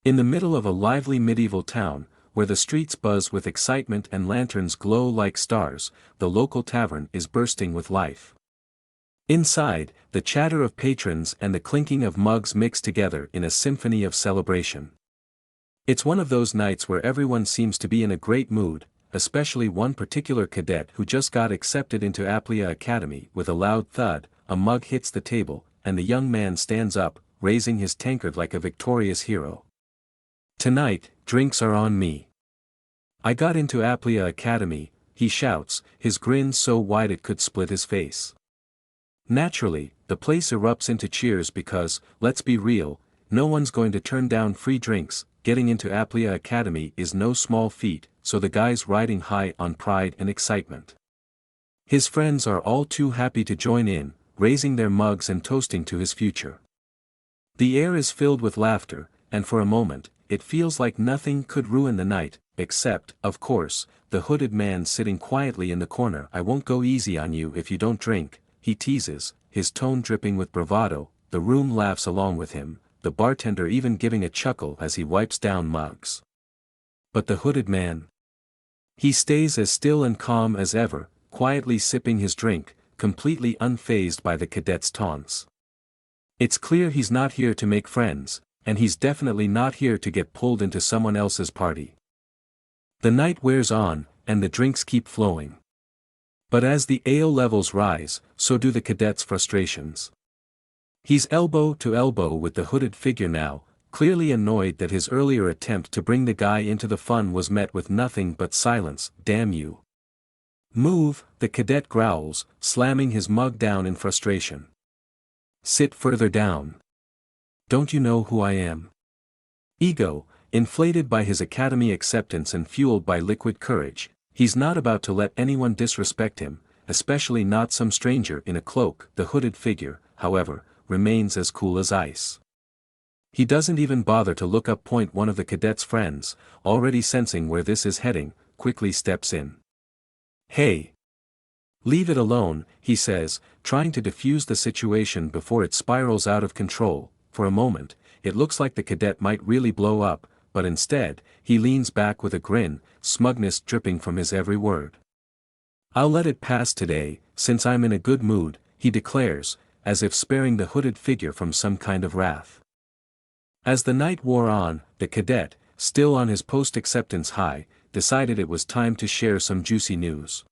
In the middle of a lively medieval town, where the streets buzz with excitement and lanterns glow like stars, the local tavern is bursting with life. Inside, the chatter of patrons and the clinking of mugs mix together in a symphony of celebration. It's one of those nights where everyone seems to be in a great mood, especially one particular cadet who just got accepted into Aplia Academy. With a loud thud, a mug hits the table, and the young man stands up, raising his tankard like a victorious hero. "Tonight, drinks are on me. I got into Aplia Academy," he shouts, his grin so wide it could split his face. Naturally, the place erupts into cheers because, let's be real, no one's going to turn down free drinks. Getting into Aplia Academy is no small feat, so the guy's riding high on pride and excitement. His friends are all too happy to join in, raising their mugs and toasting to his future. The air is filled with laughter, and for a moment, it feels like nothing could ruin the night, except, of course, the hooded man sitting quietly in the corner. "I won't go easy on you if you don't drink," he teases, his tone dripping with bravado. The room laughs along with him, the bartender even giving a chuckle as he wipes down mugs. But the hooded man? He stays as still and calm as ever, quietly sipping his drink, completely unfazed by the cadet's taunts. It's clear he's not here to make friends, and he's definitely not here to get pulled into someone else's party. The night wears on, and the drinks keep flowing. But as the ale levels rise, so do the cadet's frustrations. He's elbow to elbow with the hooded figure now, clearly annoyed that his earlier attempt to bring the guy into the fun was met with nothing but silence. "Damn you. Move," the cadet growls, slamming his mug down in frustration. "Sit further down. Don't you know who I am?" Ego, inflated by his academy acceptance and fueled by liquid courage, he's not about to let anyone disrespect him, especially not some stranger in a cloak. The hooded figure, however, remains as cool as ice. He doesn't even bother to look up. One of the cadet's friends, already sensing where this is heading, quickly steps in. "Hey! Leave it alone," he says, trying to defuse the situation before it spirals out of control. For a moment, it looks like the cadet might really blow up, but instead, he leans back with a grin, smugness dripping from his every word. "I'll let it pass today, since I'm in a good mood," he declares, as if sparing the hooded figure from some kind of wrath. As the night wore on, the cadet, still on his post-acceptance high, decided it was time to share some juicy news.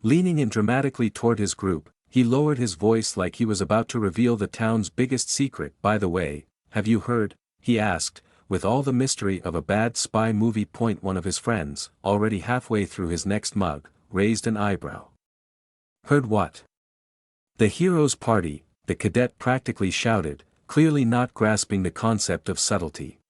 Leaning in dramatically toward his group, he lowered his voice like he was about to reveal the town's biggest secret. "By the way, have you heard?" he asked, with all the mystery of a bad spy movie. One of his friends, already halfway through his next mug, raised an eyebrow. "Heard what?" "The hero's party," the cadet practically shouted, clearly not grasping the concept of subtlety.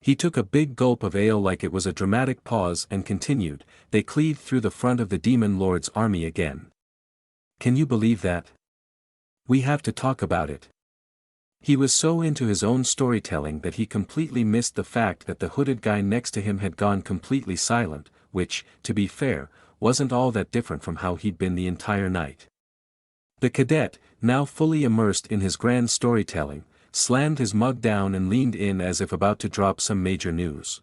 He took a big gulp of ale like it was a dramatic pause and continued, "They cleaved through the front of the demon lord's army again. Can you believe that? We have to talk about it." He was so into his own storytelling that he completely missed the fact that the hooded guy next to him had gone completely silent, which, to be fair, wasn't all that different from how he'd been the entire night. The cadet, now fully immersed in his grand storytelling, slammed his mug down and leaned in as if about to drop some major news.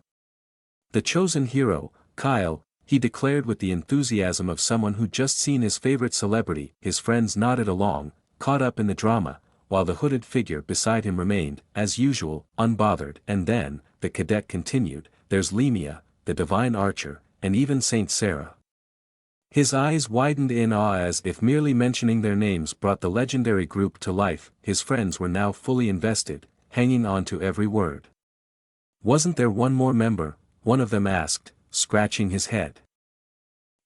"The chosen hero, Kyle," he declared with the enthusiasm of someone who'd just seen his favorite celebrity. His friends nodded along, caught up in the drama, while the hooded figure beside him remained, as usual, unbothered. "And then," the cadet continued, "there's Lemia, the divine archer, and even Saint Sarah." His eyes widened in awe as if merely mentioning their names brought the legendary group to life. His friends were now fully invested, hanging on to every word. "Wasn't there one more member?" one of them asked, scratching his head.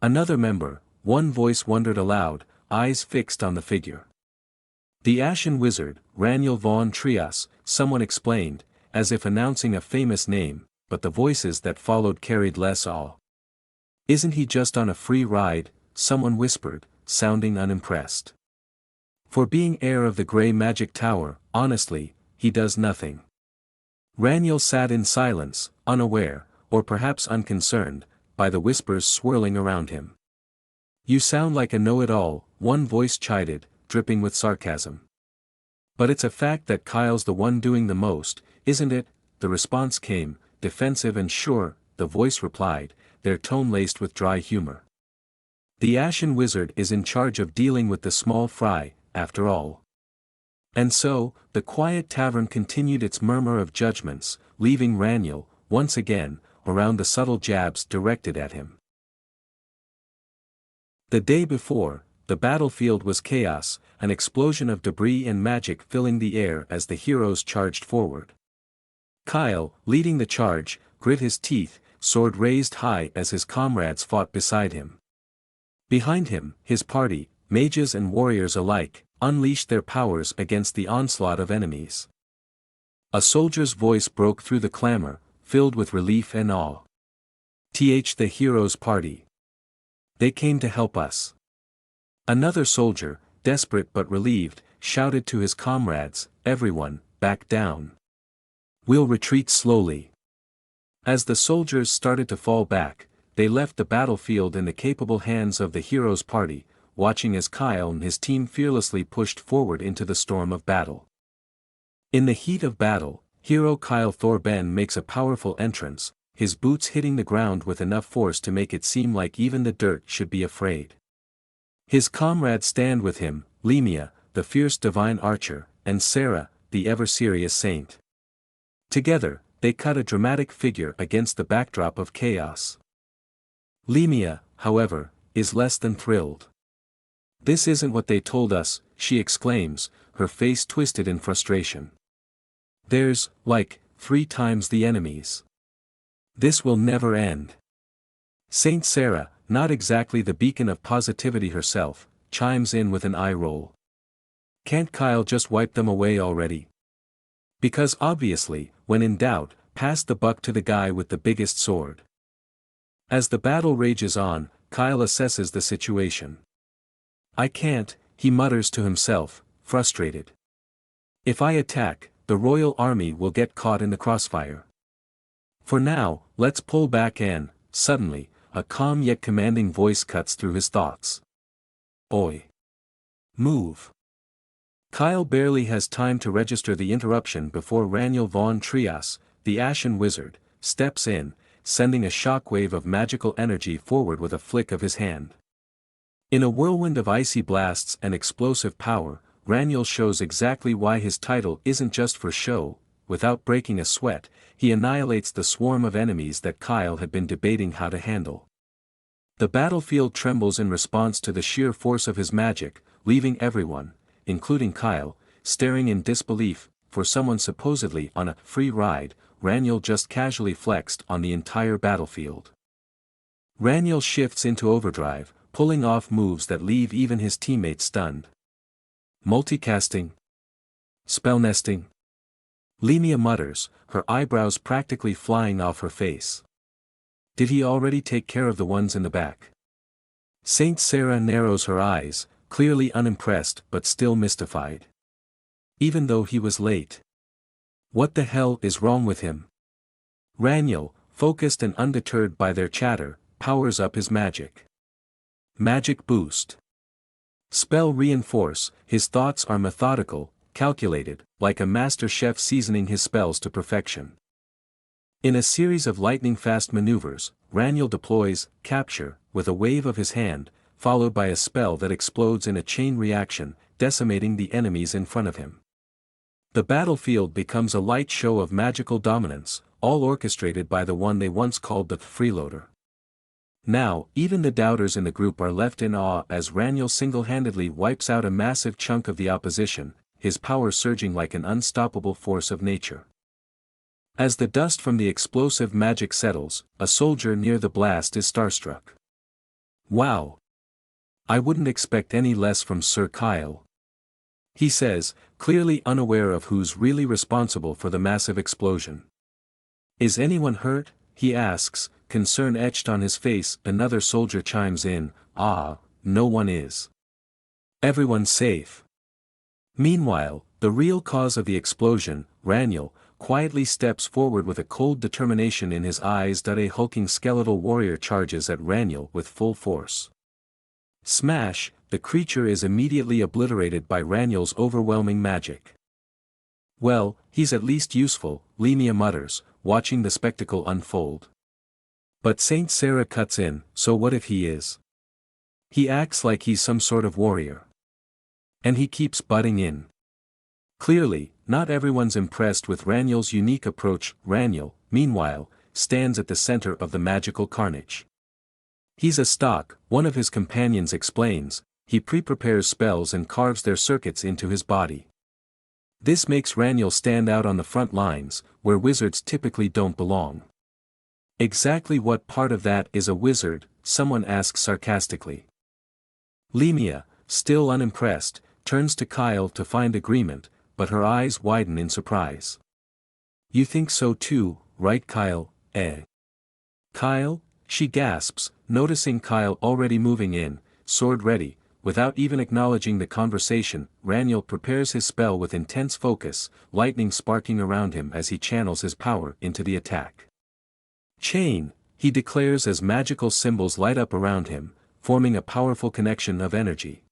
"Another member," one voice wondered aloud, eyes fixed on the figure. "The Ashen Wizard, Raniel Vaughn Trias," someone explained, as if announcing a famous name, but the voices that followed carried less awe. "Isn't he just on a free ride?" someone whispered, sounding unimpressed. "For being heir of the Grey Magic Tower, honestly, he does nothing." Raniel sat in silence, unaware, or perhaps unconcerned, by the whispers swirling around him. "You sound like a know-it-all," one voice chided, dripping with sarcasm. "But it's a fact that Kyle's the one doing the most, isn't it?" the response came, defensive and sure, the voice replied, their tone laced with dry humor. The Ashen Wizard is in charge of dealing with the small fry, after all. And so, the quiet tavern continued its murmur of judgments, leaving Raniel, once again, around the subtle jabs directed at him. The day before, the battlefield was chaos, an explosion of debris and magic filling the air as the heroes charged forward. Kyle, leading the charge, grit his teeth, sword raised high as his comrades fought beside him. Behind him, his party, mages and warriors alike, unleashed their powers against the onslaught of enemies. A soldier's voice broke through the clamor, filled with relief and awe. The hero's party. They came to help us. Another soldier, desperate but relieved, shouted to his comrades, everyone, back down. We'll retreat slowly. As the soldiers started to fall back, they left the battlefield in the capable hands of the hero's party, watching as Kyle and his team fearlessly pushed forward into the storm of battle. In the heat of battle, hero Kyle Thorben makes a powerful entrance, his boots hitting the ground with enough force to make it seem like even the dirt should be afraid. His comrades stand with him, Lemia, the fierce divine archer, and Sarah, the ever-serious saint. Together, they cut a dramatic figure against the backdrop of chaos. Lemia, however, is less than thrilled. This isn't what they told us, she exclaims, her face twisted in frustration. There's, like, 3 times the enemies. This will never end. Saint Sarah, not exactly the beacon of positivity herself, chimes in with an eye roll. Can't Kyle just wipe them away already? Because obviously, when in doubt, pass the buck to the guy with the biggest sword. As the battle rages on, Kyle assesses the situation. I can't, he mutters to himself, frustrated. If I attack, the royal army will get caught in the crossfire. For now, let's pull back and, suddenly, a calm yet commanding voice cuts through his thoughts. Oi! Move! Kyle barely has time to register the interruption before Raniel von Trias, the Ashen Wizard, steps in, sending a shockwave of magical energy forward with a flick of his hand. In a whirlwind of icy blasts and explosive power, Raniel shows exactly why his title isn't just for show. Without breaking a sweat, he annihilates the swarm of enemies that Kyle had been debating how to handle. The battlefield trembles in response to the sheer force of his magic, leaving everyone, including Kyle, staring in disbelief. For someone supposedly on a free ride, Raniel just casually flexed on the entire battlefield. Raniel shifts into overdrive, pulling off moves that leave even his teammates stunned. Multicasting? Spell nesting? Lemia mutters, her eyebrows practically flying off her face. Did he already take care of the ones in the back? Saint Sarah narrows her eyes, clearly unimpressed but still mystified. Even though he was late. What the hell is wrong with him? Raniel, focused and undeterred by their chatter, powers up his magic. Magic boost. Spell reinforce, his thoughts are methodical, calculated, like a master chef seasoning his spells to perfection. In a series of lightning-fast maneuvers, Raniel deploys capture with a wave of his hand, followed by a spell that explodes in a chain reaction, decimating the enemies in front of him. The battlefield becomes a light show of magical dominance, all orchestrated by the one they once called the freeloader. Now, even the doubters in the group are left in awe as Raniel single-handedly wipes out a massive chunk of the opposition, his power surging like an unstoppable force of nature. As the dust from the explosive magic settles, a soldier near the blast is starstruck. Wow! I wouldn't expect any less from Sir Kyle. He says, clearly unaware of who's really responsible for the massive explosion. Is anyone hurt? He asks, concern etched on his face. Another soldier chimes in, no one is. Everyone's safe. Meanwhile, the real cause of the explosion, Raniel, quietly steps forward with a cold determination in his eyes. A hulking skeletal warrior charges at Raniel with full force. Smash, the creature is immediately obliterated by Raniel's overwhelming magic. Well, he's at least useful, Lemia mutters, watching the spectacle unfold. But Saint Sarah cuts in, so what if he is? He acts like he's some sort of warrior. And he keeps butting in. Clearly, not everyone's impressed with Raniel's unique approach. Raniel, meanwhile, stands at the center of the magical carnage. He's a stock, one of his companions explains, he pre-prepares spells and carves their circuits into his body. This makes Raniel stand out on the front lines, where wizards typically don't belong. Exactly what part of that is a wizard, someone asks sarcastically. Lemia, still unimpressed, turns to Kyle to find agreement, but her eyes widen in surprise. You think so too, right Kyle, eh? Kyle? She gasps, noticing Kyle already moving in, sword ready. Without even acknowledging the conversation, Raniel prepares his spell with intense focus, lightning sparking around him as he channels his power into the attack. Chain, he declares as magical symbols light up around him, forming a powerful connection of energy.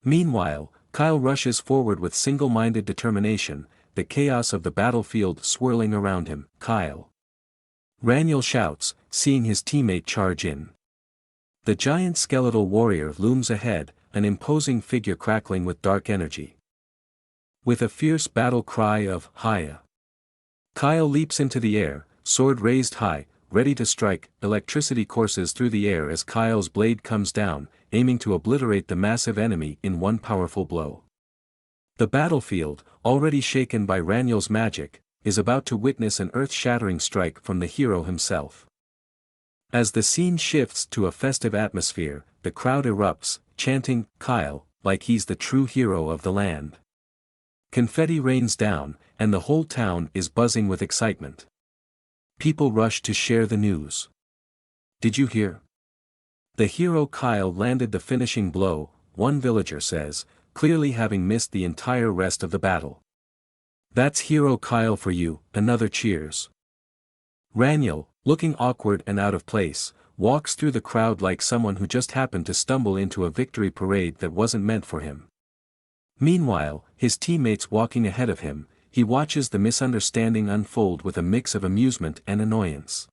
Meanwhile, Kyle rushes forward with single-minded determination, the chaos of the battlefield swirling around him. Kyle! Raniel shouts, seeing his teammate charge in. The giant skeletal warrior looms ahead, an imposing figure crackling with dark energy. With a fierce battle cry of "Hiya!" Kyle leaps into the air, sword raised high, ready to strike. Electricity courses through the air as Kyle's blade comes down, aiming to obliterate the massive enemy in one powerful blow. The battlefield, already shaken by Raniel's magic, is about to witness an earth-shattering strike from the hero himself. As the scene shifts to a festive atmosphere, the crowd erupts, chanting, "Kyle," like he's the true hero of the land. Confetti rains down, and the whole town is buzzing with excitement. People rush to share the news. Did you hear? The hero Kyle landed the finishing blow, one villager says, clearly having missed the entire rest of the battle. That's Hero Kyle for you, another cheers. Raniel, looking awkward and out of place, walks through the crowd like someone who just happened to stumble into a victory parade that wasn't meant for him. Meanwhile, his teammates walking ahead of him, he watches the misunderstanding unfold with a mix of amusement and annoyance.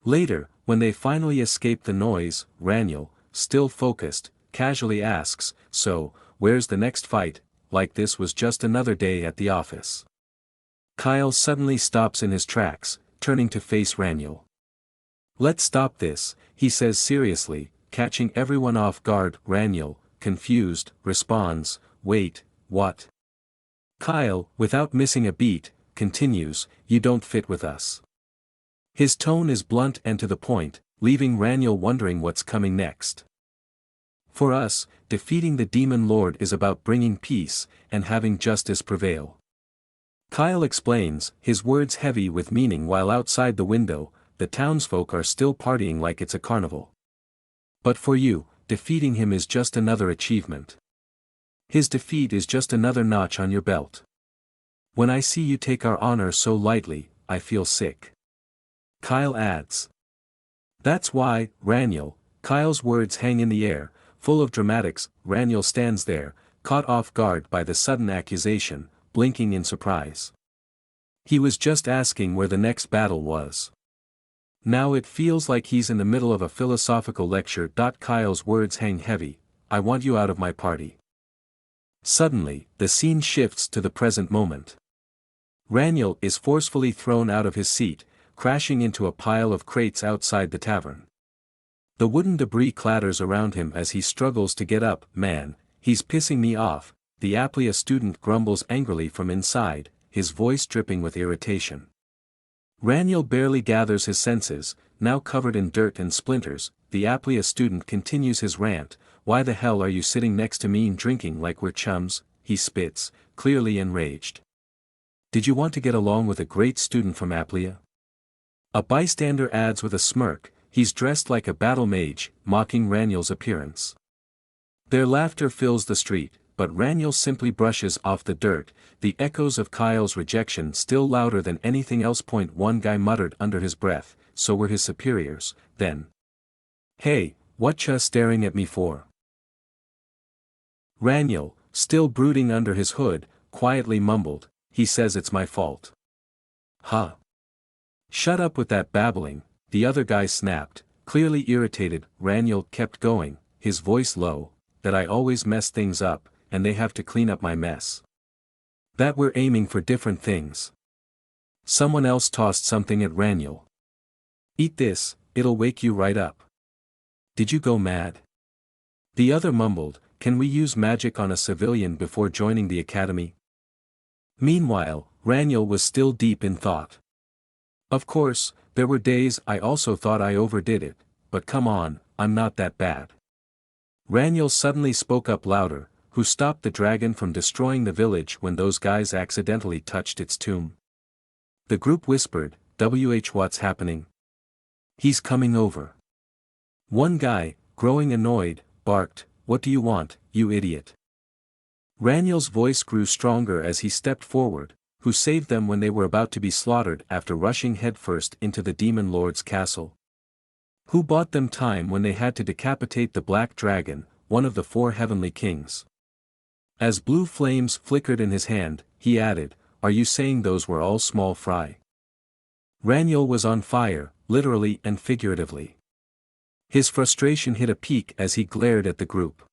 Later, when they finally escape the noise, Raniel, still focused, casually asks, "So, where's the next fight?" Like this was just another day at the office. Kyle suddenly stops in his tracks, turning to face Raniel. "Let's stop this," he says seriously, catching everyone off guard. Raniel, confused, responds, "Wait, what?" Kyle, without missing a beat, continues, "You don't fit with us." His tone is blunt and to the point, leaving Raniel wondering what's coming next. For us, defeating the Demon Lord is about bringing peace, and having justice prevail. Kyle explains, his words heavy with meaning while outside the window, the townsfolk are still partying like it's a carnival. But for you, defeating him is just another achievement. His defeat is just another notch on your belt. When I see you take our honor so lightly, I feel sick. Kyle adds. That's why, Raniel, Kyle's words hang in the air, full of dramatics. Raniel stands there, caught off guard by the sudden accusation, blinking in surprise. He was just asking where the next battle was. Now it feels like he's in the middle of a philosophical lecture. Kyle's words hang heavy, "I want you out of my party." Suddenly, the scene shifts to the present moment. Raniel is forcefully thrown out of his seat, crashing into a pile of crates outside the tavern. The wooden debris clatters around him as he struggles to get up. "Man, he's pissing me off," the Aplia student grumbles angrily from inside, his voice dripping with irritation. Raniel barely gathers his senses, now covered in dirt and splinters. The Aplia student continues his rant, "Why the hell are you sitting next to me and drinking like we're chums?" he spits, clearly enraged. "Did you want to get along with a great student from Aplia?" A bystander adds with a smirk, "He's dressed like a battle mage," mocking Raniel's appearance. Their laughter fills the street, but Raniel simply brushes off the dirt, the echoes of Kyle's rejection still louder than anything else. One guy muttered under his breath, "So were his superiors, then." "Hey, what ya staring at me for?" Raniel, still brooding under his hood, quietly mumbled, he says it's my fault. Huh. Shut up with that babbling, the other guy snapped, clearly irritated. Raniel kept going, his voice low, that I always mess things up, and they have to clean up my mess. That we're aiming for different things. Someone else tossed something at Raniel. Eat this, it'll wake you right up. Did you go mad? The other mumbled, can we use magic on a civilian before joining the academy? Meanwhile, Raniel was still deep in thought. Of course, there were days I also thought I overdid it, but come on, I'm not that bad. Raniel suddenly spoke up louder, who stopped the dragon from destroying the village when those guys accidentally touched its tomb. The group whispered, what's happening? He's coming over. One guy, growing annoyed, barked, what do you want, you idiot? Raniel's voice grew stronger as he stepped forward, who saved them when they were about to be slaughtered after rushing headfirst into the demon lord's castle. Who bought them time when they had to decapitate the black dragon, one of the 4 heavenly kings. As blue flames flickered in his hand, he added, are you saying those were all small fry? Raniel was on fire, literally and figuratively. His frustration hit a peak as he glared at the group.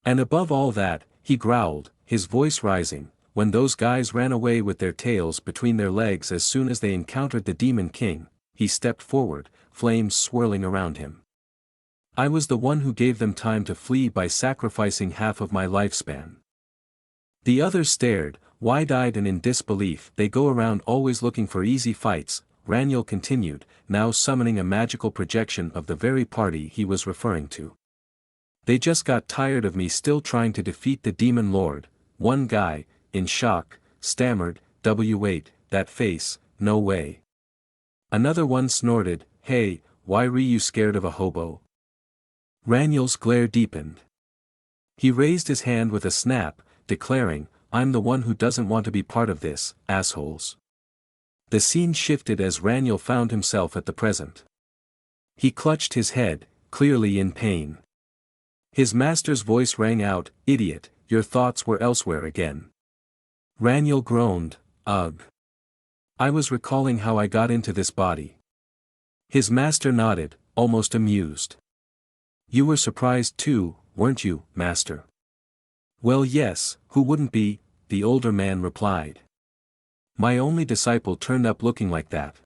And above all that, he growled, his voice rising, when those guys ran away with their tails between their legs as soon as they encountered the Demon King, he stepped forward, flames swirling around him. I was the one who gave them time to flee by sacrificing half of my lifespan. The others stared, wide-eyed and in disbelief. They go around always looking for easy fights, Raniel continued, now summoning a magical projection of the very party he was referring to. They just got tired of me still trying to defeat the Demon Lord. One guy, in shock, stammered, wait, that face, no way. Another one snorted, hey, why were you scared of a hobo? Raniel's glare deepened. He raised his hand with a snap, declaring, I'm the one who doesn't want to be part of this, assholes. The scene shifted as Raniel found himself at the present. He clutched his head, clearly in pain. His master's voice rang out, idiot, your thoughts were elsewhere again. Raniel groaned, ugh. I was recalling how I got into this body. His master nodded, almost amused. You were surprised too, weren't you, master? Well yes, who wouldn't be, the older man replied. My only disciple turned up looking like that.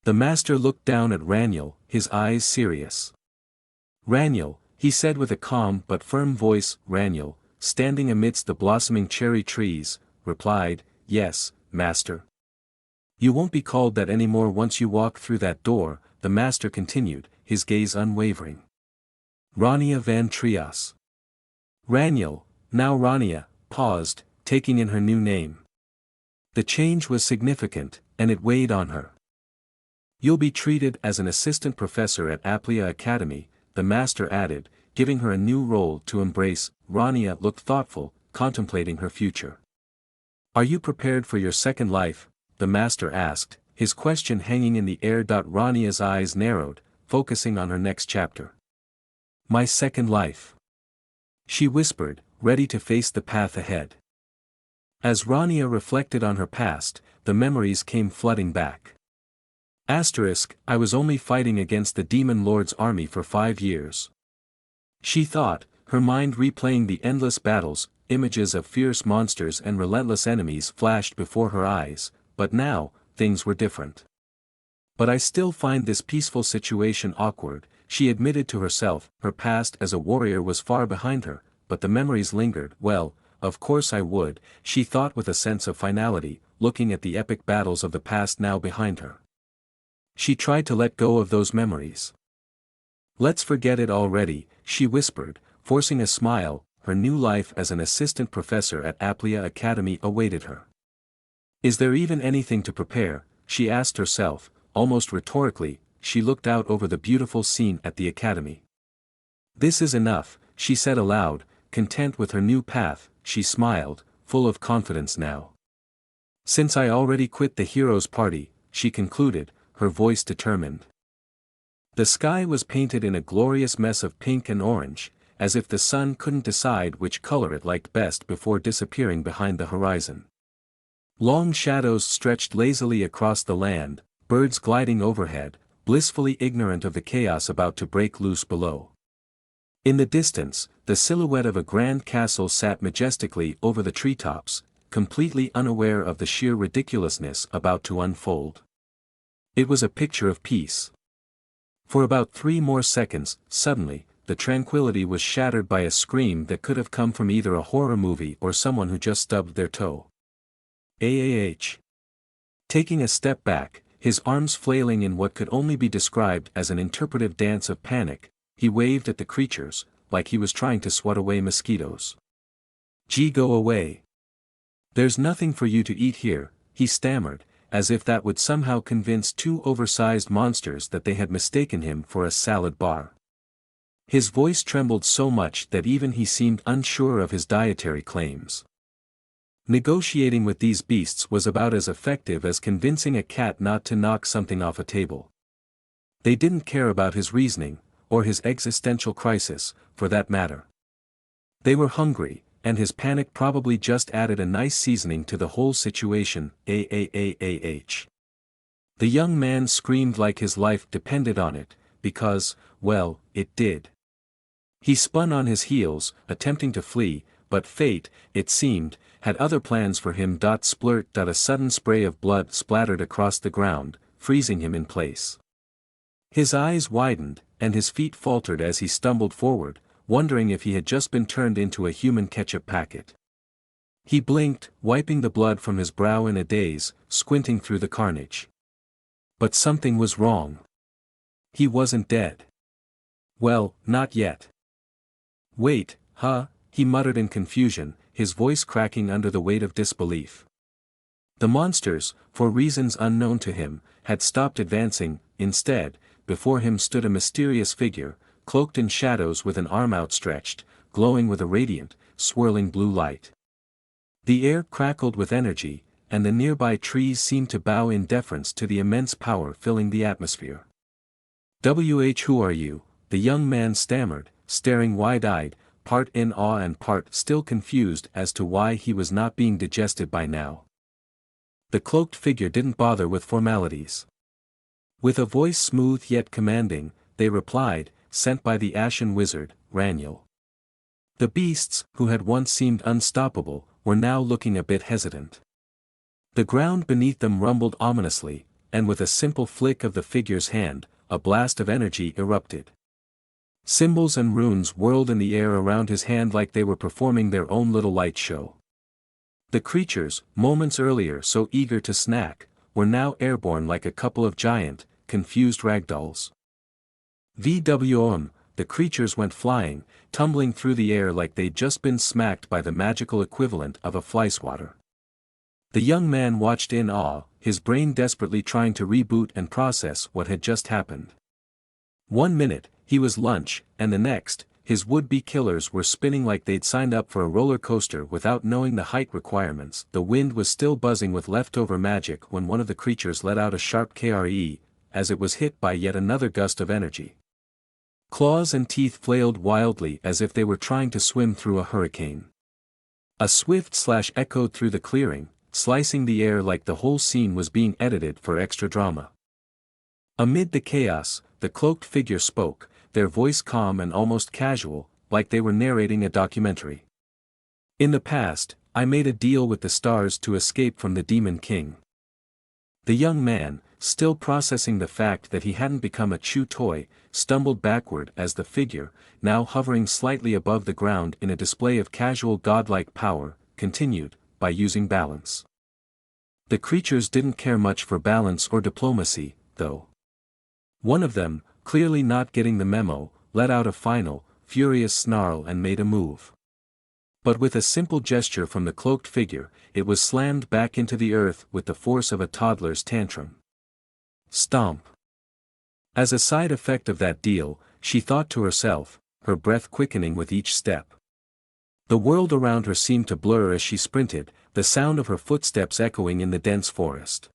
The master looked down at Raniel, his eyes serious. Raniel, he said with a calm but firm voice, Raniel, standing amidst the blossoming cherry trees, replied, yes, master. You won't be called that anymore once you walk through that door, the master continued, his gaze unwavering. Rania van Trias. Raniel, now Rania, paused, taking in her new name. The change was significant, and it weighed on her. You'll be treated as an assistant professor at Aplia Academy, the master added, giving her a new role to embrace. Rania looked thoughtful, contemplating her future. Are you prepared for your second life? The master asked, his question hanging in the air. Rania's eyes narrowed, focusing on her next chapter. My second life. She whispered, ready to face the path ahead. As Rania reflected on her past, the memories came flooding back. I was only fighting against the Demon Lord's army for 5 years. She thought, her mind replaying the endless battles. Images of fierce monsters and relentless enemies flashed before her eyes, but now, things were different. But I still find this peaceful situation awkward, she admitted to herself. Her past as a warrior was far behind her, but the memories lingered. Well, of course I would, she thought with a sense of finality, looking at the epic battles of the past now behind her. She tried to let go of those memories. Let's forget it already, she whispered, forcing a smile. Her new life as an assistant professor at Aplia Academy awaited her. Is there even anything to prepare? She asked herself, almost rhetorically. She looked out over the beautiful scene at the academy. This is enough, she said aloud, content with her new path. She smiled, full of confidence now. Since I already quit the hero's party, she concluded, her voice determined. The sky was painted in a glorious mess of pink and orange, as if the sun couldn't decide which color it liked best before disappearing behind the horizon. Long shadows stretched lazily across the land, birds gliding overhead, blissfully ignorant of the chaos about to break loose below. In the distance, the silhouette of a grand castle sat majestically over the treetops, completely unaware of the sheer ridiculousness about to unfold. It was a picture of peace. For about 3 more seconds, suddenly, the tranquility was shattered by a scream that could have come from either a horror movie or someone who just stubbed their toe. Taking a step back, his arms flailing in what could only be described as an interpretive dance of panic, he waved at the creatures, like he was trying to swat away mosquitoes. "Gee, go away. There's nothing for you to eat here," he stammered, as if that would somehow convince 2 oversized monsters that they had mistaken him for a salad bar. His voice trembled so much that even he seemed unsure of his dietary claims. Negotiating with these beasts was about as effective as convincing a cat not to knock something off a table. They didn't care about his reasoning, or his existential crisis, for that matter. They were hungry, and his panic probably just added a nice seasoning to the whole situation. The young man screamed like his life depended on it, because, well, it did. He spun on his heels, attempting to flee, but fate, it seemed, had other plans for him. A sudden spray of blood splattered across the ground, freezing him in place. His eyes widened, and his feet faltered as he stumbled forward, wondering if he had just been turned into a human ketchup packet. He blinked, wiping the blood from his brow in a daze, squinting through the carnage. But something was wrong. He wasn't dead. Well, not yet. "Wait, huh?" he muttered in confusion, his voice cracking under the weight of disbelief. The monsters, for reasons unknown to him, had stopped advancing. Instead, before him stood a mysterious figure, cloaked in shadows with an arm outstretched, glowing with a radiant, swirling blue light. The air crackled with energy, and the nearby trees seemed to bow in deference to the immense power filling the atmosphere. "Who are you?" the young man stammered, staring wide-eyed, part in awe and part still confused as to why he was not being digested by now. The cloaked figure didn't bother with formalities. With a voice smooth yet commanding, they replied, "Sent by the Ashen Wizard, Raniel." The beasts, who had once seemed unstoppable, were now looking a bit hesitant. The ground beneath them rumbled ominously, and with a simple flick of the figure's hand, a blast of energy erupted. Symbols and runes whirled in the air around his hand like they were performing their own little light show. The creatures, moments earlier so eager to snack, were now airborne like a couple of giant, confused ragdolls. The creatures went flying, tumbling through the air like they'd just been smacked by the magical equivalent of a fly swatter. The young man watched in awe, his brain desperately trying to reboot and process what had just happened. 1 minute, he was lunch, and the next, his would-be killers were spinning like they'd signed up for a roller coaster without knowing the height requirements. The wind was still buzzing with leftover magic when one of the creatures let out a sharp "kre" as it was hit by yet another gust of energy. Claws and teeth flailed wildly as if they were trying to swim through a hurricane. A swift slash echoed through the clearing, slicing the air like the whole scene was being edited for extra drama. Amid the chaos, the cloaked figure spoke, their voice calm and almost casual, like they were narrating a documentary. "In the past, I made a deal with the stars to escape from the Demon King." The young man, still processing the fact that he hadn't become a chew toy, stumbled backward as the figure, now hovering slightly above the ground in a display of casual godlike power, continued, by using balance. The creatures didn't care much for balance or diplomacy, though. One of them, clearly not getting the memo, let out a final, furious snarl and made a move. But with a simple gesture from the cloaked figure, it was slammed back into the earth with the force of a toddler's tantrum. Stomp. As a side effect of that deal, she thought to herself, her breath quickening with each step. The world around her seemed to blur as she sprinted, the sound of her footsteps echoing in the dense forest.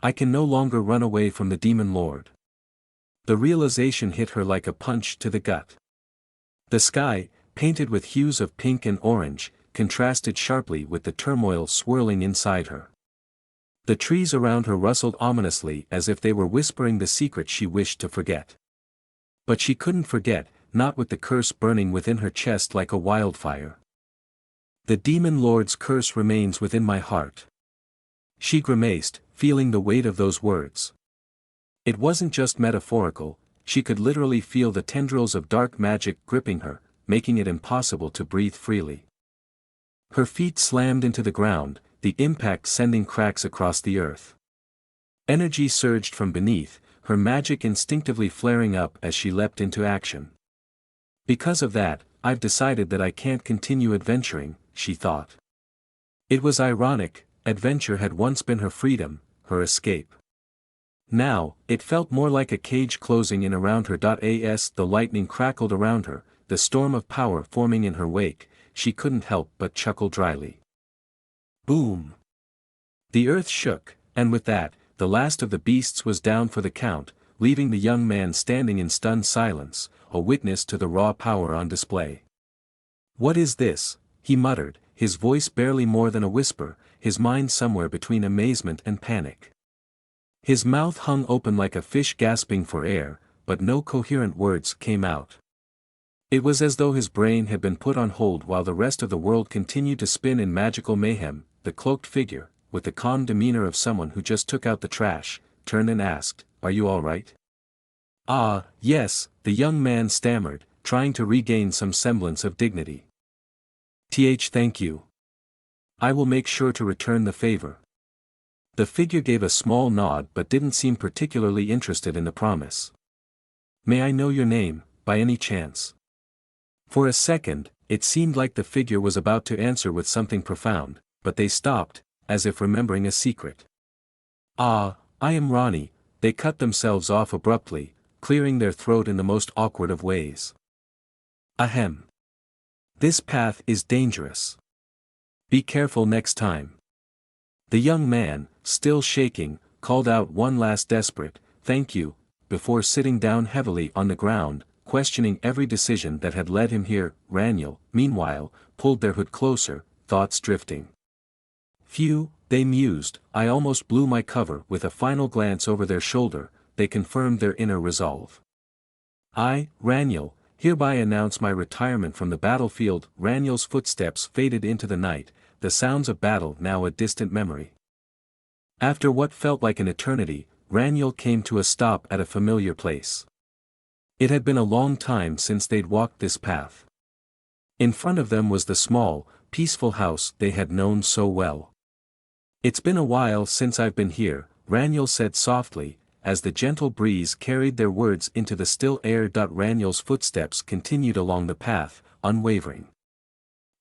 I can no longer run away from the Demon Lord. The realization hit her like a punch to the gut. The sky, painted with hues of pink and orange, contrasted sharply with the turmoil swirling inside her. The trees around her rustled ominously as if they were whispering the secret she wished to forget. But she couldn't forget, not with the curse burning within her chest like a wildfire. The demon lord's curse remains within my heart. She grimaced, feeling the weight of those words. It wasn't just metaphorical, she could literally feel the tendrils of dark magic gripping her, making it impossible to breathe freely. Her feet slammed into the ground, the impact sending cracks across the earth. Energy surged from beneath, her magic instinctively flaring up as she leapt into action. Because of that, I've decided that I can't continue adventuring, she thought. It was ironic, adventure had once been her freedom, her escape. Now, it felt more like a cage closing in around her. As the lightning crackled around her, the storm of power forming in her wake, she couldn't help but chuckle dryly. Boom! The earth shook, and with that, the last of the beasts was down for the count, leaving the young man standing in stunned silence, a witness to the raw power on display. "What is this?" he muttered, his voice barely more than a whisper, his mind somewhere between amazement and panic. His mouth hung open like a fish gasping for air, but no coherent words came out. It was as though his brain had been put on hold while the rest of the world continued to spin in magical mayhem. The cloaked figure, with the calm demeanor of someone who just took out the trash, turned and asked, "Are you all right?" "Ah, yes," the young man stammered, trying to regain some semblance of dignity. Thank you. I will make sure to return the favor." The figure gave a small nod but didn't seem particularly interested in the promise. "May I know your name, by any chance?" For a second, it seemed like the figure was about to answer with something profound, but they stopped, as if remembering a secret. "Ah, I am Ronnie," they cut themselves off abruptly, clearing their throat in the most awkward of ways. "Ahem. This path is dangerous. Be careful next time." The young man, still shaking, called out one last desperate, "Thank you," before sitting down heavily on the ground, questioning every decision that had led him here. Raniel, meanwhile, pulled their hood closer, thoughts drifting. "Phew," they mused, "I almost blew my cover." With a final glance over their shoulder, they confirmed their inner resolve. "I, Raniel, hereby announce my retirement from the battlefield." Raniel's footsteps faded into the night, the sounds of battle now a distant memory. After what felt like an eternity, Raniel came to a stop at a familiar place. It had been a long time since they'd walked this path. In front of them was the small, peaceful house they had known so well. "It's been a while since I've been here," Raniel said softly, as the gentle breeze carried their words into the still air. Raniel's footsteps continued along the path, unwavering.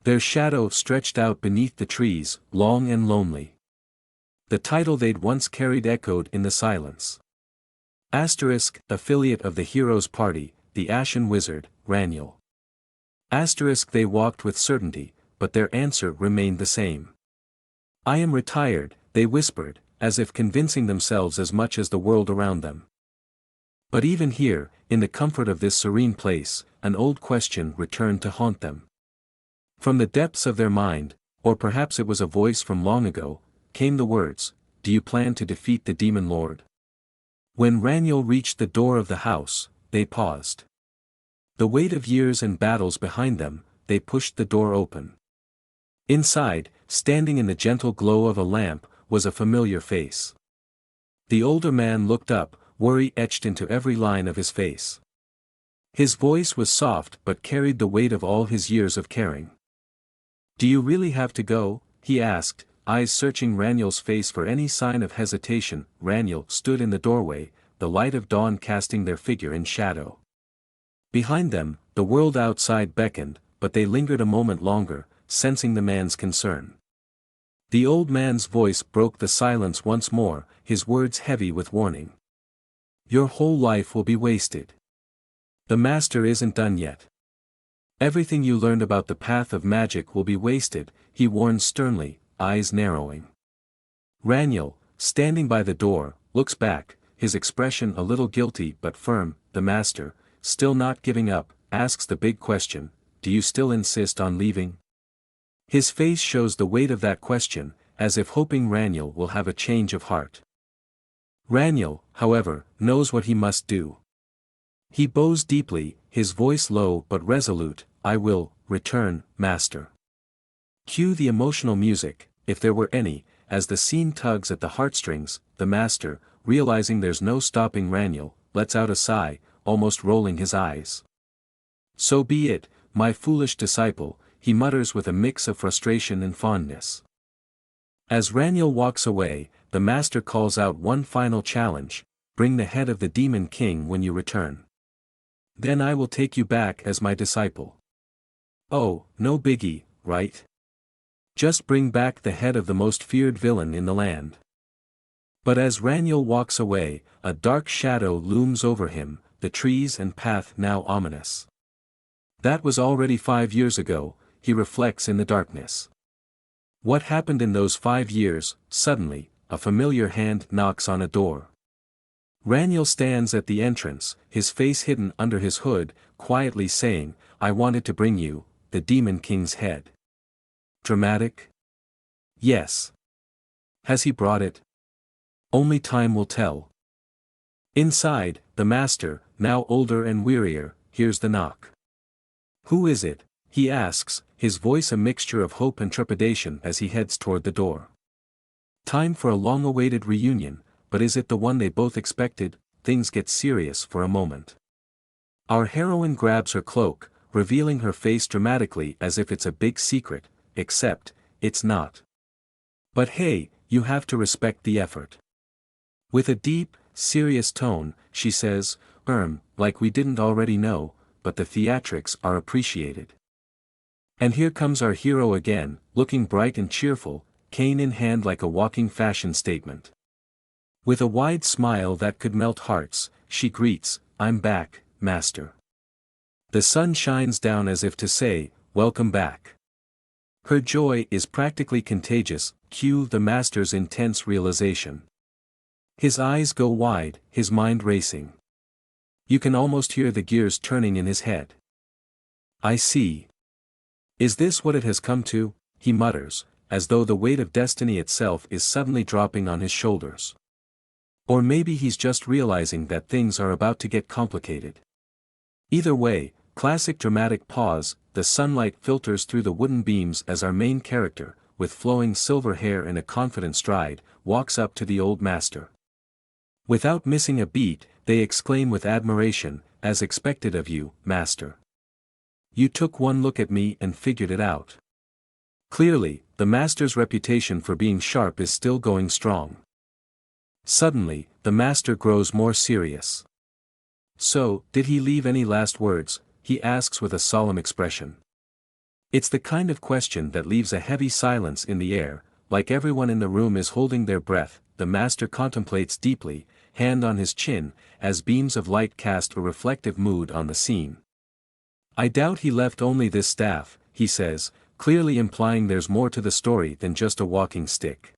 Their shadow stretched out beneath the trees, long and lonely. The title they'd once carried echoed in the silence. Asterisk, affiliate of the hero's party, the Ashen Wizard, Raniel. Asterisk, they walked with certainty, but their answer remained the same. "I am retired," they whispered, as if convincing themselves as much as the world around them. But even here, in the comfort of this serene place, an old question returned to haunt them. From the depths of their mind, or perhaps it was a voice from long ago, came the words, "Do you plan to defeat the Demon Lord?" When Raniel reached the door of the house, they paused. The weight of years and battles behind them, they pushed the door open. Inside, standing in the gentle glow of a lamp, was a familiar face. The older man looked up, worry etched into every line of his face. His voice was soft but carried the weight of all his years of caring. "Do you really have to go?" he asked, eyes searching Raniel's face for any sign of hesitation. Raniel stood in the doorway, the light of dawn casting their figure in shadow. Behind them, the world outside beckoned, but they lingered a moment longer, sensing the man's concern. The old man's voice broke the silence once more, his words heavy with warning. "Your whole life will be wasted. The master isn't done yet. Everything you learned about the path of magic will be wasted," he warned sternly, eyes narrowing. Raniel, standing by the door, looks back, his expression a little guilty but firm. The master, still not giving up, asks the big question, "Do you still insist on leaving?" His face shows the weight of that question, as if hoping Raniel will have a change of heart. Raniel, however, knows what he must do. He bows deeply, his voice low but resolute, "I will return, master." Cue the emotional music, if there were any, as the scene tugs at the heartstrings. The master, realizing there's no stopping Raniel, lets out a sigh, almost rolling his eyes. "So be it, my foolish disciple," he mutters with a mix of frustration and fondness. As Raniel walks away, the master calls out one final challenge: "Bring the head of the Demon King when you return. Then I will take you back as my disciple." Oh, no biggie, right? Just bring back the head of the most feared villain in the land. But as Raniel walks away, a dark shadow looms over him, the trees and path now ominous. That was already 5 years ago, he reflects in the darkness. What happened in those 5 years? Suddenly, a familiar hand knocks on a door. Raniel stands at the entrance, his face hidden under his hood, quietly saying, "I wanted to bring you the Demon King's head." Dramatic? Yes. Has he brought it? Only time will tell. Inside, the master, now older and wearier, hears the knock. "Who is it?" he asks, his voice a mixture of hope and trepidation as he heads toward the door. Time for a long-awaited reunion, but is it the one they both expected? Things get serious for a moment. Our heroine grabs her cloak, revealing her face dramatically as if it's a big secret, except, it's not. But hey, you have to respect the effort. With a deep, serious tone, she says, like we didn't already know, but the theatrics are appreciated." And here comes our hero again, looking bright and cheerful, cane in hand like a walking fashion statement. With a wide smile that could melt hearts, she greets, "I'm back, master." The sun shines down as if to say, "Welcome back." Her joy is practically contagious. Cue the master's intense realization. His eyes go wide, his mind racing. You can almost hear the gears turning in his head. "I see. Is this what it has come to?" he mutters, as though the weight of destiny itself is suddenly dropping on his shoulders. Or maybe he's just realizing that things are about to get complicated. Either way, classic dramatic pause, the sunlight filters through the wooden beams as our main character, with flowing silver hair and a confident stride, walks up to the old master. Without missing a beat, they exclaim with admiration, "As expected of you, master. You took one look at me and figured it out." Clearly, the master's reputation for being sharp is still going strong. Suddenly, the master grows more serious. "So, did he leave any last words?" he asks with a solemn expression. It's the kind of question that leaves a heavy silence in the air, like everyone in the room is holding their breath. The master contemplates deeply, hand on his chin, as beams of light cast a reflective mood on the scene. "I doubt he left only this staff," he says, clearly implying there's more to the story than just a walking stick.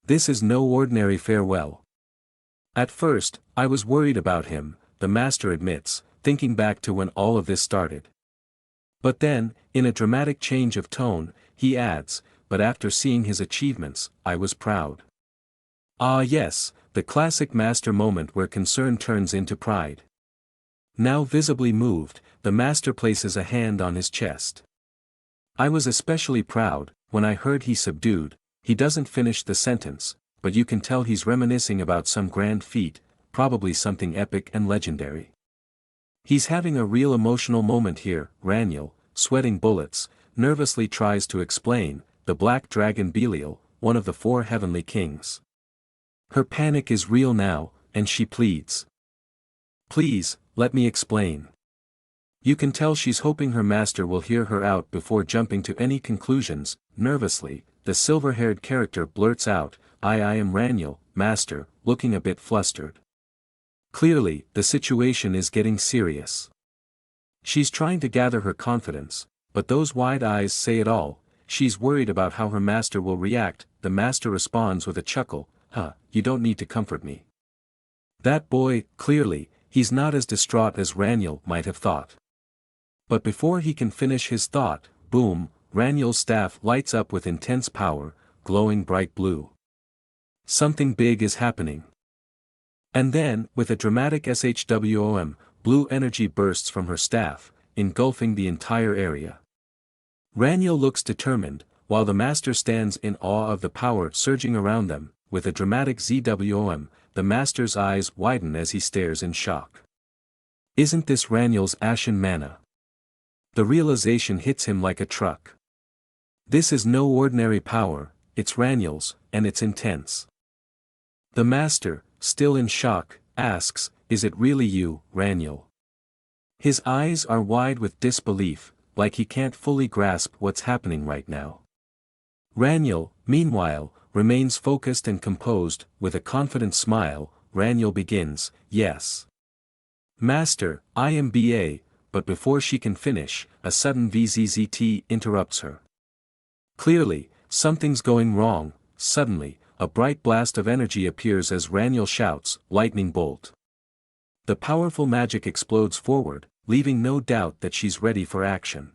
"This is no ordinary farewell. At first, I was worried about him," the master admits, thinking back to when all of this started. But then, in a dramatic change of tone, he adds, "But after seeing his achievements, I was proud." Ah yes, the classic master moment where concern turns into pride. Now visibly moved, the master places a hand on his chest. "I was especially proud, when I heard he subdued." He doesn't finish the sentence, but you can tell he's reminiscing about some grand feat, probably something epic and legendary. He's having a real emotional moment here. Raniel, sweating bullets, nervously tries to explain, "The black dragon Belial, one of the 4 heavenly kings." Her panic is real now, and she pleads, "Please, let me explain." You can tell she's hoping her master will hear her out before jumping to any conclusions. Nervously, the silver-haired character blurts out, I am Raniel, master," looking a bit flustered. Clearly, the situation is getting serious. She's trying to gather her confidence, but those wide eyes say it all. She's worried about how her master will react. The master responds with a chuckle, "You don't need to comfort me." That boy, clearly, he's not as distraught as Raniel might have thought. But before he can finish his thought, boom, Raniel's staff lights up with intense power, glowing bright blue. Something big is happening. And then, with a dramatic shwom, blue energy bursts from her staff, engulfing the entire area. Raniel looks determined, while the master stands in awe of the power surging around them. With a dramatic zwom, the master's eyes widen as he stares in shock. Isn't this Raniel's ashen mana? The realization hits him like a truck. This is no ordinary power, it's Raniel's, and it's intense. The master, still in shock, asks, "Is it really you, Raniel?" His eyes are wide with disbelief, like he can't fully grasp what's happening right now. Raniel, meanwhile, remains focused and composed. With a confident smile, Raniel begins, "Yes. Master, I am BA," but before she can finish, a sudden VZZT interrupts her. Clearly, something's going wrong. Suddenly, a bright blast of energy appears as Raniel shouts, "Lightning bolt." The powerful magic explodes forward, leaving no doubt that she's ready for action.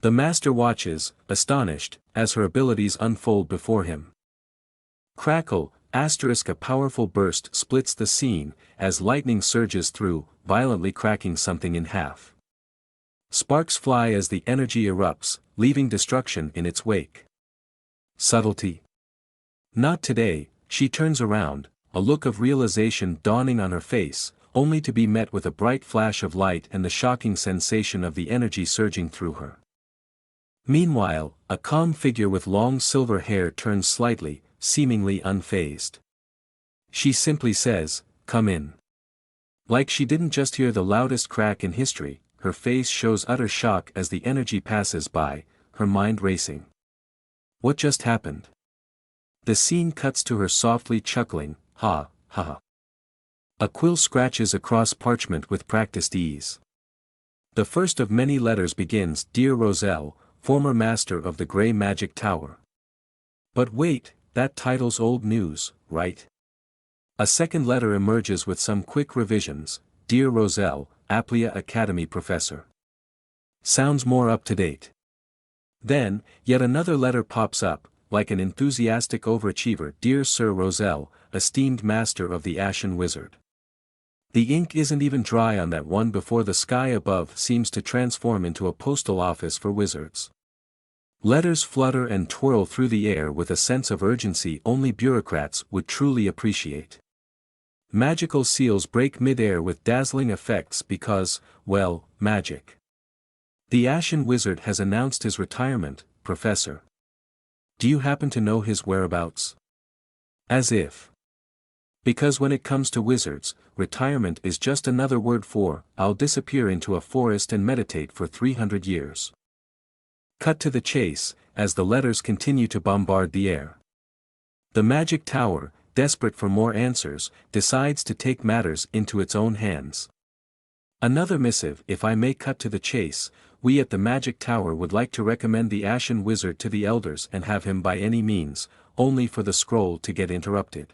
The master watches, astonished, as her abilities unfold before him. Crackle, a powerful burst splits the scene, as lightning surges through, violently cracking something in half. Sparks fly as the energy erupts, leaving destruction in its wake. Subtlety? Not today. She turns around, a look of realization dawning on her face, only to be met with a bright flash of light and the shocking sensation of the energy surging through her. Meanwhile, a calm figure with long silver hair turns slightly, seemingly unfazed. She simply says, "Come in." Like she didn't just hear the loudest crack in history, her face shows utter shock as the energy passes by, her mind racing. What just happened? The scene cuts to her softly chuckling, "Ha, ha ha." A quill scratches across parchment with practiced ease. The first of many letters begins, "Dear Roselle, former master of the Grey Magic Tower." But wait, that title's old news, right? A second letter emerges with some quick revisions, "Dear Roselle, Aplia Academy Professor." Sounds more up to date. Then, yet another letter pops up, like an enthusiastic overachiever, "Dear Sir Roselle, esteemed master of the Ashen Wizard." The ink isn't even dry on that one before the sky above seems to transform into a postal office for wizards. Letters flutter and twirl through the air with a sense of urgency only bureaucrats would truly appreciate. Magical seals break mid-air with dazzling effects because, well, magic. The Ashen Wizard has announced his retirement, Professor. Do you happen to know his whereabouts? As if. Because when it comes to wizards, retirement is just another word for, "I'll disappear into a forest and meditate for 300 years. Cut to the chase, as the letters continue to bombard the air. The Magic Tower, desperate for more answers, decides to take matters into its own hands. Another missive. "If I may cut to the chase, we at the Magic Tower would like to recommend the Ashen Wizard to the elders and have him by any means," only for the scroll to get interrupted.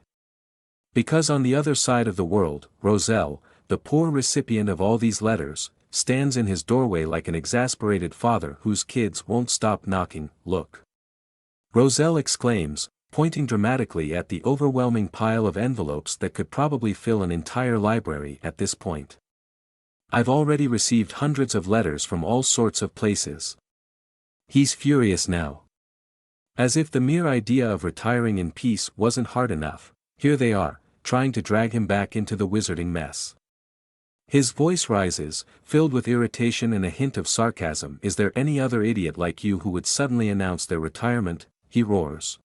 Because on the other side of the world, Roselle, the poor recipient of all these letters, stands in his doorway like an exasperated father whose kids won't stop knocking. "Look!" Roselle exclaims, pointing dramatically at the overwhelming pile of envelopes that could probably fill an entire library at this point. "I've already received hundreds of letters from all sorts of places." He's furious now. As if the mere idea of retiring in peace wasn't hard enough, here they are, trying to drag him back into the wizarding mess. His voice rises, filled with irritation and a hint of sarcasm. "Is there any other idiot like you who would suddenly announce their retirement?" he roars.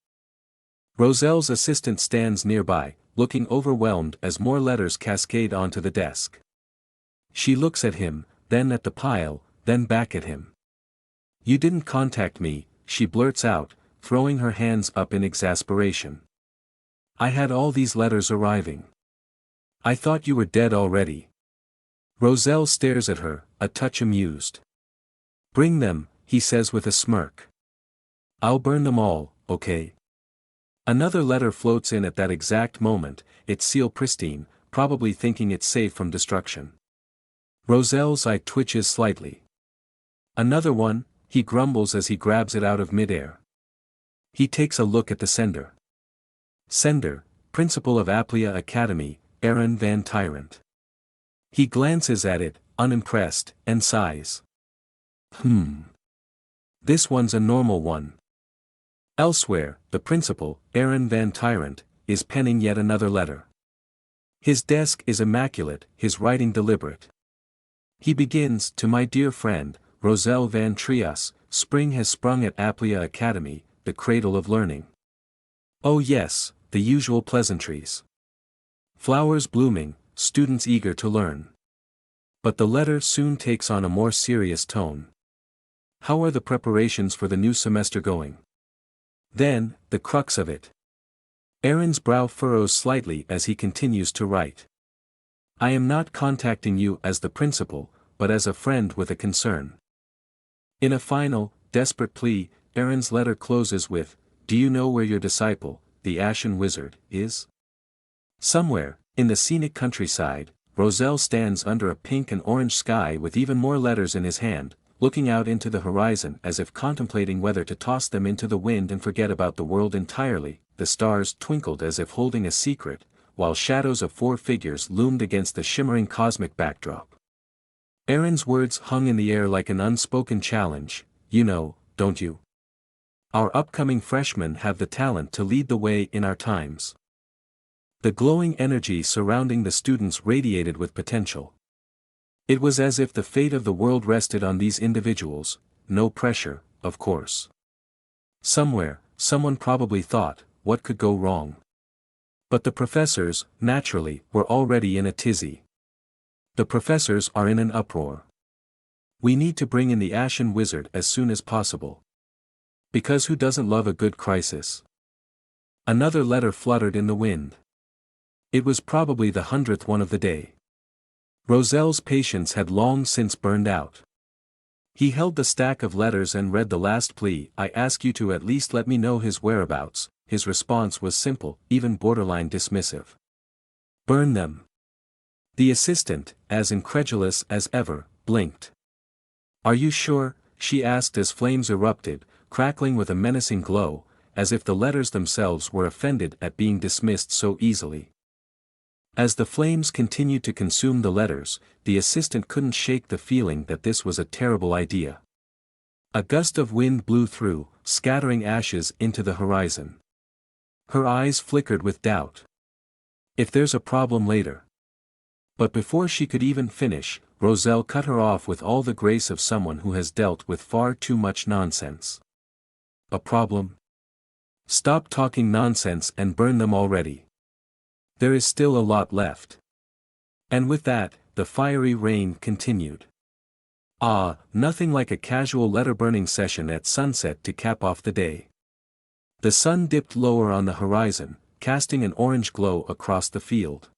Roselle's assistant stands nearby, looking overwhelmed as more letters cascade onto the desk. She looks at him, then at the pile, then back at him. "You didn't contact me," she blurts out, throwing her hands up in exasperation. "I had all these letters arriving. I thought you were dead already." Roselle stares at her, a touch amused. "Bring them," he says with a smirk. "I'll burn them all, okay?" Another letter floats in at that exact moment, its seal pristine, probably thinking it's safe from destruction. Roselle's eye twitches slightly. "Another one?" he grumbles as he grabs it out of midair. He takes a look at the sender. Sender, Principal of Aplia Academy, Aaron Van Tyrant. He glances at it, unimpressed, and sighs. This one's a normal one. Elsewhere, the principal, Aaron Van Tyrant, is penning yet another letter. His desk is immaculate, his writing deliberate. He begins, to my dear friend, Roselle Van Trias, spring has sprung at Aplia Academy, the cradle of learning. Oh yes, the usual pleasantries. Flowers blooming, students eager to learn. But the letter soon takes on a more serious tone. How are the preparations for the new semester going? Then, the crux of it. Aaron's brow furrows slightly as he continues to write. I am not contacting you as the principal, but as a friend with a concern. In a final, desperate plea, Aaron's letter closes with, do you know where your disciple, the Ashen Wizard, is? Somewhere, in the scenic countryside, Roselle stands under a pink and orange sky with even more letters in his hand, looking out into the horizon as if contemplating whether to toss them into the wind and forget about the world entirely. The stars twinkled as if holding a secret, while shadows of 4 figures loomed against the shimmering cosmic backdrop. Aaron's words hung in the air like an unspoken challenge, you know, don't you? Our upcoming freshmen have the talent to lead the way in our times. The glowing energy surrounding the students radiated with potential. It was as if the fate of the world rested on these individuals, no pressure, of course. Somewhere, someone probably thought, what could go wrong? But the professors, naturally, were already in a tizzy. The professors are in an uproar. We need to bring in the Ashen Wizard as soon as possible. Because who doesn't love a good crisis? Another letter fluttered in the wind. It was probably the 100th one of the day. Roselle's patience had long since burned out. He held the stack of letters and read the last plea, I ask you to at least let me know his whereabouts. His response was simple, even borderline dismissive. Burn them. The assistant, as incredulous as ever, blinked. Are you sure? She asked as flames erupted, crackling with a menacing glow, as if the letters themselves were offended at being dismissed so easily. As the flames continued to consume the letters, the assistant couldn't shake the feeling that this was a terrible idea. A gust of wind blew through, scattering ashes into the horizon. Her eyes flickered with doubt. If there's a problem later. But before she could even finish, Roselle cut her off with all the grace of someone who has dealt with far too much nonsense. A problem? Stop talking nonsense and burn them already. There is still a lot left. And with that, the fiery rain continued. Nothing like a casual letter-burning session at sunset to cap off the day. The sun dipped lower on the horizon, casting an orange glow across the field.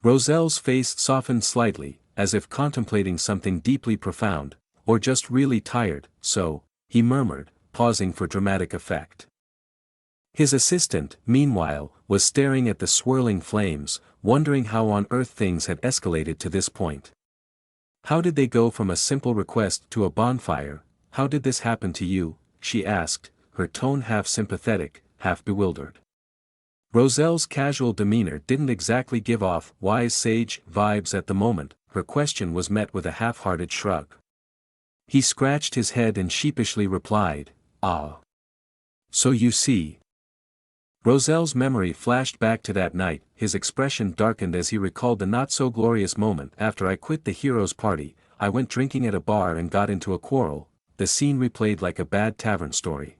Roselle's face softened slightly, as if contemplating something deeply profound, or just really tired, so, he murmured, pausing for dramatic effect. His assistant, meanwhile, was staring at the swirling flames, wondering how on earth things had escalated to this point. How did they go from a simple request to a bonfire? How did this happen to you? She asked, her tone half sympathetic, half bewildered. Roselle's casual demeanor didn't exactly give off wise sage vibes at the moment. Her question was met with a half-hearted shrug. He scratched his head and sheepishly replied, So you see. Roselle's memory flashed back to that night, his expression darkened as he recalled the not-so-glorious moment. After I quit the hero's party, I went drinking at a bar and got into a quarrel, the scene replayed like a bad tavern story.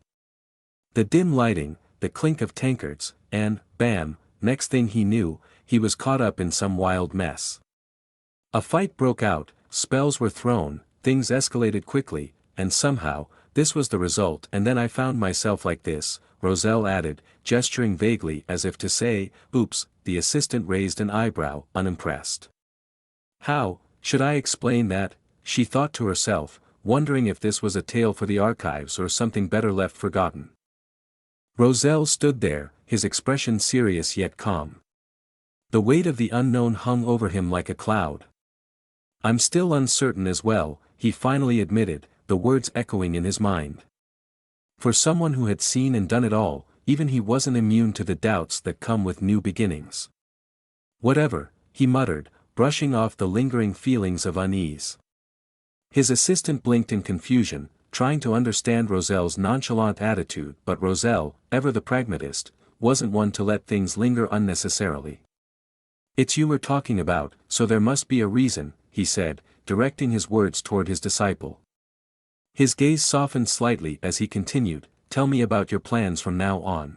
The dim lighting, the clink of tankards, and, bam, next thing he knew, he was caught up in some wild mess. A fight broke out, spells were thrown, things escalated quickly, and somehow, this was the result. And then I found myself like this, Roselle added, gesturing vaguely as if to say, oops. The assistant raised an eyebrow, unimpressed. How should I explain that? She thought to herself, wondering if this was a tale for the archives or something better left forgotten. Roselle stood there, his expression serious yet calm. The weight of the unknown hung over him like a cloud. I'm still uncertain as well, he finally admitted, the words echoing in his mind. For someone who had seen and done it all, even he wasn't immune to the doubts that come with new beginnings. Whatever, he muttered, brushing off the lingering feelings of unease. His assistant blinked in confusion, trying to understand Roselle's nonchalant attitude, but Roselle, ever the pragmatist, wasn't one to let things linger unnecessarily. "It's you we're talking about, so there must be a reason," he said, directing his words toward his disciple. His gaze softened slightly as he continued, "Tell me about your plans from now on."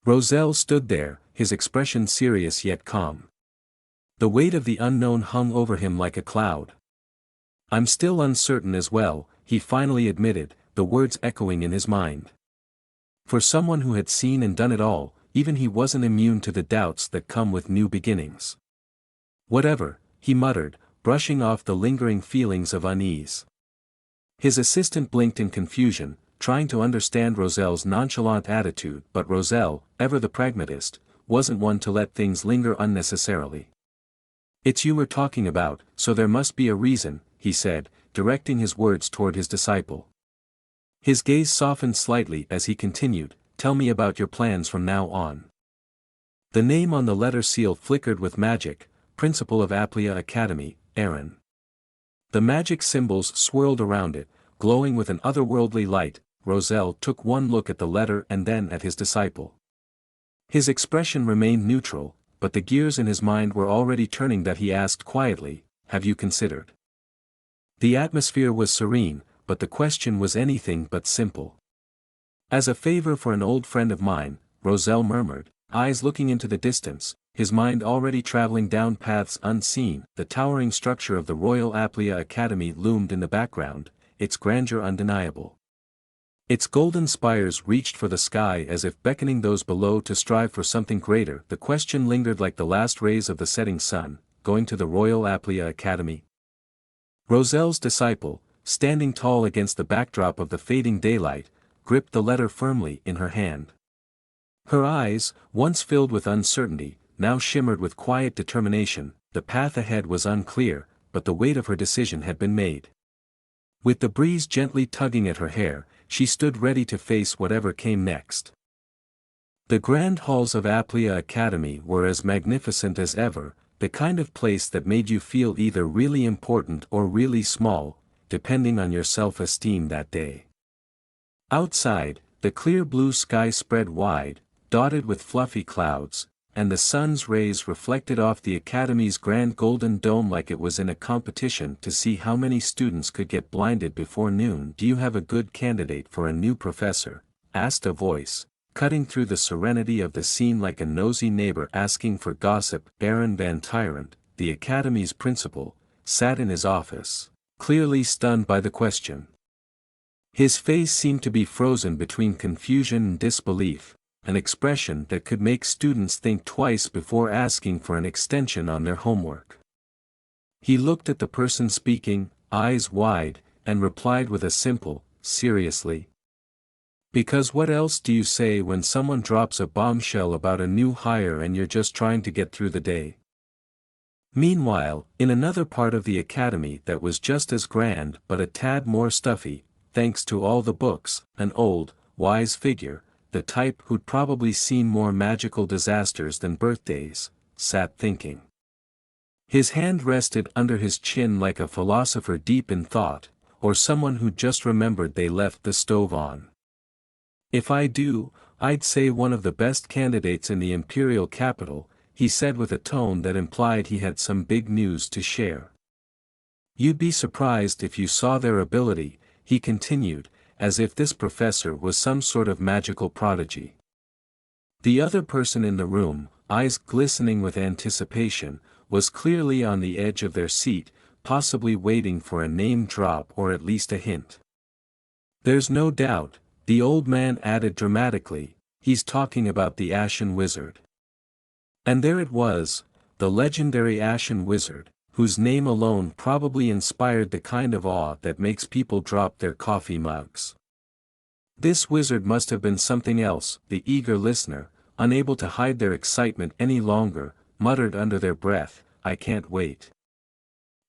Roselle stood there, his expression serious yet calm. The weight of the unknown hung over him like a cloud. "I'm still uncertain as well," he finally admitted, the words echoing in his mind. For someone who had seen and done it all, even he wasn't immune to the doubts that come with new beginnings. "Whatever," he muttered, brushing off the lingering feelings of unease. His assistant blinked in confusion, trying to understand Roselle's nonchalant attitude, but Roselle, ever the pragmatist, wasn't one to let things linger unnecessarily. "It's you we're talking about, so there must be a reason," he said, directing his words toward his disciple. His gaze softened slightly as he continued, "Tell me about your plans from now on." The name on the letter seal flickered with magic, Principal of Aplia Academy, Aaron. The magic symbols swirled around it, glowing with an otherworldly light. Roselle took one look at the letter and then at his disciple. His expression remained neutral, but the gears in his mind were already turning that he asked quietly, "Have you considered?" The atmosphere was serene, but the question was anything but simple. "As a favor for an old friend of mine," Roselle murmured, eyes looking into the distance, his mind already traveling down paths unseen. The towering structure of the Royal Aplia Academy loomed in the background, its grandeur undeniable. Its golden spires reached for the sky as if beckoning those below to strive for something greater. The question lingered like the last rays of the setting sun, "Going to the Royal Aplia Academy?" Roselle's disciple, standing tall against the backdrop of the fading daylight, gripped the letter firmly in her hand. Her eyes, once filled with uncertainty, now shimmered with quiet determination. The path ahead was unclear, but the weight of her decision had been made. With the breeze gently tugging at her hair, she stood ready to face whatever came next. The grand halls of Aplia Academy were as magnificent as ever, the kind of place that made you feel either really important or really small, depending on your self-esteem that day. Outside, the clear blue sky spread wide, dotted with fluffy clouds, and the sun's rays reflected off the Academy's grand golden dome like it was in a competition to see how many students could get blinded before noon. "Do you have a good candidate for a new professor?" asked a voice, cutting through the serenity of the scene like a nosy neighbor asking for gossip. Baron Van Tyrant, the Academy's principal, sat in his office, clearly stunned by the question. His face seemed to be frozen between confusion and disbelief, an expression that could make students think twice before asking for an extension on their homework. He looked at the person speaking, eyes wide, and replied with a simple, "Seriously?" Because what else do you say when someone drops a bombshell about a new hire and you're just trying to get through the day? Meanwhile, in another part of the academy that was just as grand but a tad more stuffy, thanks to all the books, an old, wise figure, the type who'd probably seen more magical disasters than birthdays, sat thinking. His hand rested under his chin like a philosopher deep in thought, or someone who just remembered they left the stove on. "If I do, I'd say one of the best candidates in the imperial capital," he said with a tone that implied he had some big news to share. "You'd be surprised if you saw their ability," he continued, as if this professor was some sort of magical prodigy. The other person in the room, eyes glistening with anticipation, was clearly on the edge of their seat, possibly waiting for a name drop or at least a hint. "There's no doubt," the old man added dramatically, "he's talking about the Ashen Wizard." And there it was, the legendary Ashen Wizard, whose name alone probably inspired the kind of awe that makes people drop their coffee mugs. This wizard must have been something else. The eager listener, unable to hide their excitement any longer, muttered under their breath, "I can't wait."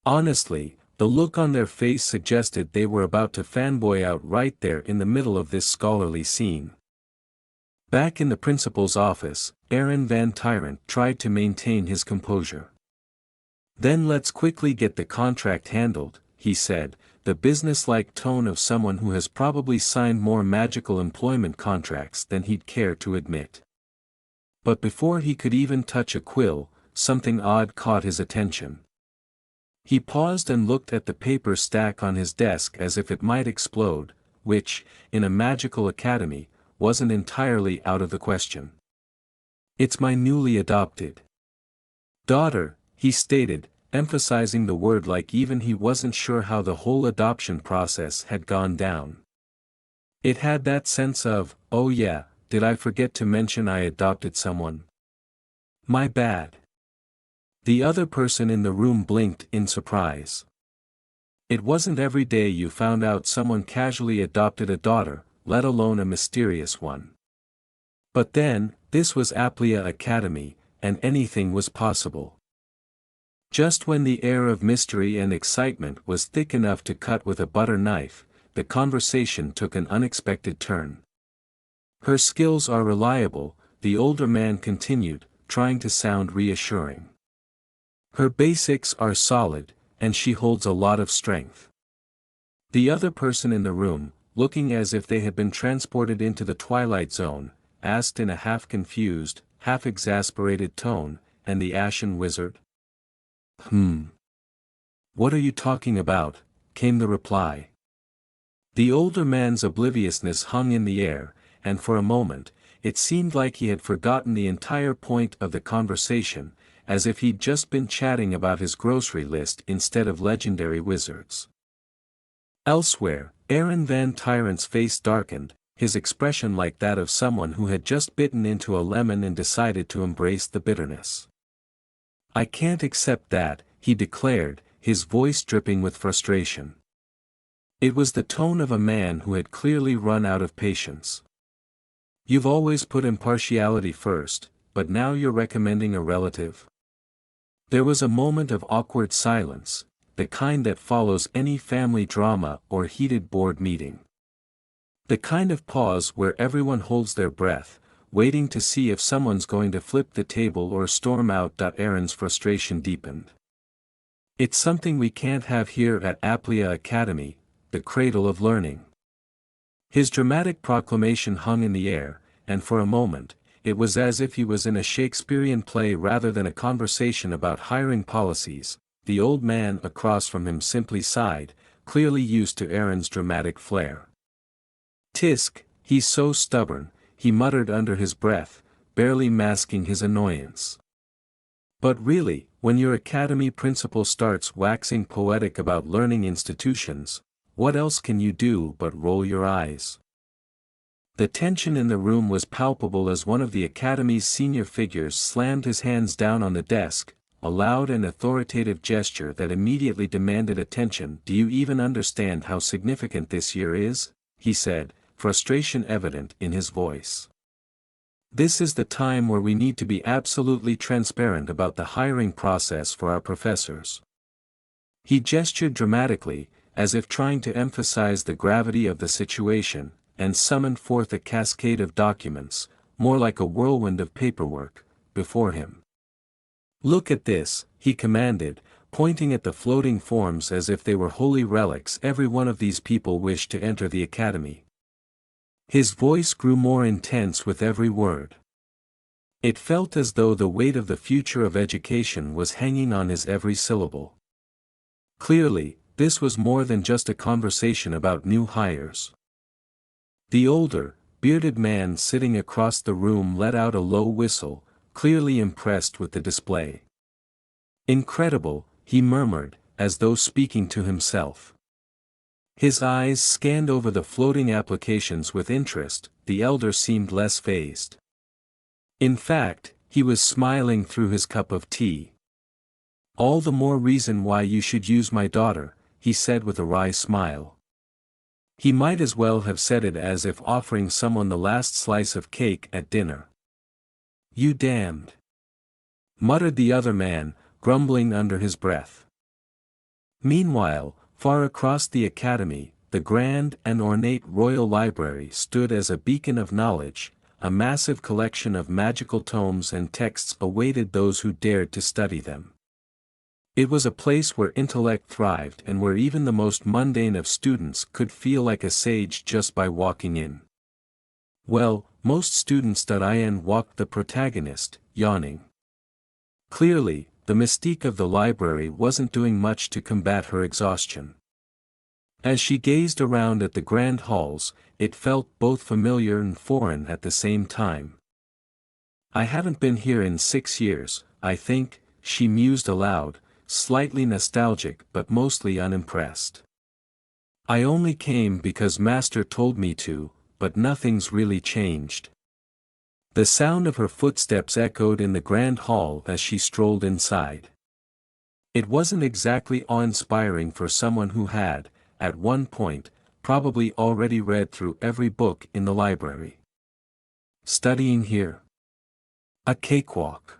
Honestly, The look on their face suggested they were about to fanboy out right there in the middle of this scholarly scene. Back in the principal's office, Aaron Van Tyrant tried to maintain his composure. "Then let's quickly get the contract handled," he said, the business-like tone of someone who has probably signed more magical employment contracts than he'd care to admit. But before he could even touch a quill, something odd caught his attention. He paused and looked at the paper stack on his desk as if it might explode, which, in a magical academy, wasn't entirely out of the question. "It's my newly adopted daughter," he stated, emphasizing the word like even he wasn't sure how the whole adoption process had gone down. It had that sense of, "Oh yeah, did I forget to mention I adopted someone? My bad." The other person in the room blinked in surprise. It wasn't every day you found out someone casually adopted a daughter, let alone a mysterious one. But then, this was Aplia Academy, and anything was possible. Just when the air of mystery and excitement was thick enough to cut with a butter knife, the conversation took an unexpected turn. "Her skills are reliable," the older man continued, trying to sound reassuring. "Her basics are solid, and she holds a lot of strength." The other person in the room, looking as if they had been transported into the Twilight Zone, asked in a half-confused, half-exasperated tone, "And the Ashen Wizard?" What are you talking about?" came the reply. The older man's obliviousness hung in the air, and for a moment, it seemed like he had forgotten the entire point of the conversation, as if he'd just been chatting about his grocery list instead of legendary wizards. Elsewhere, Aaron Van Tyrant's face darkened, his expression like that of someone who had just bitten into a lemon and decided to embrace the bitterness. "I can't accept that," he declared, his voice dripping with frustration. It was the tone of a man who had clearly run out of patience. "You've always put impartiality first, but now you're recommending a relative?" There was a moment of awkward silence, the kind that follows any family drama or heated board meeting. The kind of pause where everyone holds their breath, waiting to see if someone's going to flip the table or storm out. Aaron's frustration deepened. "It's something we can't have here at Aplia Academy, the cradle of learning." His dramatic proclamation hung in the air, and for a moment, it was as if he was in a Shakespearean play rather than a conversation about hiring policies. The old man across from him simply sighed, clearly used to Aaron's dramatic flair. "Tisk, he's so stubborn," he muttered under his breath, barely masking his annoyance. But really, when your academy principal starts waxing poetic about learning institutions, what else can you do but roll your eyes? The tension in the room was palpable as one of the academy's senior figures slammed his hands down on the desk, a loud and authoritative gesture that immediately demanded attention. "Do you even understand how significant this year is?" he said, frustration evident in his voice. "This is the time where we need to be absolutely transparent about the hiring process for our professors." He gestured dramatically, as if trying to emphasize the gravity of the situation, and summoned forth a cascade of documents, more like a whirlwind of paperwork, before him. "Look at this," he commanded, pointing at the floating forms as if they were holy relics. "Every one of these people wished to enter the academy." His voice grew more intense with every word. It felt as though the weight of the future of education was hanging on his every syllable. Clearly, this was more than just a conversation about new hires. The older, bearded man sitting across the room let out a low whistle, clearly impressed with the display. "Incredible," he murmured, as though speaking to himself. His eyes scanned over the floating applications with interest. The elder seemed less fazed. In fact, he was smiling through his cup of tea. "All the more reason why you should use my daughter," he said with a wry smile. He might as well have said it as if offering someone the last slice of cake at dinner. "You damned," muttered the other man, grumbling under his breath. Meanwhile, far across the academy, the grand and ornate royal library stood as a beacon of knowledge. A massive collection of magical tomes and texts awaited those who dared to study them. It was a place where intellect thrived and where even the most mundane of students could feel like a sage just by walking in. Well, most students.in walked the protagonist, yawning. Clearly, the mystique of the library wasn't doing much to combat her exhaustion. As she gazed around at the grand halls, it felt both familiar and foreign at the same time. I haven't been here in 6 years, I think, she mused aloud, slightly nostalgic but mostly unimpressed. I only came because Master told me to, but nothing's really changed. The sound of her footsteps echoed in the grand hall as she strolled inside. It wasn't exactly awe-inspiring for someone who had, at one point, probably already read through every book in the library. Studying here? A cakewalk.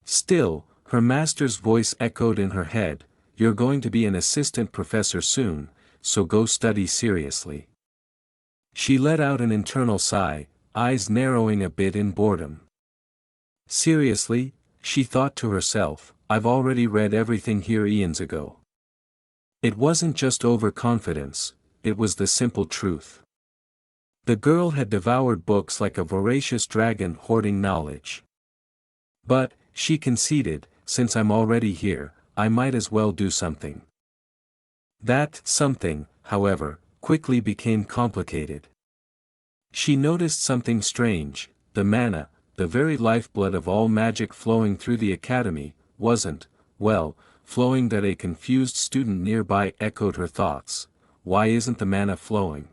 Still, her master's voice echoed in her head, "You're going to be an assistant professor soon, so go study seriously." She let out an internal sigh, eyes narrowing a bit in boredom. Seriously, she thought to herself, I've already read everything here eons ago. It wasn't just overconfidence, it was the simple truth. The girl had devoured books like a voracious dragon hoarding knowledge. But, she conceded, since I'm already here, I might as well do something. That something, however, quickly became complicated. She noticed something strange. The mana, the very lifeblood of all magic flowing through the academy, wasn't, well, flowing. That a confused student nearby echoed her thoughts. Why isn't the mana flowing?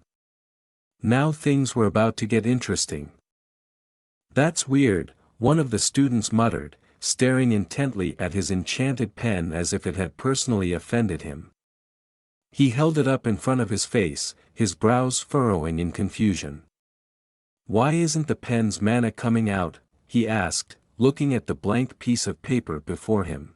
Now things were about to get interesting. That's weird, one of the students muttered, staring intently at his enchanted pen as if it had personally offended him. He held it up in front of his face, his brows furrowing in confusion. Why isn't the pen's mana coming out? He asked, looking at the blank piece of paper before him.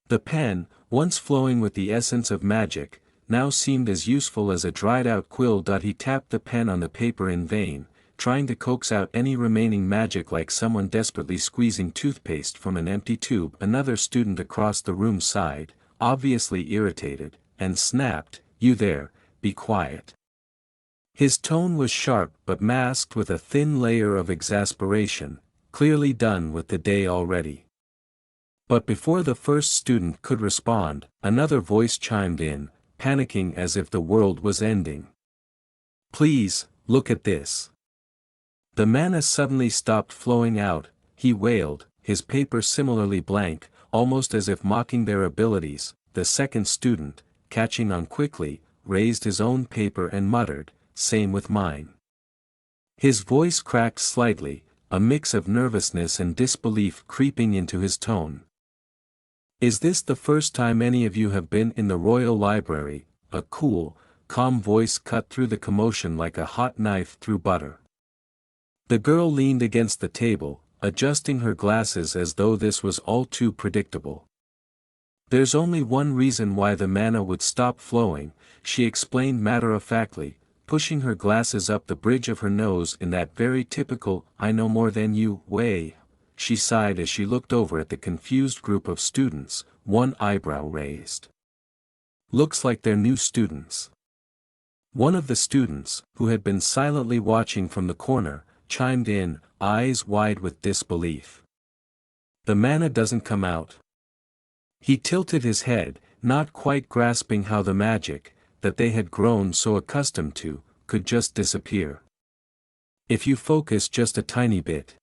The pen, once flowing with the essence of magic, now seemed as useful as a dried-out quill. He tapped the pen on the paper in vain, trying to coax out any remaining magic like someone desperately squeezing toothpaste from an empty tube. Another student across the room sighed, obviously irritated, and snapped, "You there, be quiet." His tone was sharp but masked with a thin layer of exasperation, clearly done with the day already. But before the first student could respond, another voice chimed in, panicking as if the world was ending. "Please, look at this." The mana suddenly stopped flowing out, he wailed, his paper similarly blank, almost as if mocking their abilities. The second student, catching on quickly, raised his own paper and muttered, "Same with mine." His voice cracked slightly, a mix of nervousness and disbelief creeping into his tone. "Is this the first time any of you have been in the Royal Library?" A cool, calm voice cut through the commotion like a hot knife through butter. The girl leaned against the table, adjusting her glasses as though this was all too predictable. "There's only one reason why the mana would stop flowing," she explained matter-of-factly, pushing her glasses up the bridge of her nose in that very typical "I know more than you" way. She sighed as she looked over at the confused group of students, one eyebrow raised. "Looks like they're new students." One of the students, who had been silently watching from the corner, chimed in, eyes wide with disbelief. "The mana doesn't come out?" He tilted his head, not quite grasping how the magic, that they had grown so accustomed to, could just disappear. "If you focus just a tiny bit.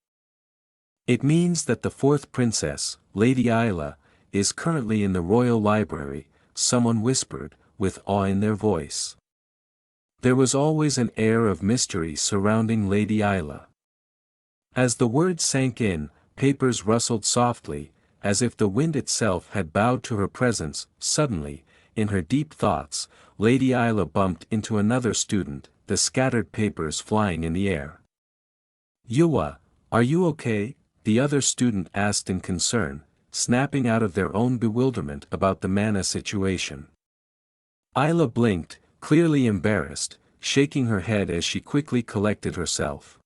It means that the fourth princess, Lady Yahello, is currently in the Royal Library," someone whispered, with awe in their voice. There was always an air of mystery surrounding Lady Yahello. As the words sank in, papers rustled softly, as if the wind itself had bowed to her presence. Suddenly, in her deep thoughts, Lady Yahello bumped into another student, the scattered papers flying in the air. "Yuwa, are you okay?" the other student asked in concern, snapping out of their own bewilderment about the mana situation. Isla blinked, clearly embarrassed, shaking her head as she quickly collected herself.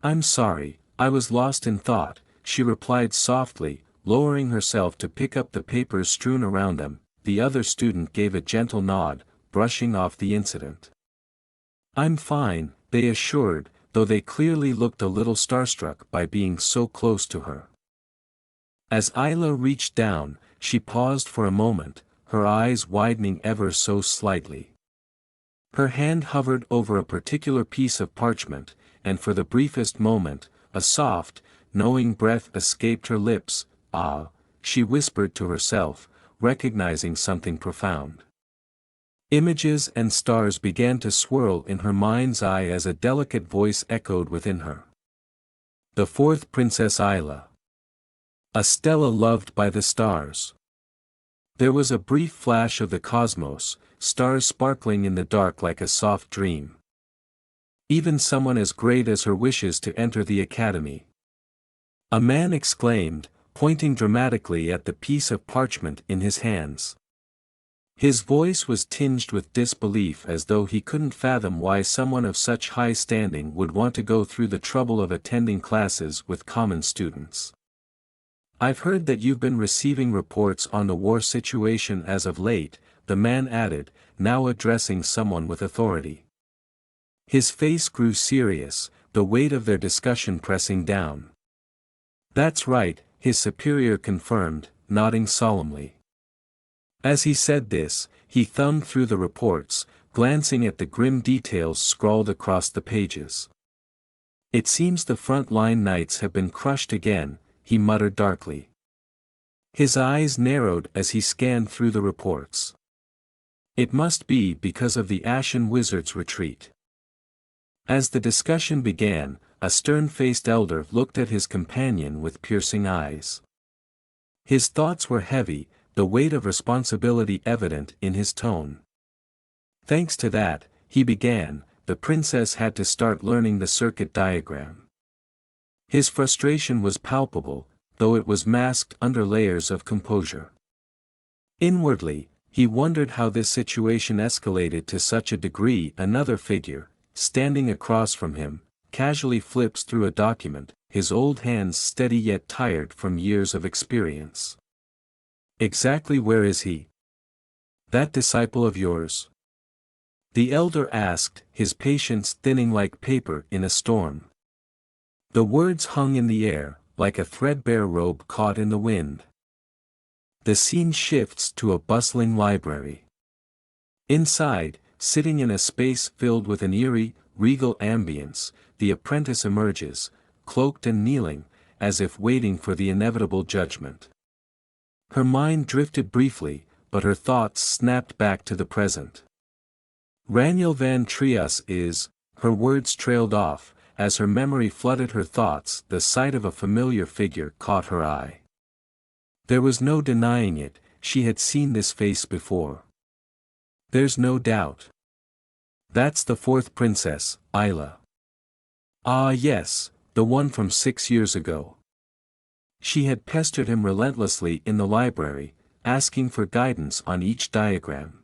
"I'm sorry, I was lost in thought," she replied softly, lowering herself to pick up the papers strewn around them. The other student gave a gentle nod, brushing off the incident. "I'm fine," they assured, though they clearly looked a little starstruck by being so close to her. As Isla reached down, she paused for a moment, her eyes widening ever so slightly. Her hand hovered over a particular piece of parchment, and for the briefest moment, a soft, knowing breath escaped her lips. "Ah," she whispered to herself, recognizing something profound. Images and stars began to swirl in her mind's eye as a delicate voice echoed within her. The fourth Princess Isla. A stella loved by the stars. There was a brief flash of the cosmos, stars sparkling in the dark like a soft dream. Even someone as great as her wishes to enter the academy. A man exclaimed, pointing dramatically at the piece of parchment in his hands. His voice was tinged with disbelief, as though he couldn't fathom why someone of such high standing would want to go through the trouble of attending classes with common students. "I've heard that you've been receiving reports on the war situation as of late," the man added, now addressing someone with authority. His face grew serious, the weight of their discussion pressing down. "That's right," his superior confirmed, nodding solemnly. As he said this, he thumbed through the reports, glancing at the grim details scrawled across the pages. "It seems the front-line knights have been crushed again," he muttered darkly. His eyes narrowed as he scanned through the reports. It must be because of the Ashen Wizard's retreat. As the discussion began, a stern-faced elder looked at his companion with piercing eyes. His thoughts were heavy, the weight of responsibility evident in his tone. "Thanks to that," he began, "the princess had to start learning the circuit diagram." His frustration was palpable, though it was masked under layers of composure. Inwardly, he wondered how this situation escalated to such a degree. Another figure, standing across from him, casually flips through a document, his old hands steady yet tired from years of experience. "Exactly where is he? That disciple of yours?" the elder asked, his patience thinning like paper in a storm. The words hung in the air, like a threadbare robe caught in the wind. The scene shifts to a bustling library. Inside, sitting in a space filled with an eerie, regal ambience, the apprentice emerges, cloaked and kneeling, as if waiting for the inevitable judgment. Her mind drifted briefly, but her thoughts snapped back to the present. "Raniel van Trias is," her words trailed off, as her memory flooded her thoughts. The sight of a familiar figure caught her eye. There was no denying it, she had seen this face before. "There's no doubt. That's the fourth princess, Isla." "Ah yes, the one from 6 years ago." She had pestered him relentlessly in the library, asking for guidance on each diagram.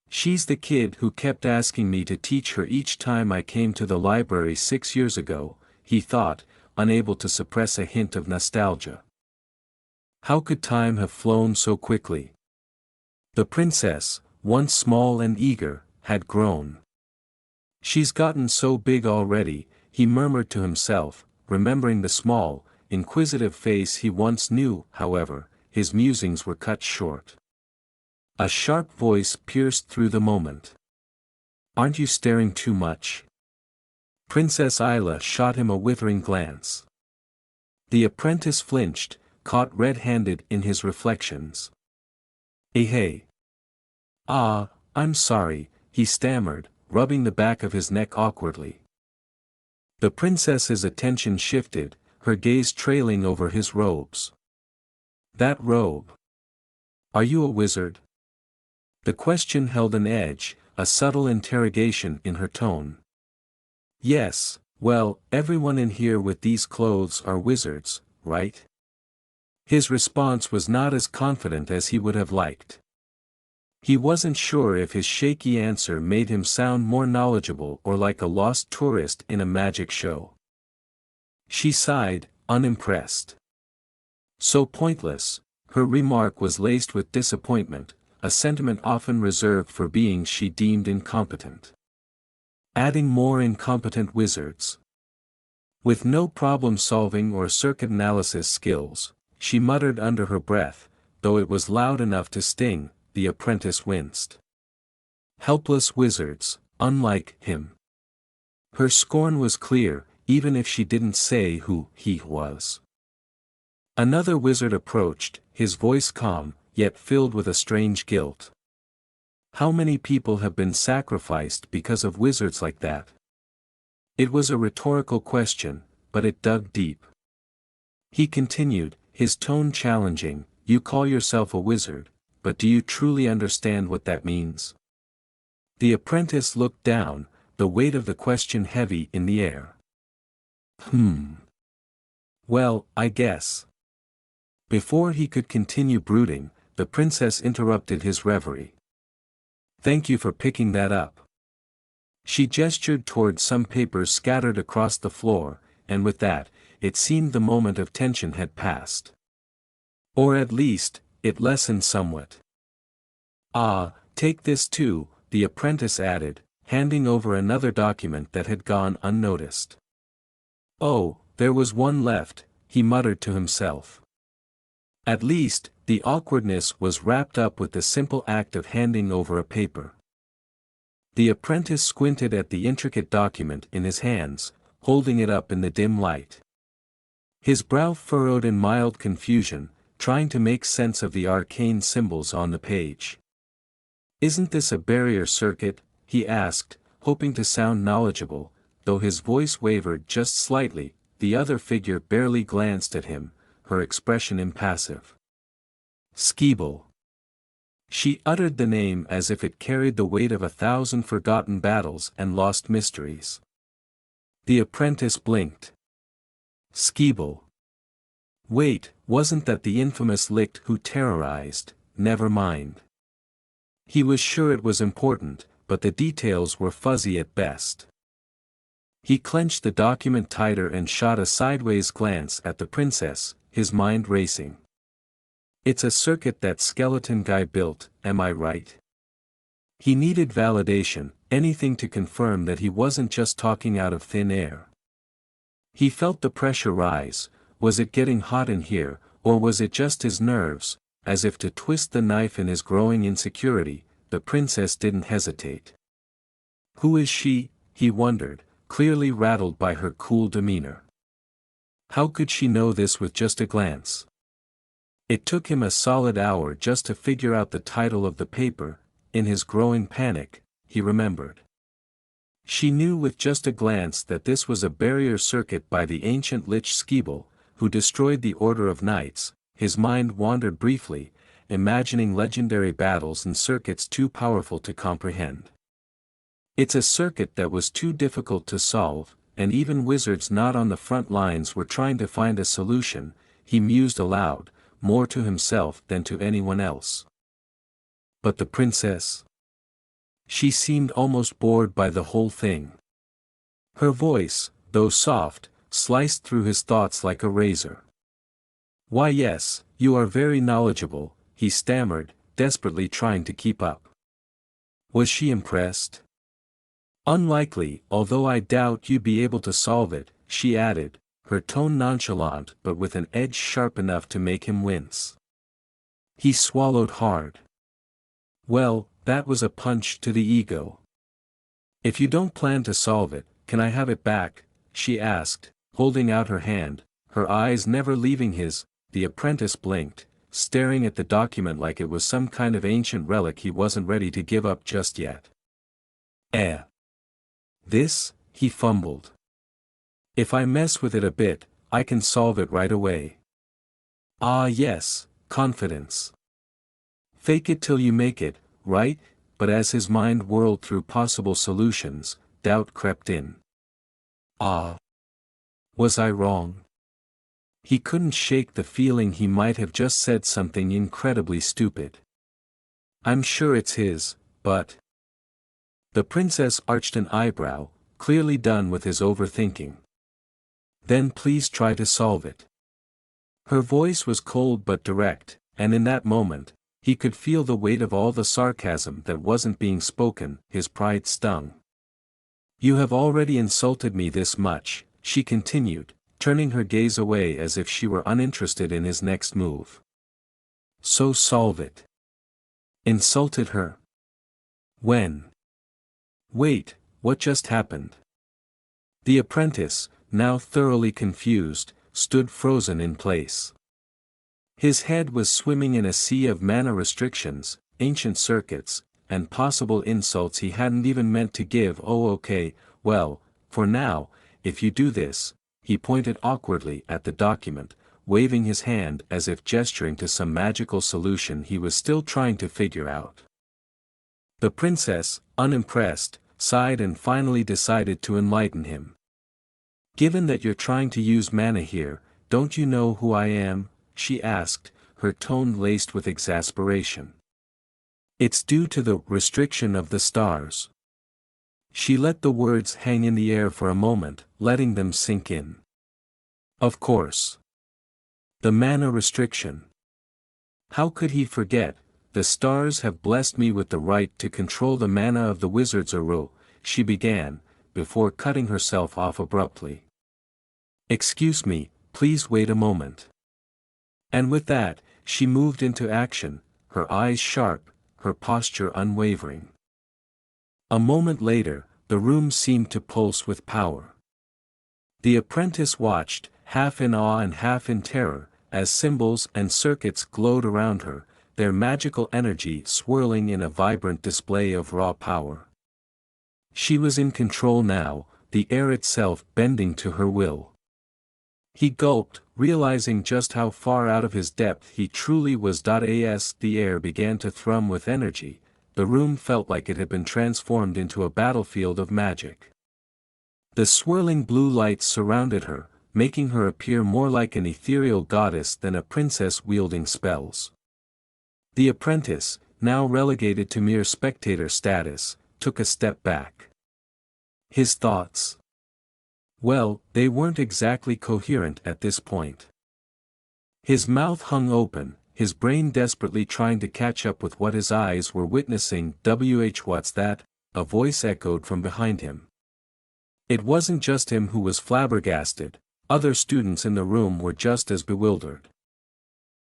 "She's the kid who kept asking me to teach her each time I came to the library 6 years ago," he thought, unable to suppress a hint of nostalgia. How could time have flown so quickly? The princess, once small and eager, had grown. "She's gotten so big already," he murmured to himself, remembering the small, inquisitive face he once knew. However, his musings were cut short. A sharp voice pierced through the moment. "Aren't you staring too much?" Princess Isla shot him a withering glance. The apprentice flinched, caught red-handed in his reflections. Hey. "Ah, I'm sorry," he stammered, rubbing the back of his neck awkwardly. The princess's attention shifted, her gaze trailing over his robes. "That robe. Are you a wizard?" The question held an edge, a subtle interrogation in her tone. "Yes, well, everyone in here with these clothes are wizards, right?" His response was not as confident as he would have liked. He wasn't sure if his shaky answer made him sound more knowledgeable or like a lost tourist in a magic show. She sighed, unimpressed. So pointless, her remark was laced with disappointment, a sentiment often reserved for beings she deemed incompetent. Adding more incompetent wizards. With no problem-solving or circuit analysis skills, she muttered under her breath, though it was loud enough to sting. The apprentice winced. Helpless wizards, unlike him. Her scorn was clear, even if she didn't say who he was. Another wizard approached, his voice calm, yet filled with a strange guilt. How many people have been sacrificed because of wizards like that? It was a rhetorical question, but it dug deep. He continued, his tone challenging, "You call yourself a wizard, but do you truly understand what that means?" The apprentice looked down, the weight of the question heavy in the air. Well, I guess. Before he could continue brooding, the princess interrupted his reverie. "Thank you for picking that up." She gestured towards some papers scattered across the floor, and with that, it seemed the moment of tension had passed. Or at least, it lessened somewhat. "Ah, take this too," the apprentice added, handing over another document that had gone unnoticed. "Oh, there was one left," he muttered to himself. At least, the awkwardness was wrapped up with the simple act of handing over a paper. The apprentice squinted at the intricate document in his hands, holding it up in the dim light. His brow furrowed in mild confusion, trying to make sense of the arcane symbols on the page. "Isn't this a barrier circuit?" he asked, hoping to sound knowledgeable, though his voice wavered just slightly. The other figure barely glanced at him, her expression impassive. "Skeeble." She uttered the name as if it carried the weight of 1,000 forgotten battles and lost mysteries. The apprentice blinked. Skeeble. Wait, wasn't that the infamous Licht who terrorized? Never mind. He was sure it was important, but the details were fuzzy at best. He clenched the document tighter and shot a sideways glance at the princess, his mind racing. "It's a circuit that skeleton guy built, am I right?" He needed validation, anything to confirm that he wasn't just talking out of thin air. He felt the pressure rise. Was it getting hot in here, or was it just his nerves? As if to twist the knife in his growing insecurity, the princess didn't hesitate. Who is she? He wondered, clearly rattled by her cool demeanor. How could she know this with just a glance? It took him a solid hour just to figure out the title of the paper. In his growing panic, he remembered. She knew with just a glance that this was a barrier circuit by the ancient Lich Skeeble, who destroyed the Order of Knights. His mind wandered briefly, imagining legendary battles and circuits too powerful to comprehend. It's a circuit that was too difficult to solve, and even wizards not on the front lines were trying to find a solution, he mused aloud, more to himself than to anyone else. But the princess? She seemed almost bored by the whole thing. Her voice, though soft, sliced through his thoughts like a razor. "Why yes, you are very knowledgeable," he stammered, desperately trying to keep up. Was she impressed? "Unlikely, although I doubt you'd be able to solve it," she added, her tone nonchalant but with an edge sharp enough to make him wince. He swallowed hard. Well, that was a punch to the ego. "If you don't plan to solve it, can I have it back?" she asked, holding out her hand, her eyes never leaving his. The apprentice blinked, staring at the document like it was some kind of ancient relic he wasn't ready to give up just yet. This," he fumbled. "If I mess with it a bit, I can solve it right away." "Ah yes, confidence. Fake it till you make it, right?" But as his mind whirled through possible solutions, doubt crept in. Was I wrong? He couldn't shake the feeling he might have just said something incredibly stupid. I'm sure it's his, but... The princess arched an eyebrow, clearly done with his overthinking. Then please try to solve it. Her voice was cold but direct, and in that moment, he could feel the weight of all the sarcasm that wasn't being spoken. His pride stung. You have already insulted me this much, she continued, turning her gaze away as if she were uninterested in his next move. So solve it. Insulted her? When? Wait, what just happened? The apprentice, now thoroughly confused, stood frozen in place. His head was swimming in a sea of mana restrictions, ancient circuits, and possible insults he hadn't even meant to give. Oh okay, well, for now, if you do this, he pointed awkwardly at the document, waving his hand as if gesturing to some magical solution he was still trying to figure out. The princess, unimpressed, sighed and finally decided to enlighten him. Given that you're trying to use mana here, don't you know who I am? She asked, her tone laced with exasperation. It's due to the restriction of the stars. She let the words hang in the air for a moment, letting them sink in. Of course. The mana restriction. How could he forget? The stars have blessed me with the right to control the mana of the wizards. She began, before cutting herself off abruptly. Excuse me, please wait a moment. And with that, she moved into action, her eyes sharp, her posture unwavering. A moment later, the room seemed to pulse with power. The apprentice watched, half in awe and half in terror, as symbols and circuits glowed around her, their magical energy swirling in a vibrant display of raw power. She was in control now, the air itself bending to her will. He gulped, realizing just how far out of his depth he truly was. As the air began to thrum with energy, the room felt like it had been transformed into a battlefield of magic. The swirling blue lights surrounded her, making her appear more like an ethereal goddess than a princess wielding spells. The apprentice, now relegated to mere spectator status, took a step back. His thoughts? Well, they weren't exactly coherent at this point. His mouth hung open, his brain desperately trying to catch up with what his eyes were witnessing. What's that? A voice echoed from behind him. It wasn't just him who was flabbergasted, other students in the room were just as bewildered.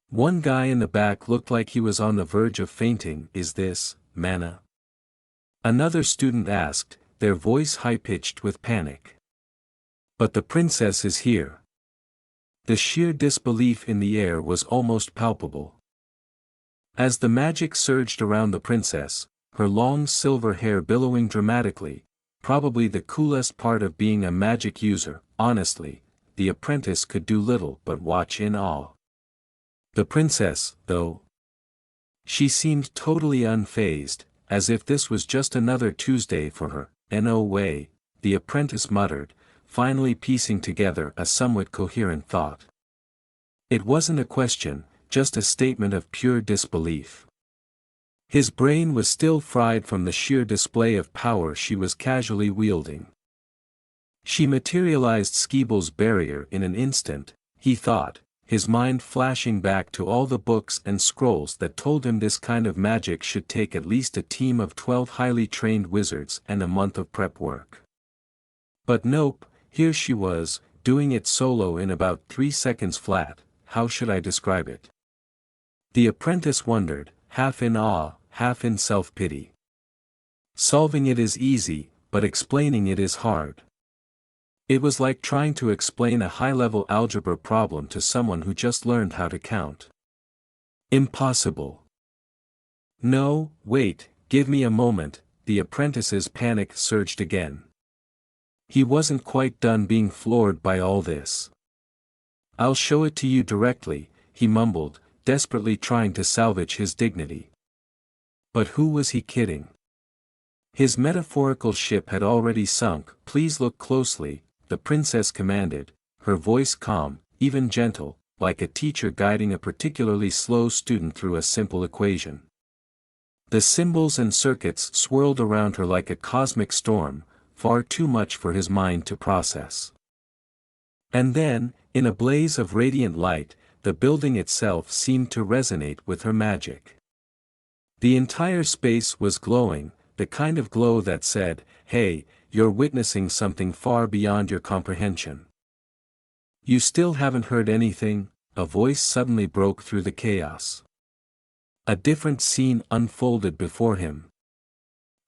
One guy in the back looked like he was on the verge of fainting. Is this mana? Another student asked, their voice high-pitched with panic. But the princess is here. The sheer disbelief in the air was almost palpable. As the magic surged around the princess, her long silver hair billowing dramatically, probably the coolest part of being a magic user, honestly, the apprentice could do little but watch in awe. The princess, though. She seemed totally unfazed, as if this was just another Tuesday for her. No way, the apprentice muttered, finally piecing together a somewhat coherent thought. It wasn't a question, just a statement of pure disbelief. His brain was still fried from the sheer display of power she was casually wielding. She materialized Skeeble's barrier in an instant, he thought, his mind flashing back to all the books and scrolls that told him this kind of magic should take at least a team of 12 highly trained wizards and a month of prep work. But nope, here she was, doing it solo in about 3 seconds flat. How should I describe it? The apprentice wondered, half in awe, half in self-pity. Solving it is easy, but explaining it is hard. It was like trying to explain a high-level algebra problem to someone who just learned how to count. Impossible. No, wait, give me a moment, the apprentice's panic surged again. He wasn't quite done being floored by all this. I'll show it to you directly, he mumbled, desperately trying to salvage his dignity. But who was he kidding? His metaphorical ship had already sunk. Please look closely, the princess commanded, her voice calm, even gentle, like a teacher guiding a particularly slow student through a simple equation. The symbols and circuits swirled around her like a cosmic storm, far too much for his mind to process. And then, in a blaze of radiant light, the building itself seemed to resonate with her magic. The entire space was glowing, the kind of glow that said, "Hey, you're witnessing something far beyond your comprehension." "You still haven't heard anything?" a voice suddenly broke through the chaos. A different scene unfolded before him.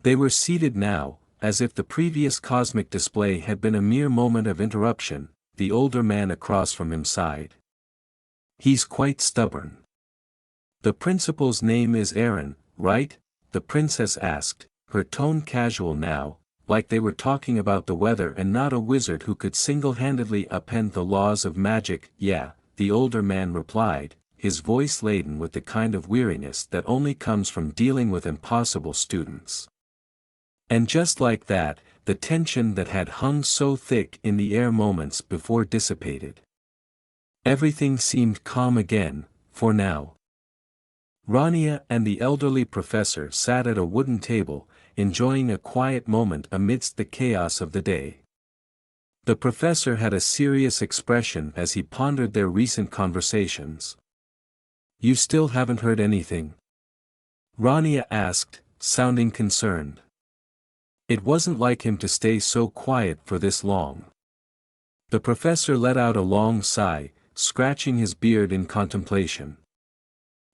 They were seated now, as if the previous cosmic display had been a mere moment of interruption. The older man across from him sighed. "He's quite stubborn." "The principal's name is Aaron, right?" the princess asked, her tone casual now, like they were talking about the weather and not a wizard who could single-handedly upend the laws of magic. "Yeah," the older man replied, his voice laden with the kind of weariness that only comes from dealing with impossible students. And just like that, the tension that had hung so thick in the air moments before dissipated. Everything seemed calm again, for now. Rania and the elderly professor sat at a wooden table, enjoying a quiet moment amidst the chaos of the day. The professor had a serious expression as he pondered their recent conversations. "You still haven't heard anything?" Rania asked, sounding concerned. It wasn't like him to stay so quiet for this long. The professor let out a long sigh, scratching his beard in contemplation.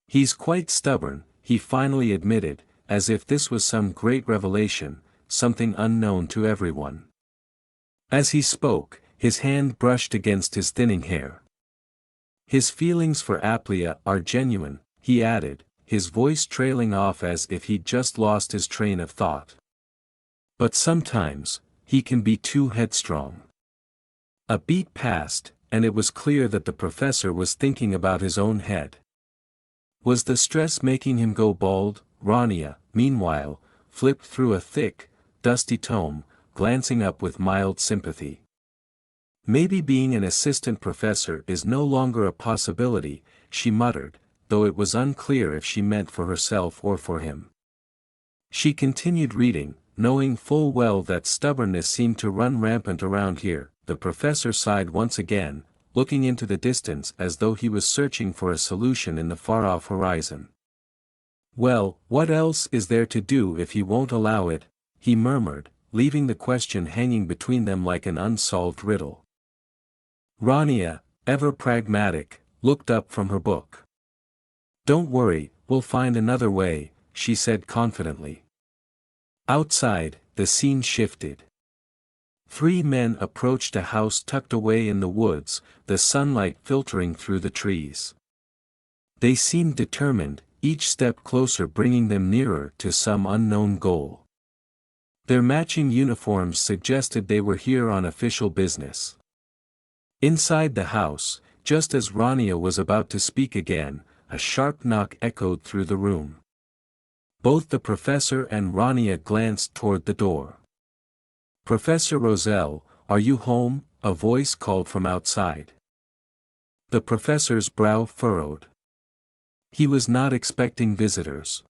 "He's quite stubborn," he finally admitted, as if this was some great revelation, something unknown to everyone. As he spoke, his hand brushed against his thinning hair. "His feelings for Aplia are genuine," he added, his voice trailing off as if he'd just lost his train of thought. "But sometimes, he can be too headstrong." A beat passed, and it was clear that the professor was thinking about his own head. Was the stress making him go bald? Rania, meanwhile, flipped through a thick, dusty tome, glancing up with mild sympathy. "Maybe being an assistant professor is no longer a possibility," she muttered, though it was unclear if she meant for herself or for him. She continued reading, knowing full well that stubbornness seemed to run rampant around here. The professor sighed once again, looking into the distance as though he was searching for a solution in the far-off horizon. "Well, what else is there to do if he won't allow it?" he murmured, leaving the question hanging between them like an unsolved riddle. Rania, ever pragmatic, looked up from her book. "Don't worry, we'll find another way," she said confidently. Outside, the scene shifted. 3 men approached a house tucked away in the woods, the sunlight filtering through the trees. They seemed determined, each step closer bringing them nearer to some unknown goal. Their matching uniforms suggested they were here on official business. Inside the house, just as Rania was about to speak again, a sharp knock echoed through the room. Both the professor and Rania glanced toward the door. "Professor Roselle, are you home?" a voice called from outside. The professor's brow furrowed. He was not expecting visitors.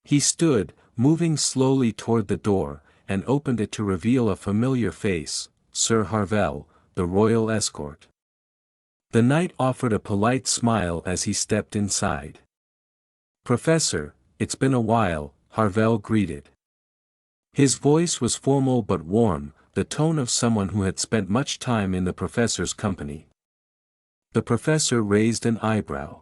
He stood, moving slowly toward the door, and opened it to reveal a familiar face, Sir Harvel, the royal escort. The knight offered a polite smile as he stepped inside. "Professor, it's been a while," Harvel greeted. His voice was formal but warm, the tone of someone who had spent much time in the professor's company. The professor raised an eyebrow.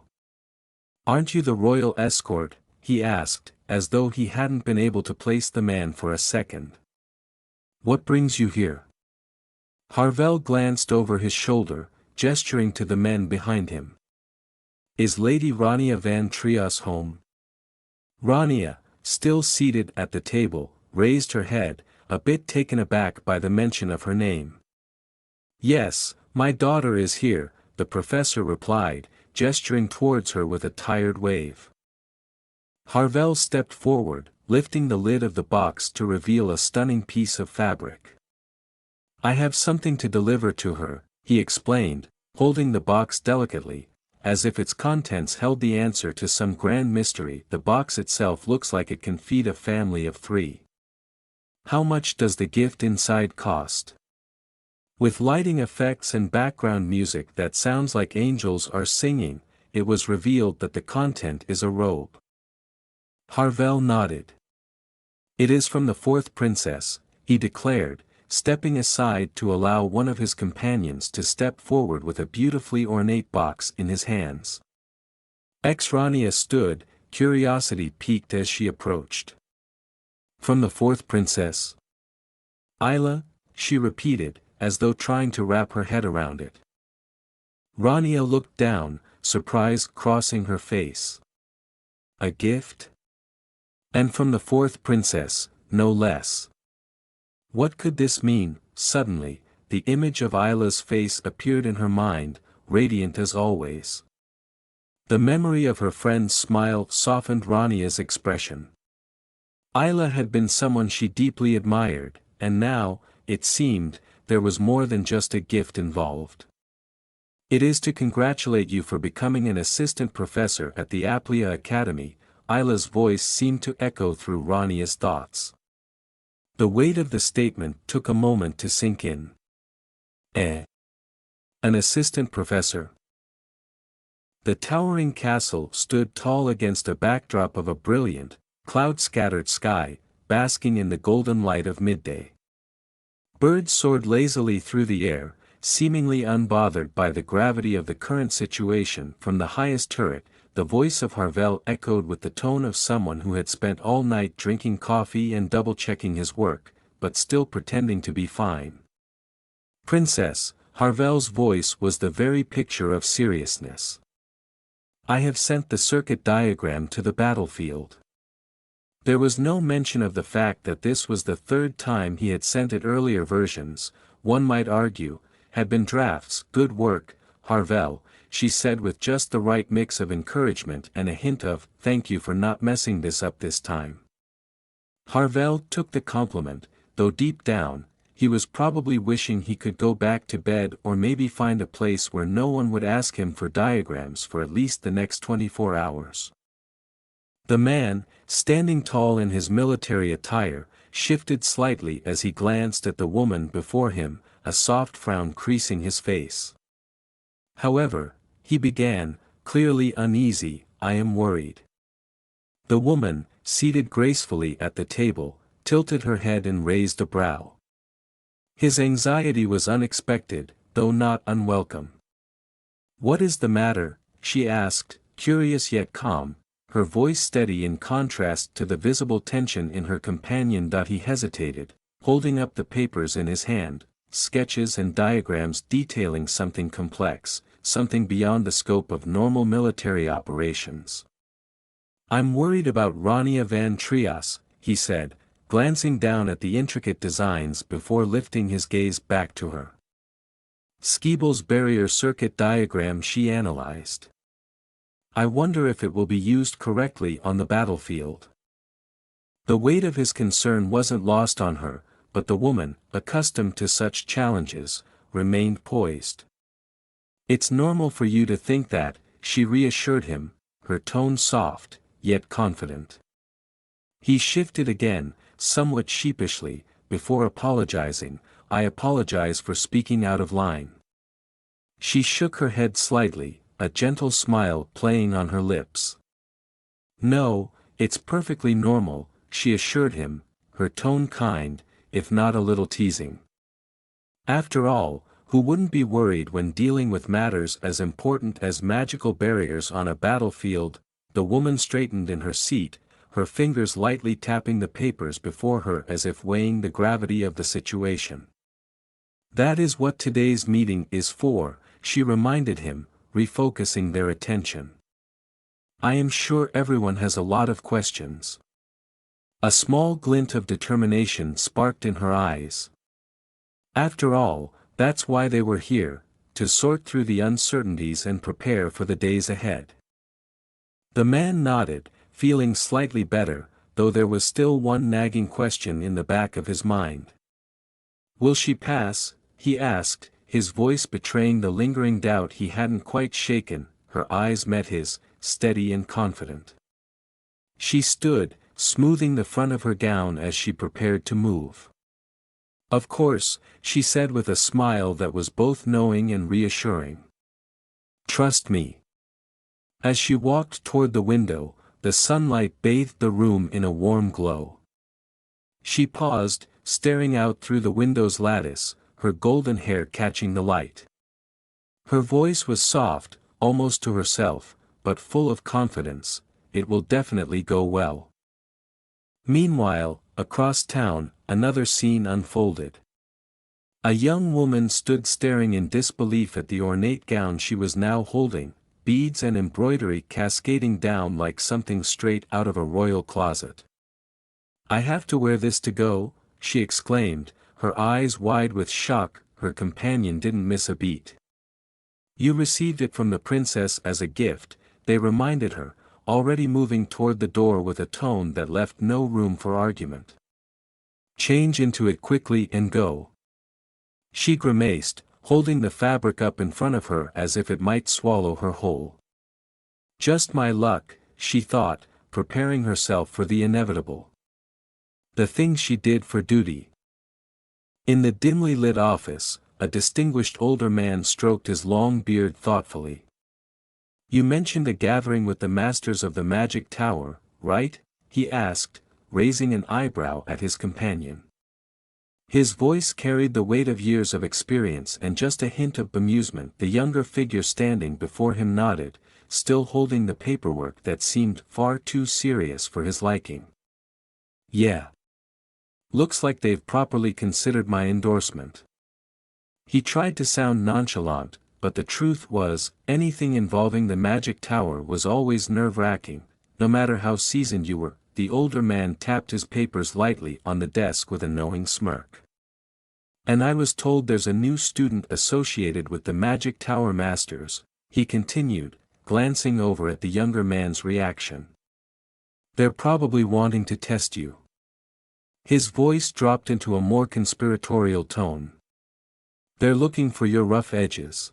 "Aren't you the royal escort?" he asked, as though he hadn't been able to place the man for a second. "What brings you here?" Harvel glanced over his shoulder, gesturing to the men behind him. "Is Lady Rania van Trias home?" Rania, still seated at the table, raised her head, a bit taken aback by the mention of her name. "Yes, my daughter is here," the professor replied, gesturing towards her with a tired wave. Harvel stepped forward, lifting the lid of the box to reveal a stunning piece of fabric. "I have something to deliver to her," he explained, holding the box delicately, as if its contents held the answer to some grand mystery. The box itself looks like it can feed a family of 3. How much does the gift inside cost? With lighting effects and background music that sounds like angels are singing, it was revealed that the content is a robe. Harvel nodded. It is from the 4th princess, he declared, stepping aside to allow one of his companions to step forward with a beautifully ornate box in his hands. Rania stood, curiosity piqued as she approached. From the 4th princess? Isla, she repeated, as though trying to wrap her head around it. Rania looked down, surprise crossing her face. A gift? And from the 4th princess, no less. What could this mean? Suddenly, the image of Isla's face appeared in her mind, radiant as always. The memory of her friend's smile softened Rania's expression. Isla had been someone she deeply admired, and now, it seemed, there was more than just a gift involved. It is to congratulate you for becoming an assistant professor at the Aplia Academy. Isla's voice seemed to echo through Rania's thoughts. The weight of the statement took a moment to sink in. An assistant professor? The towering castle stood tall against a backdrop of a brilliant, cloud-scattered sky, basking in the golden light of midday. Birds soared lazily through the air, seemingly unbothered by the gravity of the current situation. From the highest turret, the voice of Harvel echoed with the tone of someone who had spent all night drinking coffee and double-checking his work, but still pretending to be fine. Princess, Harvel's voice was the very picture of seriousness. I have sent the circuit diagram to the battlefield. There was no mention of the fact that this was the 3rd time he had sent it. Earlier versions, one might argue, had been drafts. Good work, Harvel, she said with just the right mix of encouragement and a hint of, thank you for not messing this up this time. Harvel took the compliment, though deep down, he was probably wishing he could go back to bed or maybe find a place where no one would ask him for diagrams for at least the next 24 hours. The man, standing tall in his military attire, shifted slightly as he glanced at the woman before him, a soft frown creasing his face. However, he began, clearly uneasy, I am worried. The woman, seated gracefully at the table, tilted her head and raised a brow. His anxiety was unexpected, though not unwelcome. What is the matter? She asked, curious yet calm, her voice steady in contrast to the visible tension in her companion. He hesitated, holding up the papers in his hand, sketches and diagrams detailing something complex, something beyond the scope of normal military operations. I'm worried about Rania van Trias, he said, glancing down at the intricate designs before lifting his gaze back to her. Skeeble's barrier circuit diagram she analyzed. I wonder if it will be used correctly on the battlefield. The weight of his concern wasn't lost on her, but the woman, accustomed to such challenges, remained poised. It's normal for you to think that, she reassured him, her tone soft, yet confident. He shifted again, somewhat sheepishly, before apologizing, I apologize for speaking out of line. She shook her head slightly, a gentle smile playing on her lips. No, it's perfectly normal, she assured him, her tone kind, if not a little teasing. After all, who wouldn't be worried when dealing with matters as important as magical barriers on a battlefield? The woman straightened in her seat, her fingers lightly tapping the papers before her as if weighing the gravity of the situation. That is what today's meeting is for, she reminded him, refocusing their attention. I am sure everyone has a lot of questions. A small glint of determination sparked in her eyes. After all, that's why they were here, to sort through the uncertainties and prepare for the days ahead. The man nodded, feeling slightly better, though there was still one nagging question in the back of his mind. Will she pass? He asked, his voice betraying the lingering doubt he hadn't quite shaken. Her eyes met his, steady and confident. She stood, smoothing the front of her gown as she prepared to move. "Of course," she said with a smile that was both knowing and reassuring. "Trust me." As she walked toward the window, the sunlight bathed the room in a warm glow. She paused, staring out through the window's lattice, her golden hair catching the light. Her voice was soft, almost to herself, but full of confidence. "It will definitely go well." Meanwhile, across town, another scene unfolded. A young woman stood staring in disbelief at the ornate gown she was now holding, beads and embroidery cascading down like something straight out of a royal closet. "I have to wear this to go?" she exclaimed, her eyes wide with shock. Her companion didn't miss a beat. "You received it from the princess as a gift," they reminded her, already moving toward the door with a tone that left no room for argument. "Change into it quickly and go." She grimaced, holding the fabric up in front of her as if it might swallow her whole. Just my luck, she thought, preparing herself for the inevitable. The thing she did for duty. In the dimly lit office, a distinguished older man stroked his long beard thoughtfully. "You mentioned a gathering with the masters of the magic tower, right?" he asked, raising an eyebrow at his companion. His voice carried the weight of years of experience and just a hint of bemusement. The younger figure standing before him nodded, still holding the paperwork that seemed far too serious for his liking. "Yeah. Looks like they've properly considered my endorsement." He tried to sound nonchalant, but the truth was, anything involving the magic tower was always nerve-wracking, no matter how seasoned you were. The older man tapped his papers lightly on the desk with a knowing smirk. "And I was told there's a new student associated with the magic tower masters," he continued, glancing over at the younger man's reaction. "They're probably wanting to test you." His voice dropped into a more conspiratorial tone. "They're looking for your rough edges."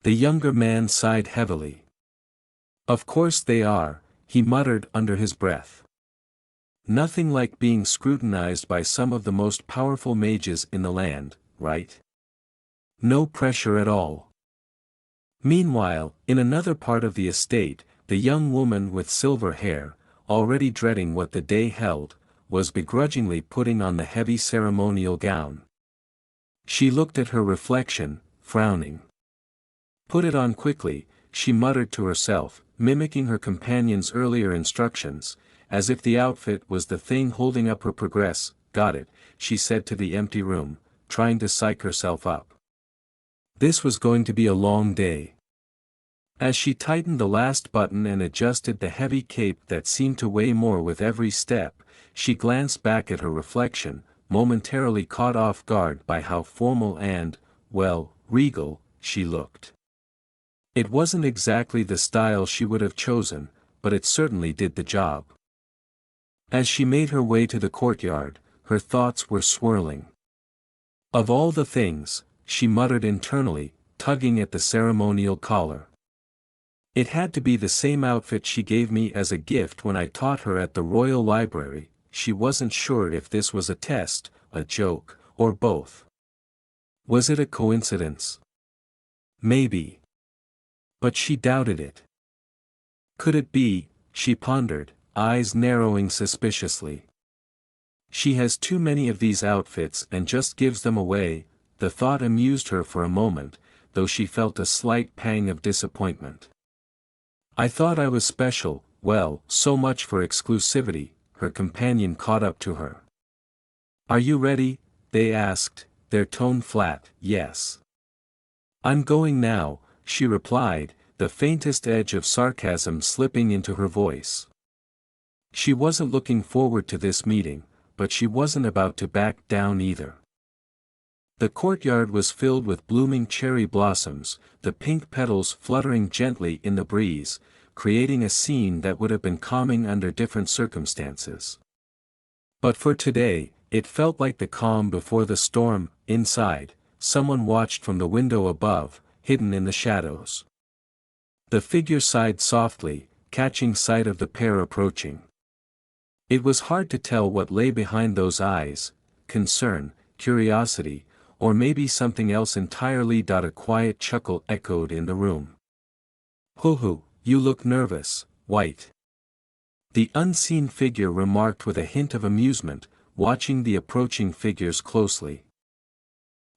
The younger man sighed heavily. "Of course they are," he muttered under his breath. "Nothing like being scrutinized by some of the most powerful mages in the land, right? No pressure at all." Meanwhile, in another part of the estate, the young woman with silver hair, already dreading what the day held, was begrudgingly putting on the heavy ceremonial gown. She looked at her reflection, frowning. "Put it on quickly," she muttered to herself, mimicking her companion's earlier instructions, as if the outfit was the thing holding up her progress. "Got it," she said to the empty room, trying to psych herself up. This was going to be a long day. As she tightened the last button and adjusted the heavy cape that seemed to weigh more with every step, she glanced back at her reflection, momentarily caught off guard by how formal and, well, regal, she looked. It wasn't exactly the style she would have chosen, but it certainly did the job. As she made her way to the courtyard, her thoughts were swirling. "Of all the things," she muttered internally, tugging at the ceremonial collar. "It had to be the same outfit she gave me as a gift when I taught her at the Royal Library." She wasn't sure if this was a test, a joke, or both. Was it a coincidence? Maybe. But she doubted it. Could it be, she pondered, eyes narrowing suspiciously. She has too many of these outfits and just gives them away. The thought amused her for a moment, though she felt a slight pang of disappointment. "I thought I was special." "Well, so much for exclusivity," her companion caught up to her. "Are you ready?" they asked, their tone flat. "Yes." "I'm going now," she replied, the faintest edge of sarcasm slipping into her voice. She wasn't looking forward to this meeting, but she wasn't about to back down either. The courtyard was filled with blooming cherry blossoms, the pink petals fluttering gently in the breeze, creating a scene that would have been calming under different circumstances. But for today, it felt like the calm before the storm. Inside, someone watched from the window above, hidden in the shadows. The figure sighed softly, catching sight of the pair approaching. It was hard to tell what lay behind those eyes, concern, curiosity, or maybe something else entirely. A quiet chuckle echoed in the room. "Hoo-hoo, you look nervous, White," the unseen figure remarked with a hint of amusement, watching the approaching figures closely.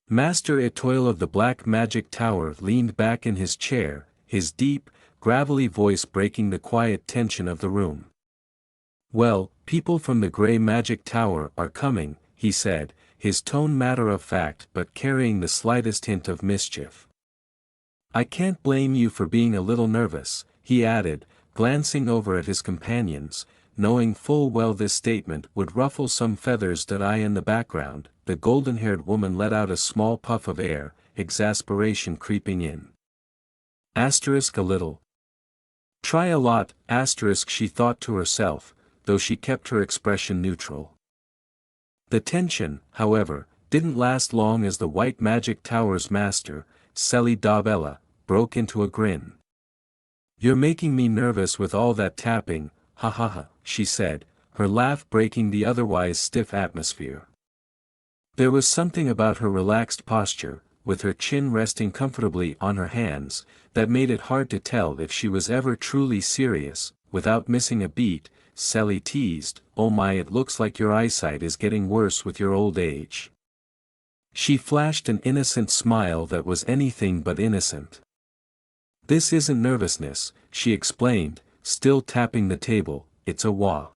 Master Etoile of the Black Magic Tower leaned back in his chair, his deep, gravelly voice breaking the quiet tension of the room. "Well, people from the Grey Magic Tower are coming," he said, his tone matter-of-fact but carrying the slightest hint of mischief. "I can't blame you for being a little nervous," he added, glancing over at his companions, knowing full well this statement would ruffle some feathers. In the background, the golden-haired woman let out a small puff of air, exasperation creeping in. A little. Try a lot, she thought to herself, though she kept her expression neutral. The tension, however, didn't last long as the White Magic Tower's master, Selly Dobella, broke into a grin. "You're making me nervous with all that tapping, ha ha ha," she said, her laugh breaking the otherwise stiff atmosphere. There was something about her relaxed posture, with her chin resting comfortably on her hands, that made it hard to tell if she was ever truly serious. Without missing a beat, Selly teased, "Oh my, it looks like your eyesight is getting worse with your old age." She flashed an innocent smile that was anything but innocent. "This isn't nervousness," she explained, still tapping the table, "it's a wah."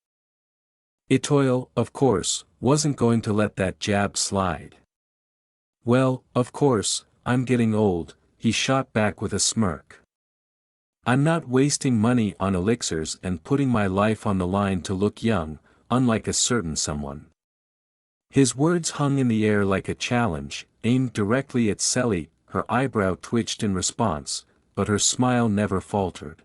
Etoile, of course, wasn't going to let that jab slide. "Well, of course, I'm getting old," he shot back with a smirk. "I'm not wasting money on elixirs and putting my life on the line to look young, unlike a certain someone." His words hung in the air like a challenge, aimed directly at Selly. Her eyebrow twitched in response, but her smile never faltered.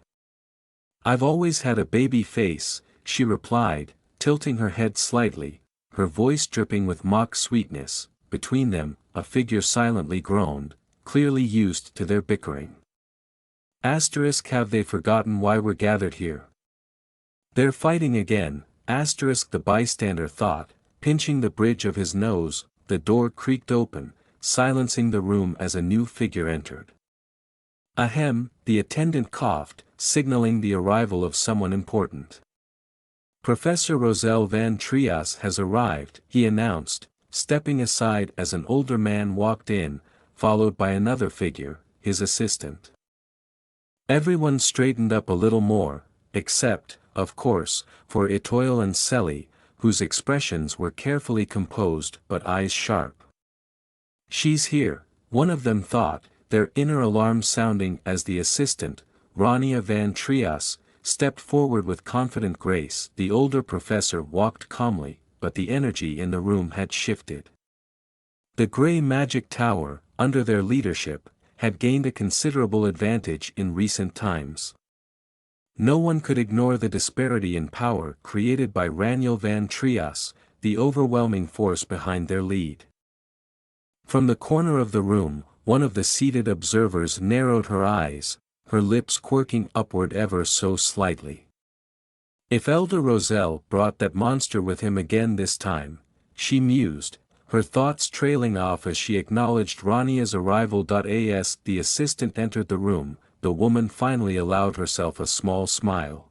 "I've always had a baby face," she replied, tilting her head slightly, her voice dripping with mock sweetness. Between them, a figure silently groaned, clearly used to their bickering. Have they forgotten why we're gathered here? They're fighting again, the bystander thought, pinching the bridge of his nose. The door creaked open, silencing the room as a new figure entered. "Ahem," the attendant coughed, signaling the arrival of someone important. "Professor Roselle Van Trias has arrived," he announced, stepping aside as an older man walked in, followed by another figure, his assistant. Everyone straightened up a little more, except, of course, for Etoile and Selly, whose expressions were carefully composed but eyes sharp. "She's here," one of them thought, their inner alarm sounding as the assistant, Rania Van Trias, stepped forward with confident grace. The older professor walked calmly, but the energy in the room had shifted. The Grey Magic Tower, under their leadership, had gained a considerable advantage in recent times. No one could ignore the disparity in power created by Raniel Van Trias, the overwhelming force behind their lead. From the corner of the room, one of the seated observers narrowed her eyes, her lips quirking upward ever so slightly. If Elder Roselle brought that monster with him again this time, she mused, her thoughts trailing off as she acknowledged Rania's arrival. As the assistant entered the room, the woman finally allowed herself a small smile.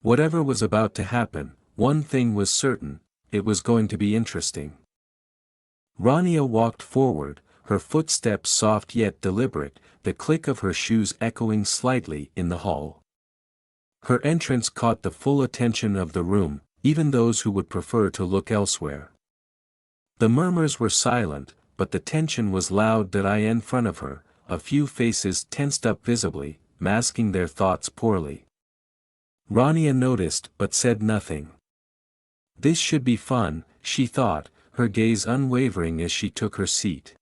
Whatever was about to happen, one thing was certain, it was going to be interesting. Rania walked forward, her footsteps soft yet deliberate, the click of her shoes echoing slightly in the hall. Her entrance caught the full attention of the room, even those who would prefer to look elsewhere. The murmurs were silent, but the tension was loud. In front of her, a few faces tensed up visibly, masking their thoughts poorly. Rania noticed but said nothing. This should be fun, she thought, her gaze unwavering as she took her seat.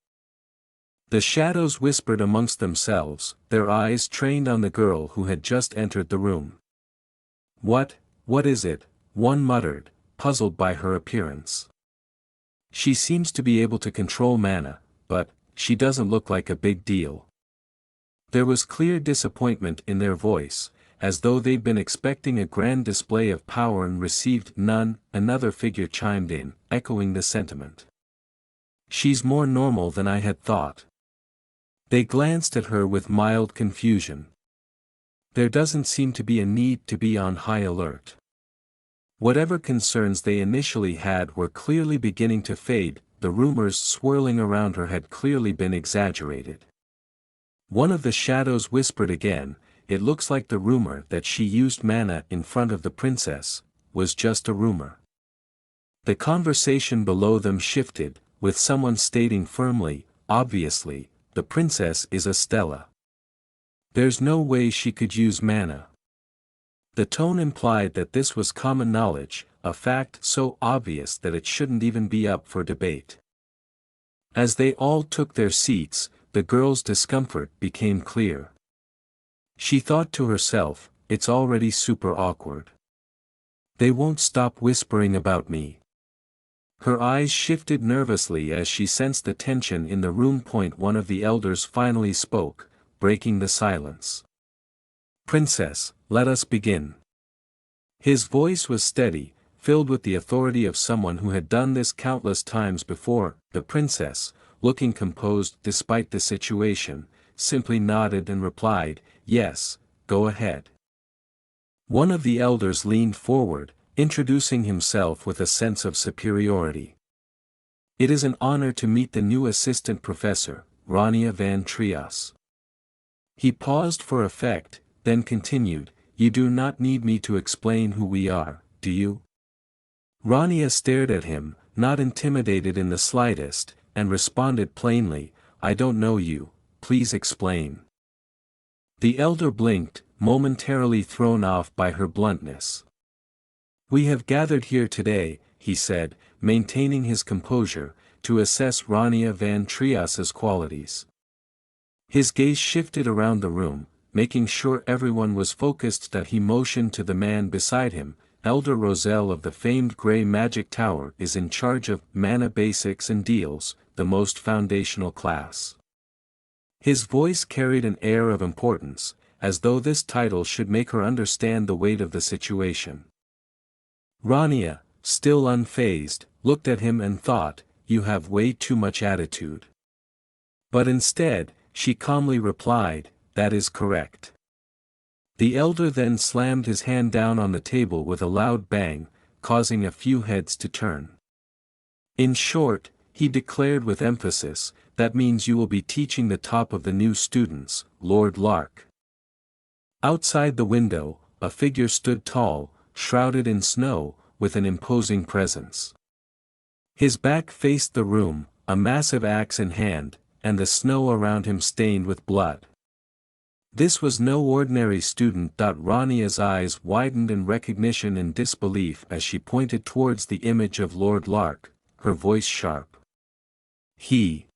The shadows whispered amongst themselves, their eyes trained on the girl who had just entered the room. What is it?" one muttered, puzzled by her appearance. "She seems to be able to control mana, but, she doesn't look like a big deal. There was clear disappointment in their voice, as though they'd been expecting a grand display of power and received none. Another figure chimed in, echoing the sentiment. She's more normal than I had thought. They glanced at her with mild confusion. There doesn't seem to be a need to be on high alert. Whatever concerns they initially had were clearly beginning to fade. The rumors swirling around her had clearly been exaggerated. One of the shadows whispered again, "It looks like the rumor that she used mana in front of the princess was just a rumor." The conversation below them shifted, with someone stating firmly, "Obviously, the princess is a Stella. There's no way she could use mana." The tone implied that this was common knowledge, a fact so obvious that it shouldn't even be up for debate. As they all took their seats, the girl's discomfort became clear. She thought to herself, "It's already super awkward. They won't stop whispering about me." Her eyes shifted nervously as she sensed the tension in the room. One of the elders finally spoke, breaking the silence. "Princess, let us begin." His voice was steady, filled with the authority of someone who had done this countless times before. The princess, looking composed despite the situation, simply nodded and replied, "Yes, go ahead." One of the elders leaned forward, introducing himself with a sense of superiority. "It is an honor to meet the new assistant professor, Rania van Trias." He paused for effect, then continued, "You do not need me to explain who we are, do you?" Rania stared at him, not intimidated in the slightest, and responded plainly, "I don't know you, please explain." The elder blinked, momentarily thrown off by her bluntness. "We have gathered here today," he said, maintaining his composure, "to assess Rania van Trias's qualities." His gaze shifted around the room, making sure everyone was focused. That he motioned to the man beside him, "Elder Roselle of the famed Grey Magic Tower is in charge of mana basics and deals, the most foundational class." His voice carried an air of importance, as though this title should make her understand the weight of the situation. Rania, still unfazed, looked at him and thought, "You have way too much attitude." But instead, she calmly replied, "That is correct." The elder then slammed his hand down on the table with a loud bang, causing a few heads to turn. "In short," he declared with emphasis, "that means you will be teaching the top of the new students, Lord Lark." Outside the window, a figure stood tall, shrouded in snow, with an imposing presence. His back faced the room, a massive axe in hand, and the snow around him stained with blood. This was no ordinary student. Rania's eyes widened in recognition and disbelief as she pointed towards the image of Lord Lark, her voice sharp. He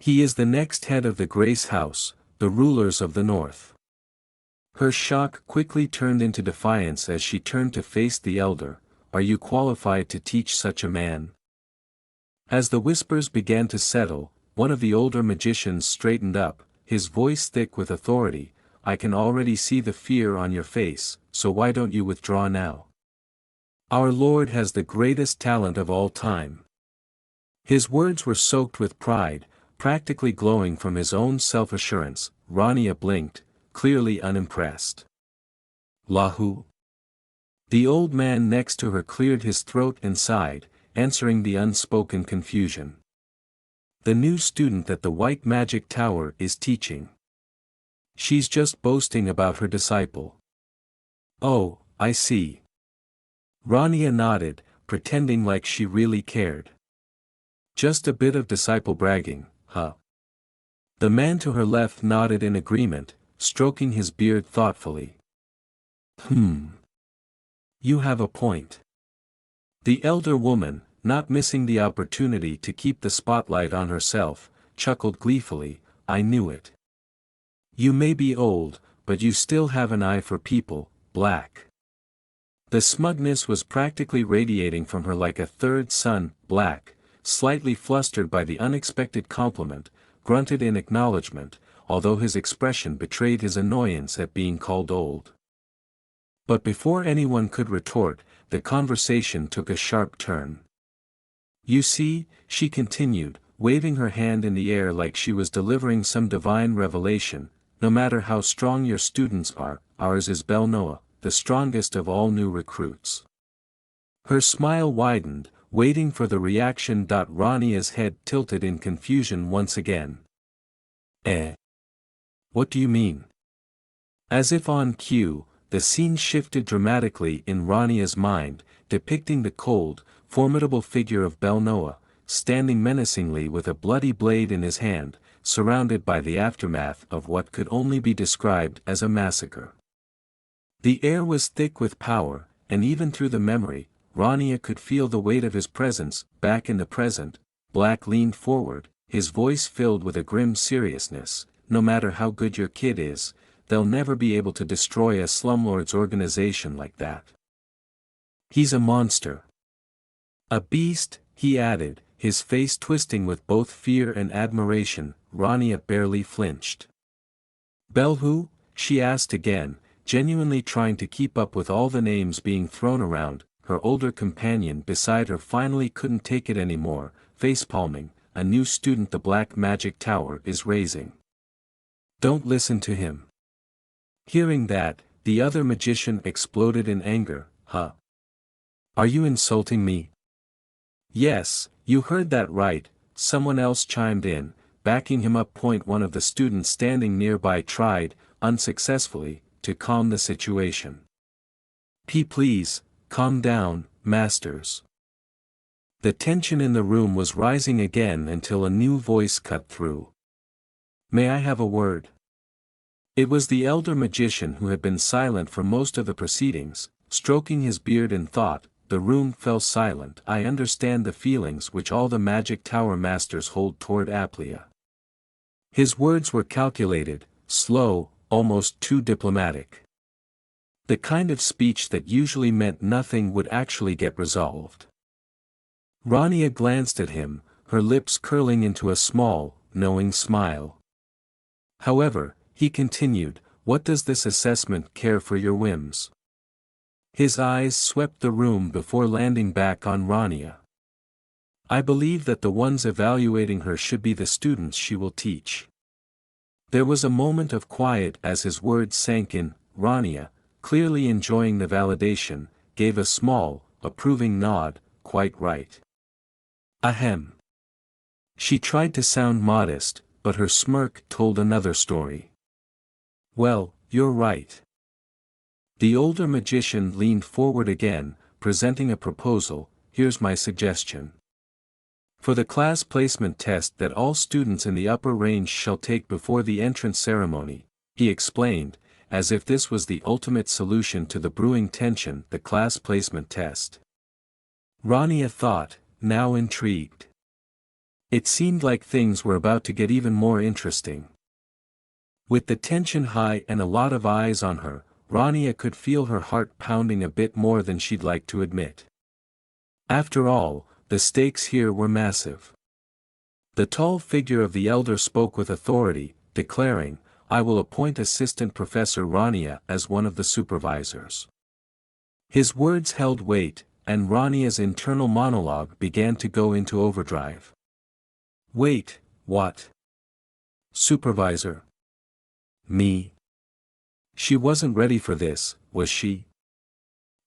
is the next head of the Grace House, the rulers of the North." Her shock quickly turned into defiance as she turned to face the elder. "Are you qualified to teach such a man?" As the whispers began to settle, one of the older magicians straightened up, his voice thick with authority. "I can already see the fear on your face, so why don't you withdraw now? Our Lord has the greatest talent of all time." His words were soaked with pride, practically glowing from his own self-assurance. Rania blinked, clearly unimpressed. "Lahu?" The old man next to her cleared his throat and sighed, answering the unspoken confusion. "The new student that the White Magic Tower is teaching. She's just boasting about her disciple." "Oh, I see." Rania nodded, pretending like she really cared. "Just a bit of disciple bragging, huh?" The man to her left nodded in agreement, stroking his beard thoughtfully. You have a point." The elder woman, not missing the opportunity to keep the spotlight on herself, chuckled gleefully, "I knew it. You may be old, but you still have an eye for people, Black." The smugness was practically radiating from her like a third sun. Black, slightly flustered by the unexpected compliment, grunted in acknowledgement, although his expression betrayed his annoyance at being called old. But before anyone could retort, the conversation took a sharp turn. "You see," she continued, waving her hand in the air like she was delivering some divine revelation, "no matter how strong your students are, ours is Belnoa, the strongest of all new recruits." Her smile widened, waiting for the reaction. Rania's head tilted in confusion once again. "Eh? What do you mean?" As if on cue, the scene shifted dramatically in Rania's mind, depicting the cold, formidable figure of Belnoa, standing menacingly with a bloody blade in his hand, surrounded by the aftermath of what could only be described as a massacre. The air was thick with power, and even through the memory, Rania could feel the weight of his presence. Back in the present, Black leaned forward, his voice filled with a grim seriousness. "No matter how good your kid is, they'll never be able to destroy a slumlord's organization like that. He's a monster. A beast," he added, his face twisting with both fear and admiration. Rania barely flinched. "Bel who?" she asked again, genuinely trying to keep up with all the names being thrown around. Her older companion beside her finally couldn't take it anymore, facepalming. "A new student the Black Magic Tower is raising. Don't listen to him." Hearing that, the other magician exploded in anger. "Huh? Are you insulting me?" "Yes, you heard that right," someone else chimed in, backing him up. One of the students standing nearby tried, unsuccessfully, to calm the situation. Please, calm down, masters." The tension in the room was rising again until a new voice cut through. "May I have a word?" It was the elder magician who had been silent for most of the proceedings, stroking his beard in thought. The room fell silent. "I understand the feelings which all the Magic Tower masters hold toward Aplia." His words were calculated, slow, almost too diplomatic. The kind of speech that usually meant nothing would actually get resolved. Rania glanced at him, her lips curling into a small, knowing smile. "However," he continued, "what does this assessment care for your whims?" His eyes swept the room before landing back on Rania. "I believe that the ones evaluating her should be the students she will teach." There was a moment of quiet as his words sank in. Rania, clearly enjoying the validation, gave a small, approving nod. "Quite right." Ahem. She tried to sound modest, but her smirk told another story. "Well, you're right." The older magician leaned forward again, presenting a proposal. "Here's my suggestion. For the class placement test that all students in the upper range shall take before the entrance ceremony," he explained, as if this was the ultimate solution to the brewing tension. The class placement test. Rania thought, now intrigued. It seemed like things were about to get even more interesting. With the tension high and a lot of eyes on her, Rania could feel her heart pounding a bit more than she'd like to admit. After all, the stakes here were massive. The tall figure of the elder spoke with authority, declaring, "I will appoint Assistant Professor Rania as one of the supervisors." His words held weight, and Rania's internal monologue began to go into overdrive. "Wait, what? Supervisor? Me?" She wasn't ready for this, was she?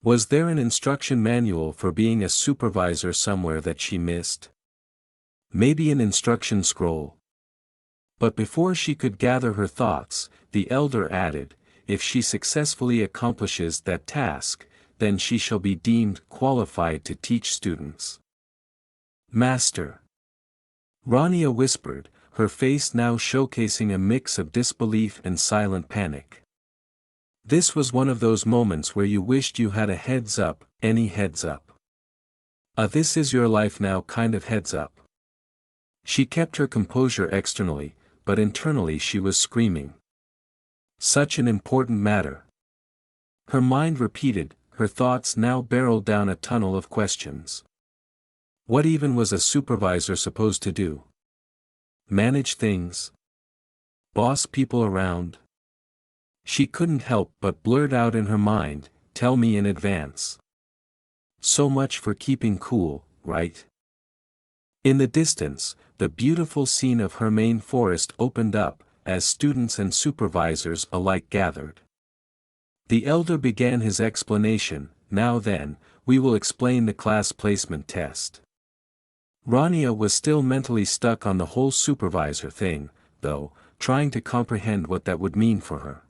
Was there an instruction manual for being a supervisor somewhere that she missed? Maybe an instruction scroll. But before she could gather her thoughts, the elder added, "If she successfully accomplishes that task, then she shall be deemed qualified to teach students." "Master." Rania whispered, her face now showcasing a mix of disbelief and silent panic. This was one of those moments where you wished you had a heads up, any heads up. This is your life now kind of heads up. She kept her composure externally, but internally she was screaming. Such an important matter. Her mind repeated, her thoughts now barreled down a tunnel of questions. What even was a supervisor supposed to do? Manage things? Boss people around? She couldn't help but blurt out in her mind, tell me in advance. So much for keeping cool, right? In the distance, the beautiful scene of Hermain Forest opened up, as students and supervisors alike gathered. The elder began his explanation, now then, we will explain the class placement test. Rania was still mentally stuck on the whole supervisor thing, though, trying to comprehend what that would mean for her.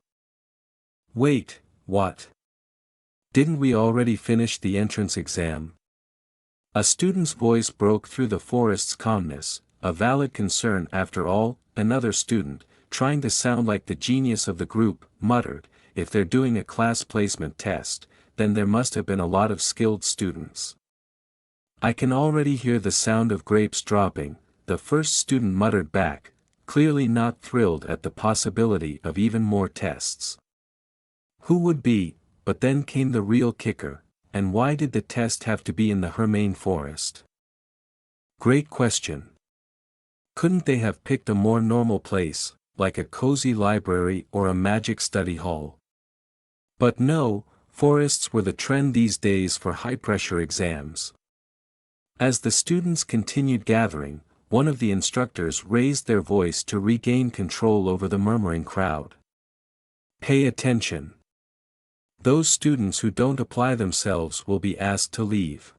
Wait, what? Didn't we already finish the entrance exam? A student's voice broke through the forest's calmness, a valid concern after all. Another student, trying to sound like the genius of the group, muttered, if they're doing a class placement test, then there must have been a lot of skilled students. I can already hear the sound of grapes dropping, the first student muttered back, clearly not thrilled at the possibility of even more tests. Who would be? But then came the real kicker, and why did the test have to be in the Hermain Forest? Great question. Couldn't they have picked a more normal place, like a cozy library or a magic study hall? But no, forests were the trend these days for high-pressure exams. As the students continued gathering, one of the instructors raised their voice to regain control over the murmuring crowd. Pay attention. Those students who don't apply themselves will be asked to leave.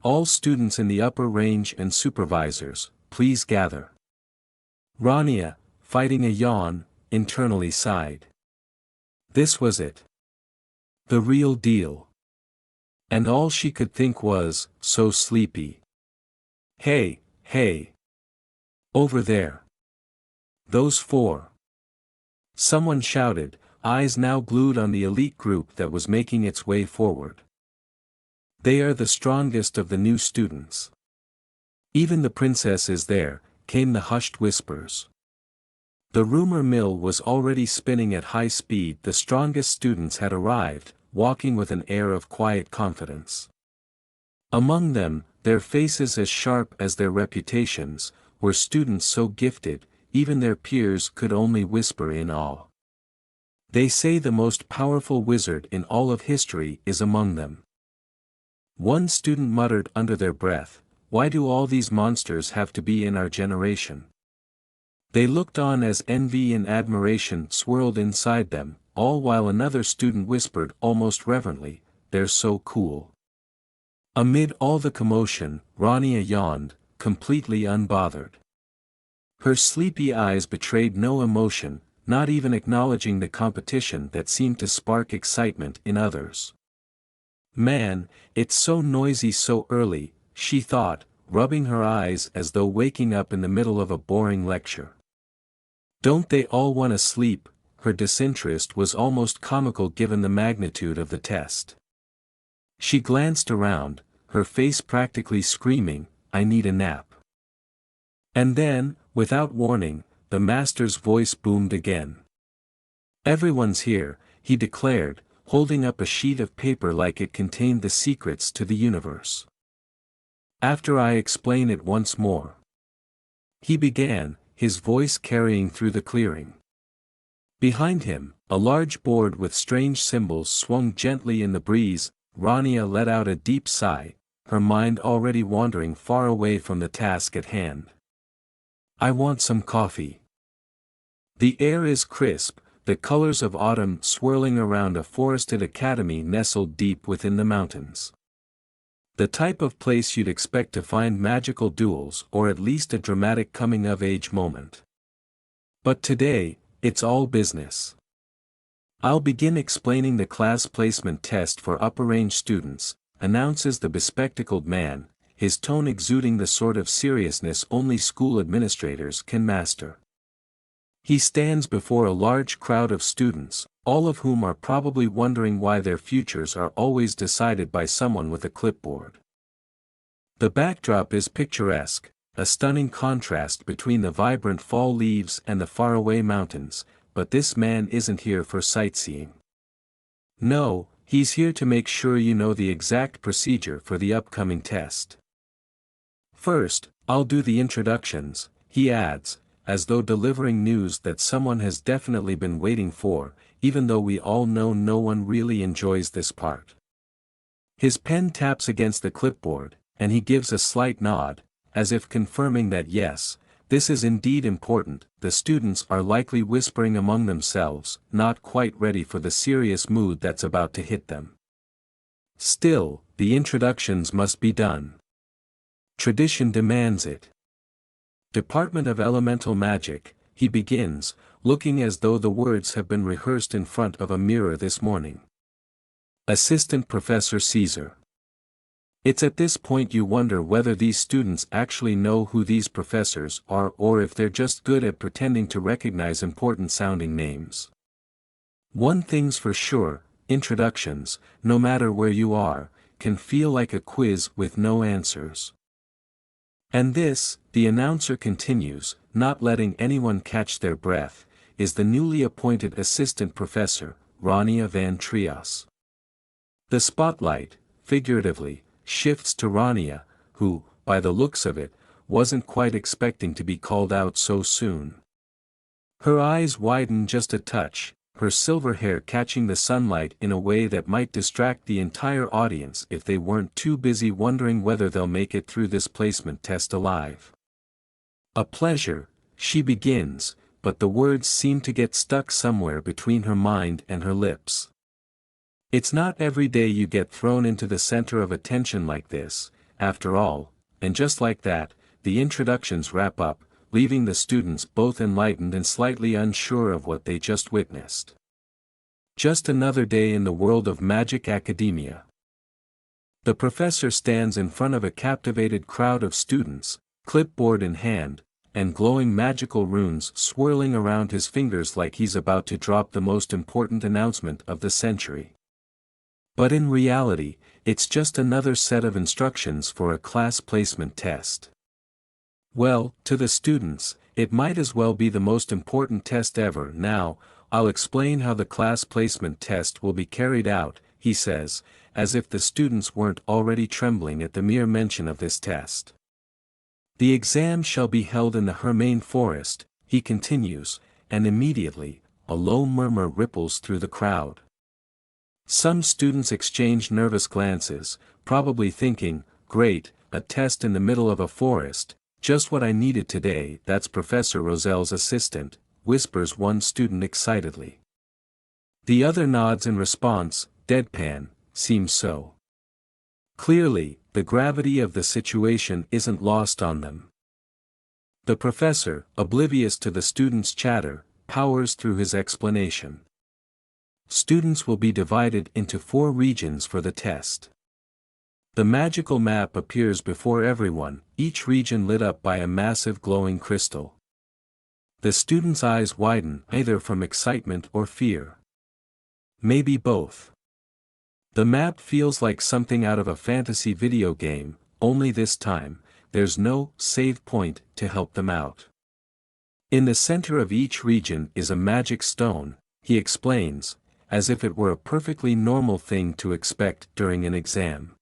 All students in the upper range and supervisors, please gather. Rania, fighting a yawn, internally sighed. This was it. The real deal. And all she could think was, so sleepy. Hey, hey. Over there. Those four. Someone shouted, eyes now glued on the elite group that was making its way forward. They are the strongest of the new students. Even the princess is there, came the hushed whispers. The rumor mill was already spinning at high speed. The strongest students had arrived, walking with an air of quiet confidence. Among them, their faces as sharp as their reputations, were students so gifted, even their peers could only whisper in awe. They say the most powerful wizard in all of history is among them. One student muttered under their breath, why do all these monsters have to be in our generation? They looked on as envy and admiration swirled inside them, all while another student whispered almost reverently, they're so cool. Amid all the commotion, Rania yawned, completely unbothered. Her sleepy eyes betrayed no emotion, not even acknowledging the competition that seemed to spark excitement in others. Man, it's so noisy so early, she thought, rubbing her eyes as though waking up in the middle of a boring lecture. Don't they all want to sleep? Her disinterest was almost comical given the magnitude of the test. She glanced around, her face practically screaming, I need a nap. And then, without warning, the master's voice boomed again. Everyone's here, he declared, holding up a sheet of paper like it contained the secrets to the universe. After I explain it once more. He began, his voice carrying through the clearing. Behind him, a large board with strange symbols swung gently in the breeze. Rania let out a deep sigh, her mind already wandering far away from the task at hand. I want some coffee. The air is crisp, the colors of autumn swirling around a forested academy nestled deep within the mountains. The type of place you'd expect to find magical duels or at least a dramatic coming-of-age moment. But today, it's all business. I'll begin explaining the class placement test for upper-range students, announces the bespectacled man, his tone exuding the sort of seriousness only school administrators can master. He stands before a large crowd of students, all of whom are probably wondering why their futures are always decided by someone with a clipboard. The backdrop is picturesque, a stunning contrast between the vibrant fall leaves and the faraway mountains, but this man isn't here for sightseeing. No, he's here to make sure you know the exact procedure for the upcoming test. First, I'll do the introductions, he adds, as though delivering news that someone has definitely been waiting for, even though we all know no one really enjoys this part. His pen taps against the clipboard, and he gives a slight nod, as if confirming that yes, this is indeed important. The students are likely whispering among themselves, not quite ready for the serious mood that's about to hit them. Still, the introductions must be done. Tradition demands it. Department of Elemental Magic, he begins, looking as though the words have been rehearsed in front of a mirror this morning. Assistant Professor Caesar. It's at this point you wonder whether these students actually know who these professors are or if they're just good at pretending to recognize important sounding names. One thing's for sure, introductions, no matter where you are, can feel like a quiz with no answers. And this, the announcer continues, not letting anyone catch their breath, is the newly appointed assistant professor, Rania van Trias. The spotlight, figuratively, shifts to Rania, who, by the looks of it, wasn't quite expecting to be called out so soon. Her eyes widen just a touch, her silver hair catching the sunlight in a way that might distract the entire audience if they weren't too busy wondering whether they'll make it through this placement test alive. A pleasure, she begins, but the words seem to get stuck somewhere between her mind and her lips. It's not every day you get thrown into the center of attention like this, after all, and just like that, the introductions wrap up, leaving the students both enlightened and slightly unsure of what they just witnessed. Just another day in the world of magic academia. The professor stands in front of a captivated crowd of students, clipboard in hand, and glowing magical runes swirling around his fingers like he's about to drop the most important announcement of the century. But in reality, it's just another set of instructions for a class placement test. Well, to the students, it might as well be the most important test ever. Now, I'll explain how the class placement test will be carried out, he says, as if the students weren't already trembling at the mere mention of this test. The exam shall be held in the Hermain Forest, he continues, and immediately, a low murmur ripples through the crowd. Some students exchange nervous glances, probably thinking, great, a test in the middle of a forest, just what I needed today. That's Professor Roselle's assistant, whispers one student excitedly. The other nods in response, deadpan, seems so. Clearly, the gravity of the situation isn't lost on them. The professor, oblivious to the students' chatter, powers through his explanation. Students will be divided into 4 regions for the test. The magical map appears before everyone, each region lit up by a massive glowing crystal. The students' eyes widen, either from excitement or fear. Maybe both. The map feels like something out of a fantasy video game, only this time, there's no save point to help them out. In the center of each region is a magic stone, he explains, as if it were a perfectly normal thing to expect during an exam.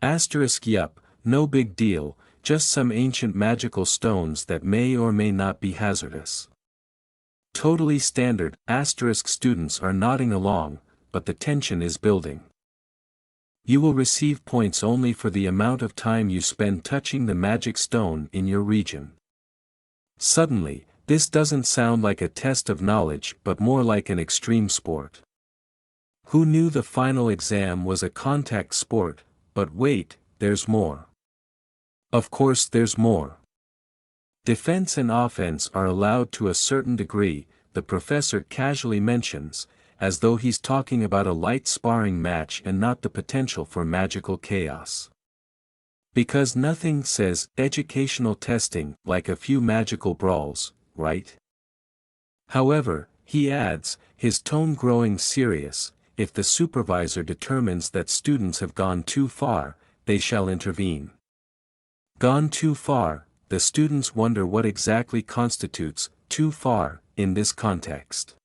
Yup, no big deal, just some ancient magical stones that may or may not be hazardous. Totally standard. Students are nodding along, but the tension is building. You will receive points only for the amount of time you spend touching the magic stone in your region. Suddenly, this doesn't sound like a test of knowledge but more like an extreme sport. Who knew the final exam was a contact sport? But wait, there's more. Of course there's more. Defense and offense are allowed to a certain degree, the professor casually mentions, as though he's talking about a light sparring match and not the potential for magical chaos. Because nothing says educational testing like a few magical brawls, right? However, he adds, his tone growing serious, if the supervisor determines that students have gone too far, they shall intervene. Gone too far, the students wonder what exactly constitutes too far in this context.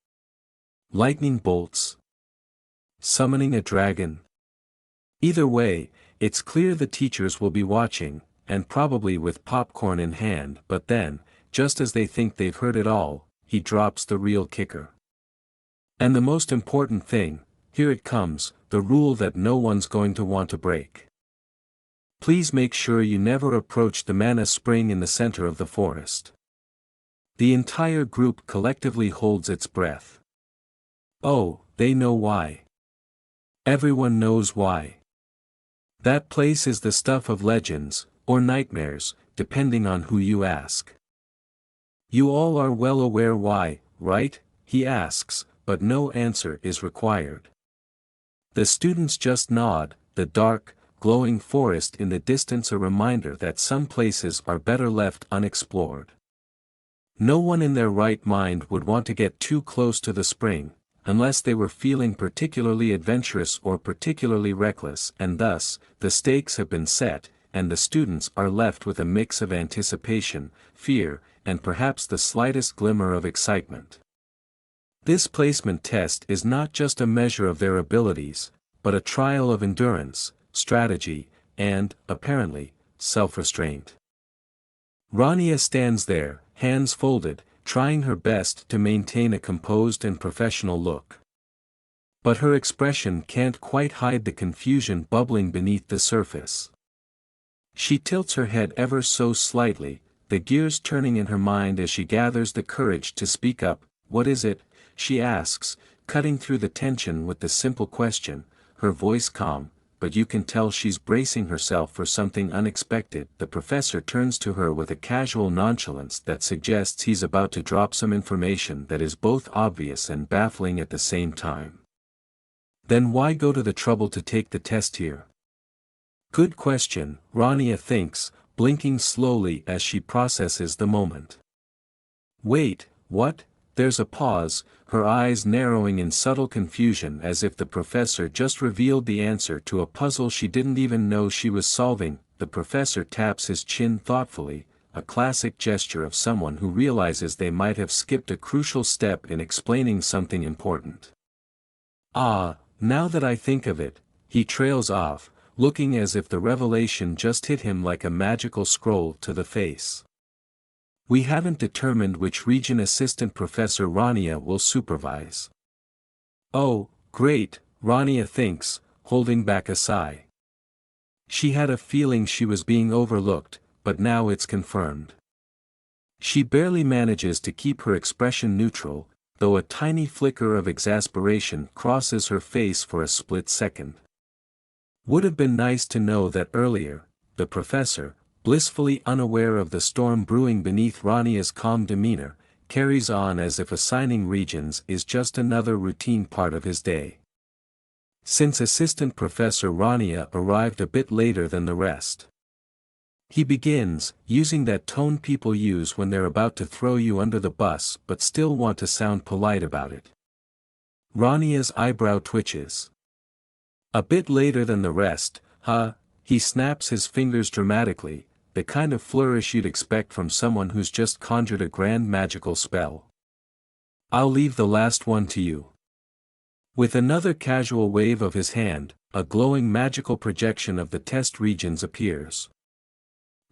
Lightning bolts? Summoning a dragon? Either way, it's clear the teachers will be watching, and probably with popcorn in hand, but then, just as they think they've heard it all, he drops the real kicker. And the most important thing, here it comes, the rule that no one's going to want to break. Please make sure you never approach the mana spring in the center of the forest. The entire group collectively holds its breath. Oh, they know why. Everyone knows why. That place is the stuff of legends, or nightmares, depending on who you ask. You all are well aware why, right? He asks, but no answer is required. The students just nod, the dark, glowing forest in the distance a reminder that some places are better left unexplored. No one in their right mind would want to get too close to the spring, unless they were feeling particularly adventurous or particularly reckless, and thus, the stakes have been set, and the students are left with a mix of anticipation, fear, and perhaps the slightest glimmer of excitement. This placement test is not just a measure of their abilities, but a trial of endurance, strategy, and, apparently, self-restraint. Rania stands there, hands folded, trying her best to maintain a composed and professional look. But her expression can't quite hide the confusion bubbling beneath the surface. She tilts her head ever so slightly, the gears turning in her mind as she gathers the courage to speak up. "What is it?" she asks, cutting through the tension with the simple question, her voice calm, but you can tell she's bracing herself for something unexpected. The professor turns to her with a casual nonchalance that suggests he's about to drop some information that is both obvious and baffling at the same time. Then why go to the trouble to take the test here? Good question, Rania thinks, blinking slowly as she processes the moment. Wait, what? There's a pause, her eyes narrowing in subtle confusion as if the professor just revealed the answer to a puzzle she didn't even know she was solving. The professor taps his chin thoughtfully, a classic gesture of someone who realizes they might have skipped a crucial step in explaining something important. "Ah, now that I think of it," he trails off, looking as if the revelation just hit him like a magical scroll to the face. "We haven't determined which region Assistant Professor Rania will supervise." "Oh, great," Rania thinks, holding back a sigh. She had a feeling she was being overlooked, but now it's confirmed. She barely manages to keep her expression neutral, though a tiny flicker of exasperation crosses her face for a split second. Would have been nice to know that earlier. The professor, blissfully unaware of the storm brewing beneath Rania's calm demeanor, carries on as if assigning regions is just another routine part of his day. Since Assistant Professor Rania arrived a bit later than the rest, he begins, using that tone people use when they're about to throw you under the bus but still want to sound polite about it. Rania's eyebrow twitches. "A bit later than the rest, huh?" He snaps his fingers dramatically, the kind of flourish you'd expect from someone who's just conjured a grand magical spell. "I'll leave the last one to you." With another casual wave of his hand, a glowing magical projection of the test regions appears.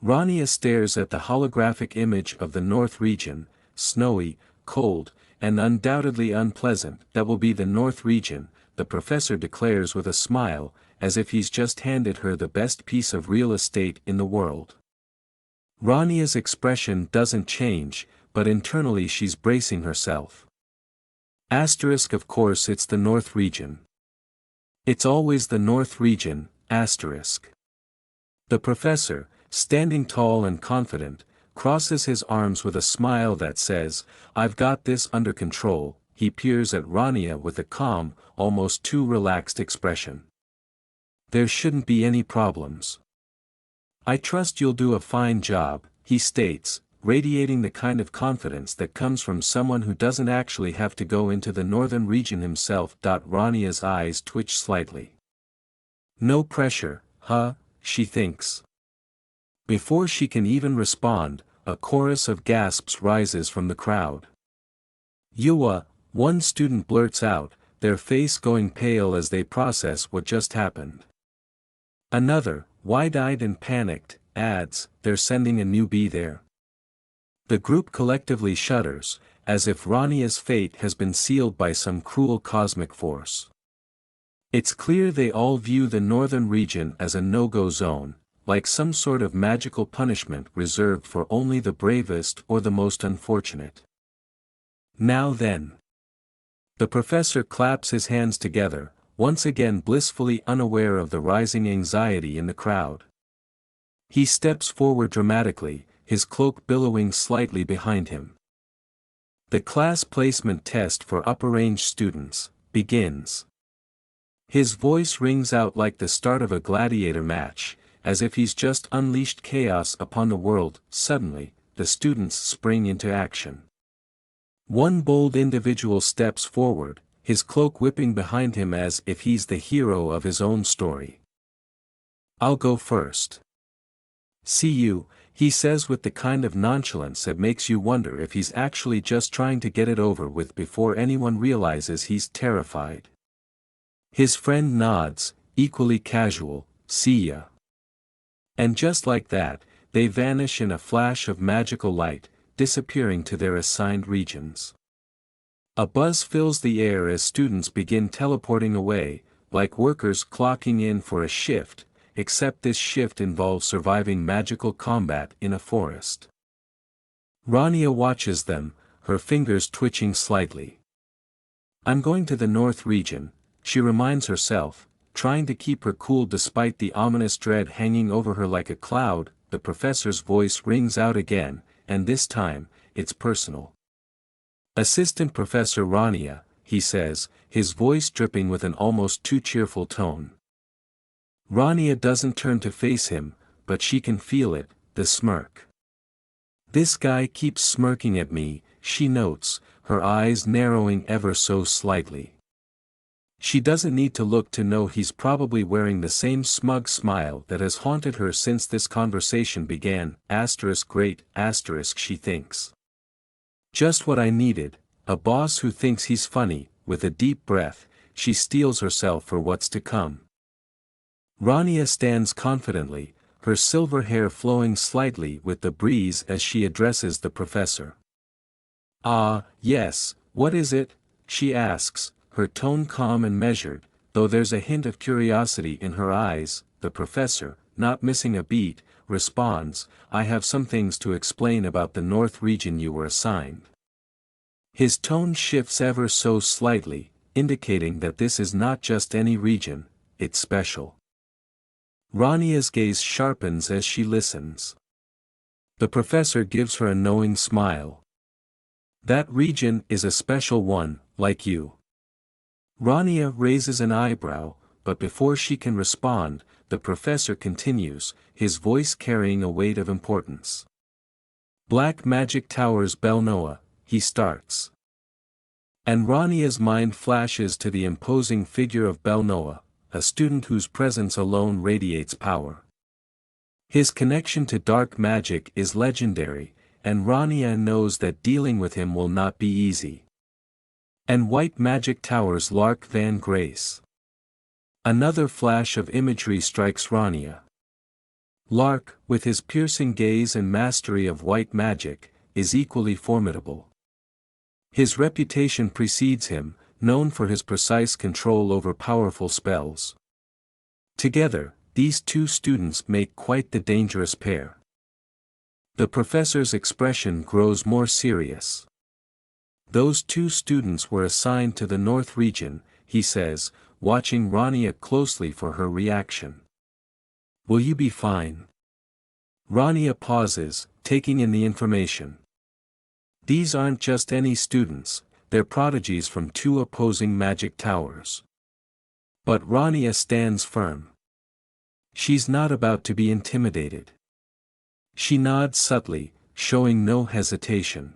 Rania stares at the holographic image of the North region, snowy, cold, and undoubtedly unpleasant. "That will be the North region," the professor declares with a smile, as if he's just handed her the best piece of real estate in the world. Rania's expression doesn't change, but internally she's bracing herself. Asterisk, of course it's the North region. It's always the North region, asterisk. The professor, standing tall and confident, crosses his arms with a smile that says, "I've got this under control." He peers at Rania with a calm, almost too relaxed expression. "There shouldn't be any problems. I trust you'll do a fine job," he states, radiating the kind of confidence that comes from someone who doesn't actually have to go into the northern region himself. Rania's eyes twitch slightly. "No pressure, huh?" she thinks. Before she can even respond, a chorus of gasps rises from the crowd. "Yuwa," one student blurts out, their face going pale as they process what just happened. Another, wide-eyed and panicked, adds, "They're sending a newbie there." The group collectively shudders, as if Rania's fate has been sealed by some cruel cosmic force. It's clear they all view the northern region as a no-go zone, like some sort of magical punishment reserved for only the bravest or the most unfortunate. Now then. The professor claps his hands together, once again blissfully unaware of the rising anxiety in the crowd. He steps forward dramatically, his cloak billowing slightly behind him. The class placement test for upper-range students begins. His voice rings out like the start of a gladiator match, as if he's just unleashed chaos upon the world. Suddenly, the students spring into action. One bold individual steps forward, his cloak whipping behind him as if he's the hero of his own story. "I'll go first." "See you," he says with the kind of nonchalance that makes you wonder if he's actually just trying to get it over with before anyone realizes he's terrified. His friend nods, equally casual, "See ya." And just like that, they vanish in a flash of magical light, disappearing to their assigned regions. A buzz fills the air as students begin teleporting away, like workers clocking in for a shift, except this shift involves surviving magical combat in a forest. Rania watches them, her fingers twitching slightly. "I'm going to the north region," she reminds herself, trying to keep her cool despite the ominous dread hanging over her like a cloud. The professor's voice rings out again, and this time, it's personal. "Assistant Professor Rania," he says, his voice dripping with an almost too cheerful tone. Rania doesn't turn to face him, but she can feel it, the smirk. "This guy keeps smirking at me," she notes, her eyes narrowing ever so slightly. She doesn't need to look to know he's probably wearing the same smug smile that has haunted her since this conversation began. Great, she thinks. Just what I needed, a boss who thinks he's funny. With a deep breath, she steels herself for what's to come. Rania stands confidently, her silver hair flowing slightly with the breeze as she addresses the professor. "Ah, yes, what is it?" she asks, her tone calm and measured, though there's a hint of curiosity in her eyes. The professor, not missing a beat, responds, "I have some things to explain about the north region you were assigned." His tone shifts ever so slightly, indicating that this is not just any region, it's special. Rania's gaze sharpens as she listens. The professor gives her a knowing smile. "That region is a special one, like you." Rania raises an eyebrow, but before she can respond, the professor continues, his voice carrying a weight of importance. "Black Magic Towers Belnoa," he starts. And Rania's mind flashes to the imposing figure of Belnoa, a student whose presence alone radiates power. His connection to dark magic is legendary, and Rania knows that dealing with him will not be easy. And White Magic Towers Lark Van Grace. Another flash of imagery strikes Rania. Lark, with his piercing gaze and mastery of white magic, is equally formidable. His reputation precedes him, known for his precise control over powerful spells. Together, these two students make quite the dangerous pair. The professor's expression grows more serious. "Those two students were assigned to the north region," he says, watching Rania closely for her reaction. "Will you be fine?" Rania pauses, taking in the information. These aren't just any students, they're prodigies from two opposing magic towers. But Rania stands firm. She's not about to be intimidated. She nods subtly, showing no hesitation.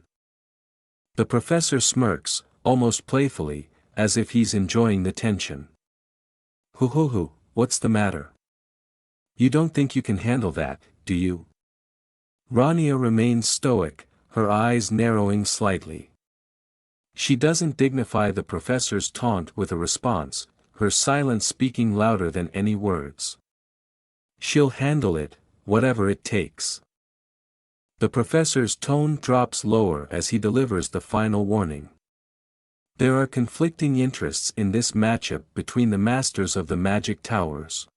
The professor smirks, almost playfully, as if he's enjoying the tension. "Hoo, what's the matter? You don't think you can handle that, do you?" Rania remains stoic, her eyes narrowing slightly. She doesn't dignify the professor's taunt with a response, her silence speaking louder than any words. "She'll handle it," whatever it takes. The professor's tone drops lower as he delivers the final warning. There are conflicting interests in this matchup between the masters of the magic towers.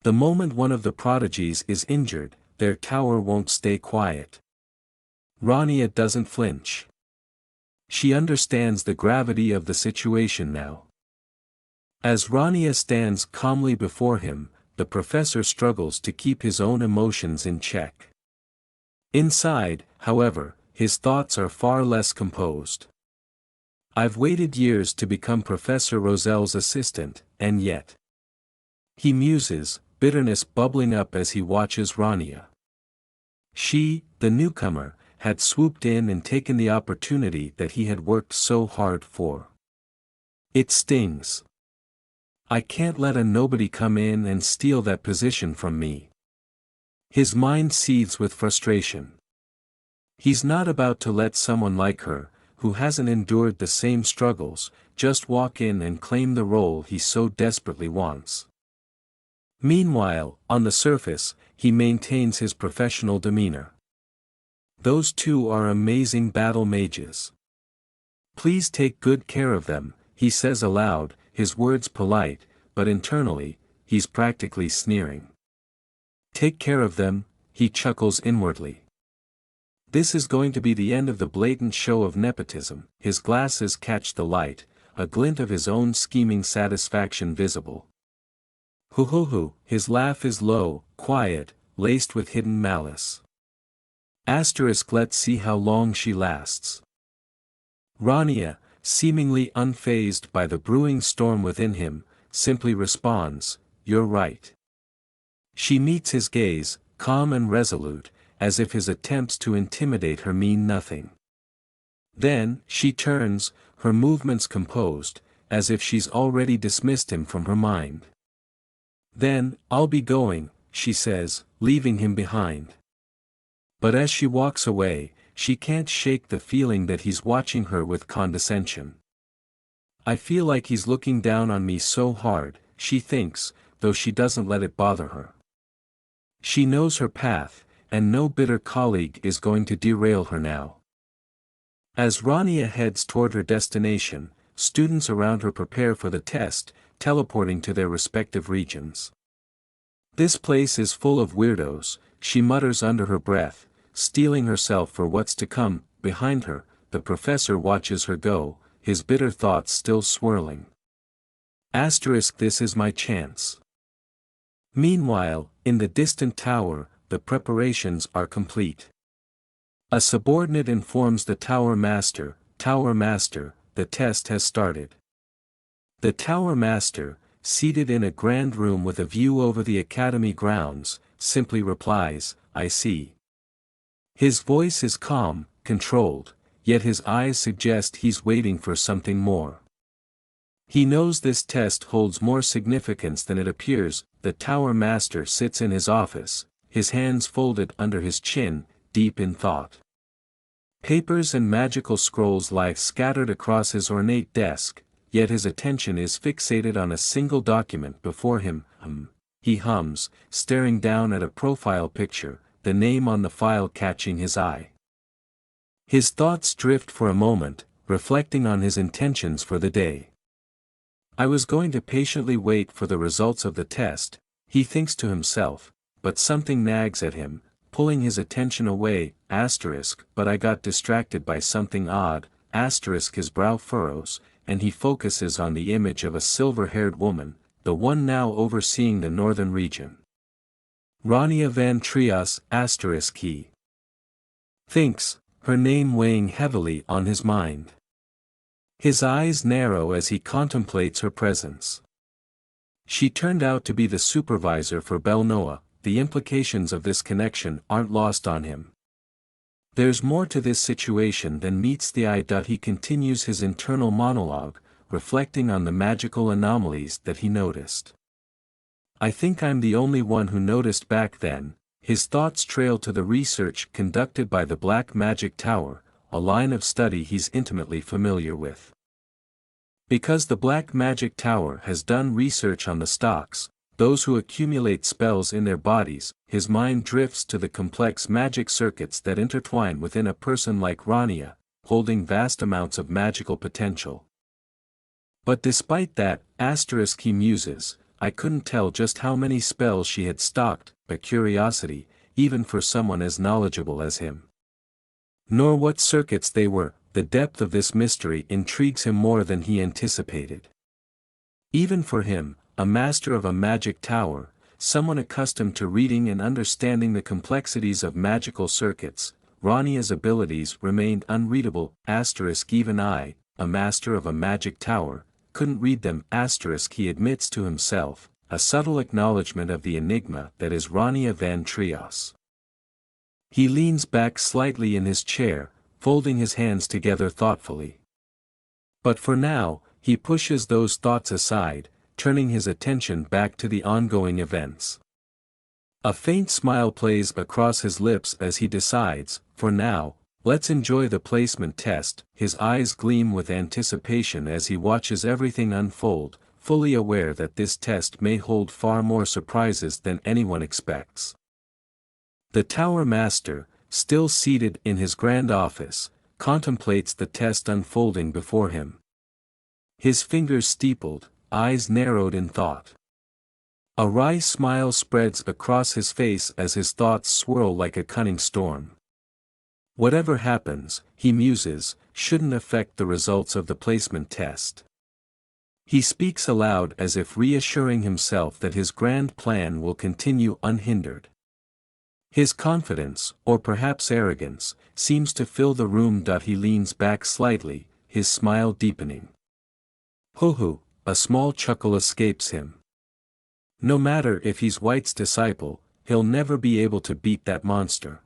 The moment one of the prodigies is injured, their tower won't stay quiet. Rania doesn't flinch. She understands the gravity of the situation now. As Rania stands calmly before him, the professor struggles to keep his own emotions in check. Inside, however, his thoughts are far less composed. I've waited years to become Professor Roselle's assistant, and yet. He muses, bitterness bubbling up as he watches Rania. She, the newcomer, had swooped in and taken the opportunity that he had worked so hard for. It stings. I can't let a nobody come in and steal that position from me. His mind seethes with frustration. He's not about to let someone like her, who hasn't endured the same struggles, just walk in and claim the role he so desperately wants. Meanwhile, on the surface, he maintains his professional demeanor. Those two are amazing battle mages. Please take good care of them, he says aloud, his words polite, but internally, he's practically sneering. Take care of them, he chuckles inwardly. This is going to be the end of the blatant show of nepotism. His glasses catch the light, a glint of his own scheming satisfaction visible. Hoo hoo hoo, his laugh is low, quiet, laced with hidden malice. Let's see how long she lasts. Rania, seemingly unfazed by the brewing storm within him, simply responds, "You're right." She meets his gaze, calm and resolute, as if his attempts to intimidate her mean nothing. Then, she turns, her movements composed, as if she's already dismissed him from her mind. Then, "I'll be going," she says, leaving him behind. But as she walks away, she can't shake the feeling that he's watching her with condescension. I feel like he's looking down on me so hard, she thinks, though she doesn't let it bother her. She knows her path, and no bitter colleague is going to derail her now. As Rania heads toward her destination, students around her prepare for the test, teleporting to their respective regions. This place is full of weirdos, she mutters under her breath, steeling herself for what's to come. Behind her, the professor watches her go, his bitter thoughts still swirling. This is my chance. Meanwhile, in the distant tower, the preparations are complete. A subordinate informs the tower master, the test has started. The tower master, seated in a grand room with a view over the academy grounds, simply replies, "I see." His voice is calm, controlled, yet his eyes suggest he's waiting for something more. He knows this test holds more significance than it appears. The tower master sits in his office, his hands folded under his chin, deep in thought. Papers and magical scrolls lie scattered across his ornate desk, yet his attention is fixated on a single document before him. He hums, staring down at a profile picture, the name on the file catching his eye. His thoughts drift for a moment, reflecting on his intentions for the day. I was going to patiently wait for the results of the test, he thinks to himself, but something nags at him, pulling his attention away, but I got distracted by something odd, his brow furrows, and he focuses on the image of a silver-haired woman, the one now overseeing the northern region. Rania van Trias, he thinks, her name weighing heavily on his mind. His eyes narrow as he contemplates her presence. She turned out to be the supervisor for Belnoa. The implications of this connection aren't lost on him. There's more to this situation than meets the eye. He continues his internal monologue, reflecting on the magical anomalies that he noticed. I think I'm the only one who noticed back then. His thoughts trail to the research conducted by the Black Magic Tower, a line of study he's intimately familiar with. Because the Black Magic Tower has done research on the stocks, those who accumulate spells in their bodies. His mind drifts to the complex magic circuits that intertwine within a person like Rania, holding vast amounts of magical potential. But despite that, he muses, I couldn't tell just how many spells she had stocked, a curiosity, even for someone as knowledgeable as him. Nor what circuits they were. The depth of this mystery intrigues him more than he anticipated. Even for him, a master of a magic tower, someone accustomed to reading and understanding the complexities of magical circuits, Rania's abilities remained unreadable. Even I, a master of a magic tower, couldn't read them. He admits to himself, a subtle acknowledgement of the enigma that is Rania van Trios. He leans back slightly in his chair, folding his hands together thoughtfully. But for now, he pushes those thoughts aside, turning his attention back to the ongoing events. A faint smile plays across his lips as he decides, for now, let's enjoy the placement test. His eyes gleam with anticipation as he watches everything unfold, fully aware that this test may hold far more surprises than anyone expects. The Tower Master, still seated in his grand office, contemplates the test unfolding before him. His fingers steepled, eyes narrowed in thought. A wry smile spreads across his face as his thoughts swirl like a cunning storm. Whatever happens, he muses, shouldn't affect the results of the placement test. He speaks aloud as if reassuring himself that his grand plan will continue unhindered. His confidence, or perhaps arrogance, seems to fill the room. He leans back slightly, his smile deepening. Hoo-hoo, a small chuckle escapes him. No matter if he's White's disciple, he'll never be able to beat that monster.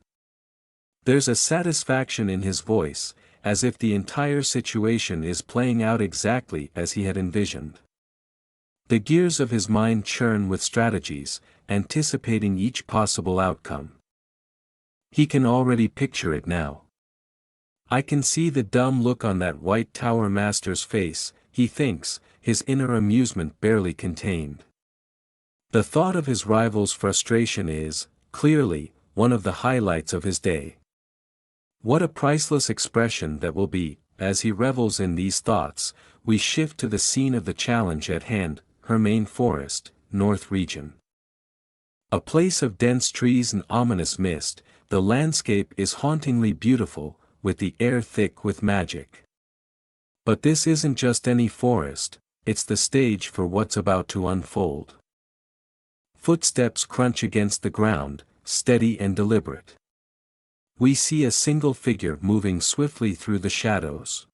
There's a satisfaction in his voice, as if the entire situation is playing out exactly as he had envisioned. The gears of his mind churn with strategies, anticipating each possible outcome. He can already picture it now. I can see the dumb look on that White Tower Master's face, he thinks, his inner amusement barely contained. The thought of his rival's frustration is, clearly, one of the highlights of his day. What a priceless expression that will be. As he revels in these thoughts, we shift to the scene of the challenge at hand, Hermain Forest, North Region. A place of dense trees and ominous mist, the landscape is hauntingly beautiful, with the air thick with magic. But this isn't just any forest, it's the stage for what's about to unfold. Footsteps crunch against the ground, steady and deliberate. We see a single figure moving swiftly through the shadows.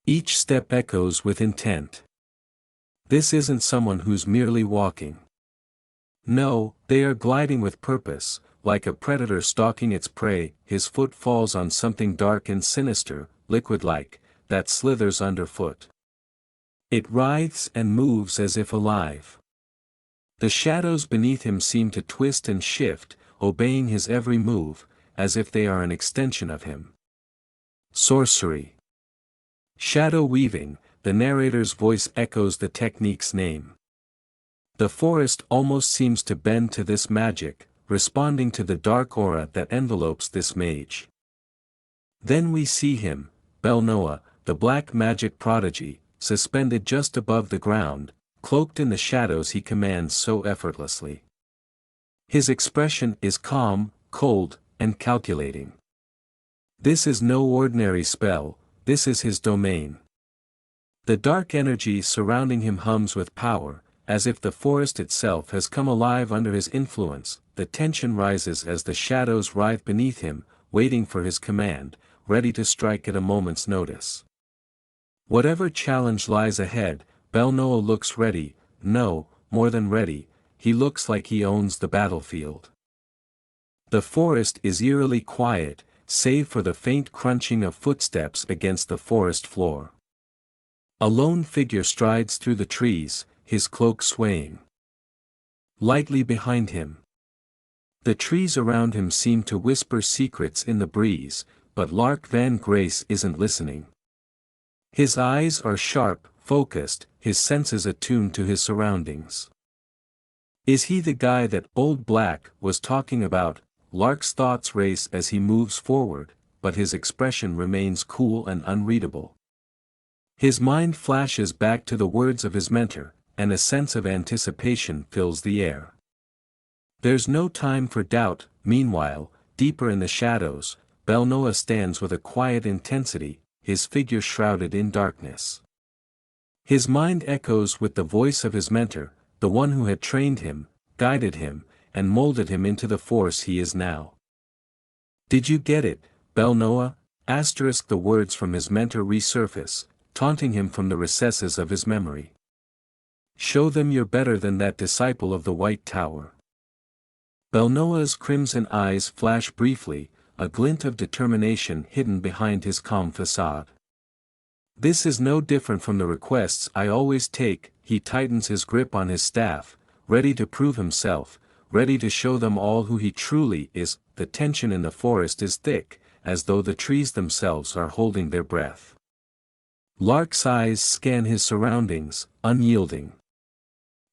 Each step echoes with intent. This isn't someone who's merely walking. No, they are gliding with purpose, like a predator stalking its prey. His foot falls on something dark and sinister, liquid-like, that slithers underfoot. It writhes and moves as if alive. The shadows beneath him seem to twist and shift, obeying his every move, as if they are an extension of him. Sorcery. Shadow weaving, the narrator's voice echoes the technique's name. The forest almost seems to bend to this magic, responding to the dark aura that envelopes this mage. Then we see him, Belnoa, the black magic prodigy, suspended just above the ground, cloaked in the shadows he commands so effortlessly. His expression is calm, cold, and calculating. This is no ordinary spell, this is his domain. The dark energy surrounding him hums with power, as if the forest itself has come alive under his influence. The tension rises as the shadows writhe beneath him, waiting for his command, ready to strike at a moment's notice. Whatever challenge lies ahead, Belnoa looks ready, no, more than ready, he looks like he owns the battlefield. The forest is eerily quiet, save for the faint crunching of footsteps against the forest floor. A lone figure strides through the trees, his cloak swaying lightly behind him. The trees around him seem to whisper secrets in the breeze, but Lark Van Grace isn't listening. His eyes are sharp, focused, his senses attuned to his surroundings. Is he the guy that Old Black was talking about? Lark's thoughts race as he moves forward, but his expression remains cool and unreadable. His mind flashes back to the words of his mentor, and a sense of anticipation fills the air. There's no time for doubt. Meanwhile, deeper in the shadows, Belnoa stands with a quiet intensity, his figure shrouded in darkness. His mind echoes with the voice of his mentor, the one who had trained him, guided him, and molded him into the force he is now. Did you get it, Belnoa? The words from his mentor resurface, taunting him from the recesses of his memory. Show them you're better than that disciple of the White Tower. Belnoa's crimson eyes flash briefly, a glint of determination hidden behind his calm facade. This is no different from the requests I always take. He tightens his grip on his staff, ready to prove himself, ready to show them all who he truly is. The tension in the forest is thick, as though the trees themselves are holding their breath. Lark's eyes scan his surroundings, unyielding.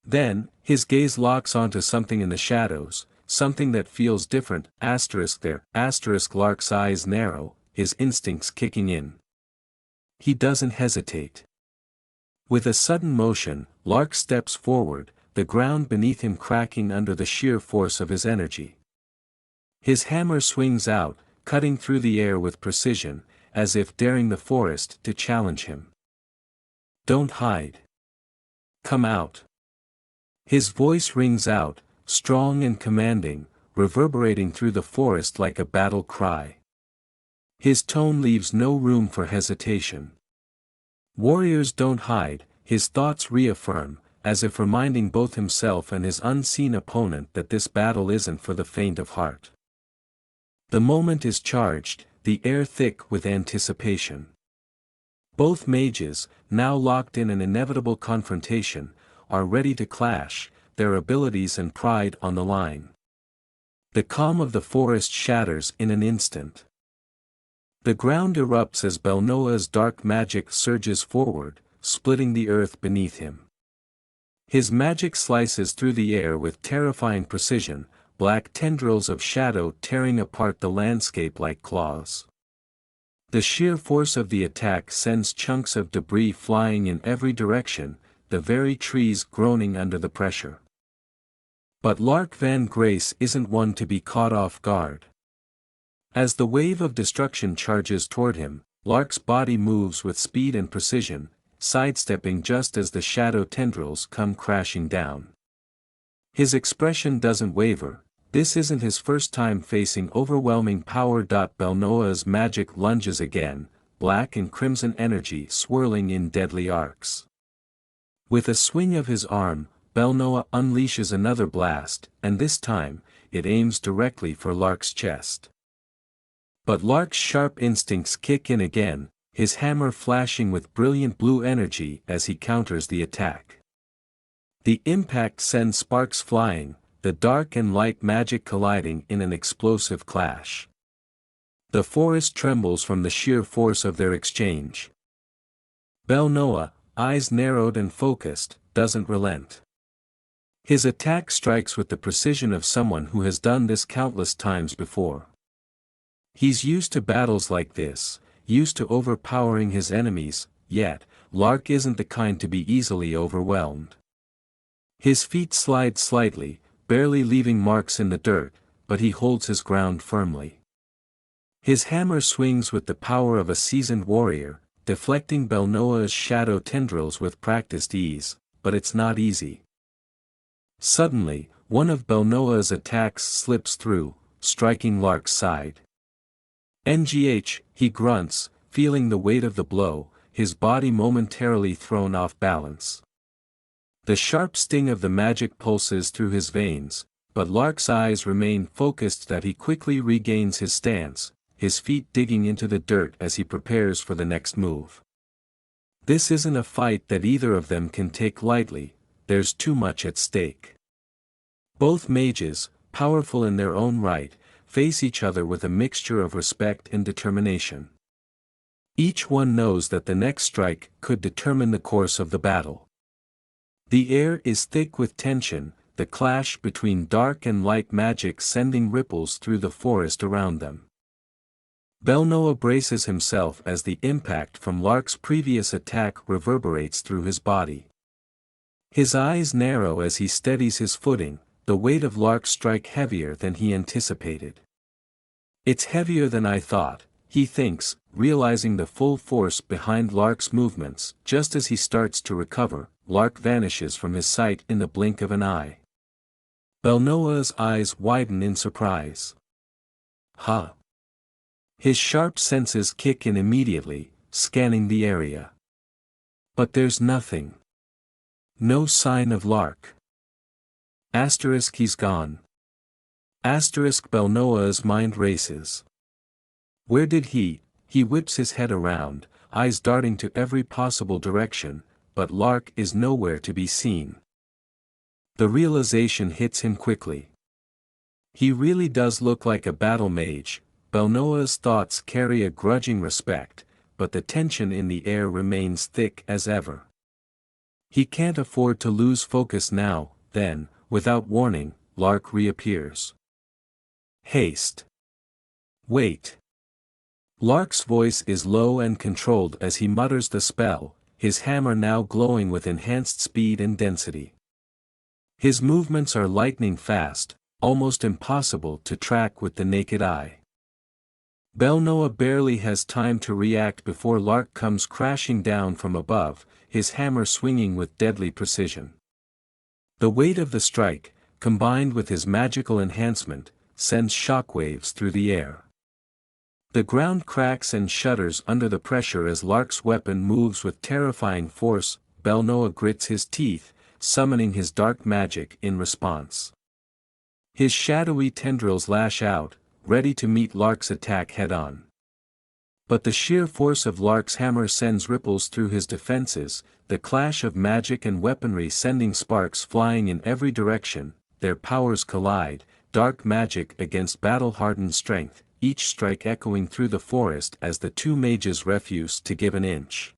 Then, his gaze locks onto something in the shadows, something that feels different. Lark's eyes narrow, his instincts kicking in. He doesn't hesitate. With a sudden motion, Lark steps forward, the ground beneath him cracking under the sheer force of his energy. His hammer swings out, cutting through the air with precision, as if daring the forest to challenge him. Don't hide. Come out. His voice rings out, strong and commanding, reverberating through the forest like a battle cry. His tone leaves no room for hesitation. Warriors don't hide, his thoughts reaffirm, as if reminding both himself and his unseen opponent that this battle isn't for the faint of heart. The moment is charged, the air thick with anticipation. Both mages, now locked in an inevitable confrontation, are ready to clash, their abilities and pride on the line. The calm of the forest shatters in an instant. The ground erupts as Belnoa's dark magic surges forward, splitting the earth beneath him. His magic slices through the air with terrifying precision, black tendrils of shadow tearing apart the landscape like claws. The sheer force of the attack sends chunks of debris flying in every direction, the very trees groaning under the pressure. But Lark Van Grace isn't one to be caught off guard. As the wave of destruction charges toward him, Lark's body moves with speed and precision, sidestepping just as the shadow tendrils come crashing down. His expression doesn't waver. This isn't his first time facing overwhelming power. Belnoa's magic lunges again, black and crimson energy swirling in deadly arcs. With a swing of his arm, Belnoa unleashes another blast, and this time, it aims directly for Lark's chest. But Lark's sharp instincts kick in again, his hammer flashing with brilliant blue energy as he counters the attack. The impact sends sparks flying, the dark and light magic colliding in an explosive clash. The forest trembles from the sheer force of their exchange. Belnoa, eyes narrowed and focused, doesn't relent. His attack strikes with the precision of someone who has done this countless times before. He's used to battles like this, used to overpowering his enemies, yet, Lark isn't the kind to be easily overwhelmed. His feet slide slightly, barely leaving marks in the dirt, but he holds his ground firmly. His hammer swings with the power of a seasoned warrior, deflecting Belnoa's shadow tendrils with practiced ease, but it's not easy. Suddenly, one of Belnoa's attacks slips through, striking Lark's side. "Ngh," he grunts, feeling the weight of the blow, his body momentarily thrown off balance. The sharp sting of the magic pulses through his veins, but Lark's eyes remain focused that he quickly regains his stance, his feet digging into the dirt as he prepares for the next move. This isn't a fight that either of them can take lightly, there's too much at stake. Both mages, powerful in their own right, face each other with a mixture of respect and determination. Each one knows that the next strike could determine the course of the battle. The air is thick with tension, the clash between dark and light magic sending ripples through the forest around them. Belnoa braces himself as the impact from Lark's previous attack reverberates through his body. His eyes narrow as he steadies his footing, the weight of Lark's strike heavier than he anticipated. "It's heavier than I thought," he thinks, realizing the full force behind Lark's movements. Just as he starts to recover, Lark vanishes from his sight in the blink of an eye. Belnoa's eyes widen in surprise. "Huh?" His sharp senses kick in immediately, scanning the area. But there's nothing. No sign of Lark. He's gone. Belnoa's mind races. Where did he whips his head around, eyes darting to every possible direction, but Lark is nowhere to be seen. The realization hits him quickly. He really does look like a battle mage. Belnoa's thoughts carry a grudging respect, but the tension in the air remains thick as ever. He can't afford to lose focus now. Then, without warning, Lark reappears. "Haste. Wait." Lark's voice is low and controlled as he mutters the spell, his hammer now glowing with enhanced speed and density. His movements are lightning fast, almost impossible to track with the naked eye. Belnoa barely has time to react before Lark comes crashing down from above, his hammer swinging with deadly precision. The weight of the strike, combined with his magical enhancement, sends shockwaves through the air. The ground cracks and shudders under the pressure as Lark's weapon moves with terrifying force. Belnoa grits his teeth, summoning his dark magic in response. His shadowy tendrils lash out, ready to meet Lark's attack head-on. But the sheer force of Lark's hammer sends ripples through his defenses, the clash of magic and weaponry sending sparks flying in every direction. Their powers collide, dark magic against battle-hardened strength, each strike echoing through the forest as the two mages refuse to give an inch.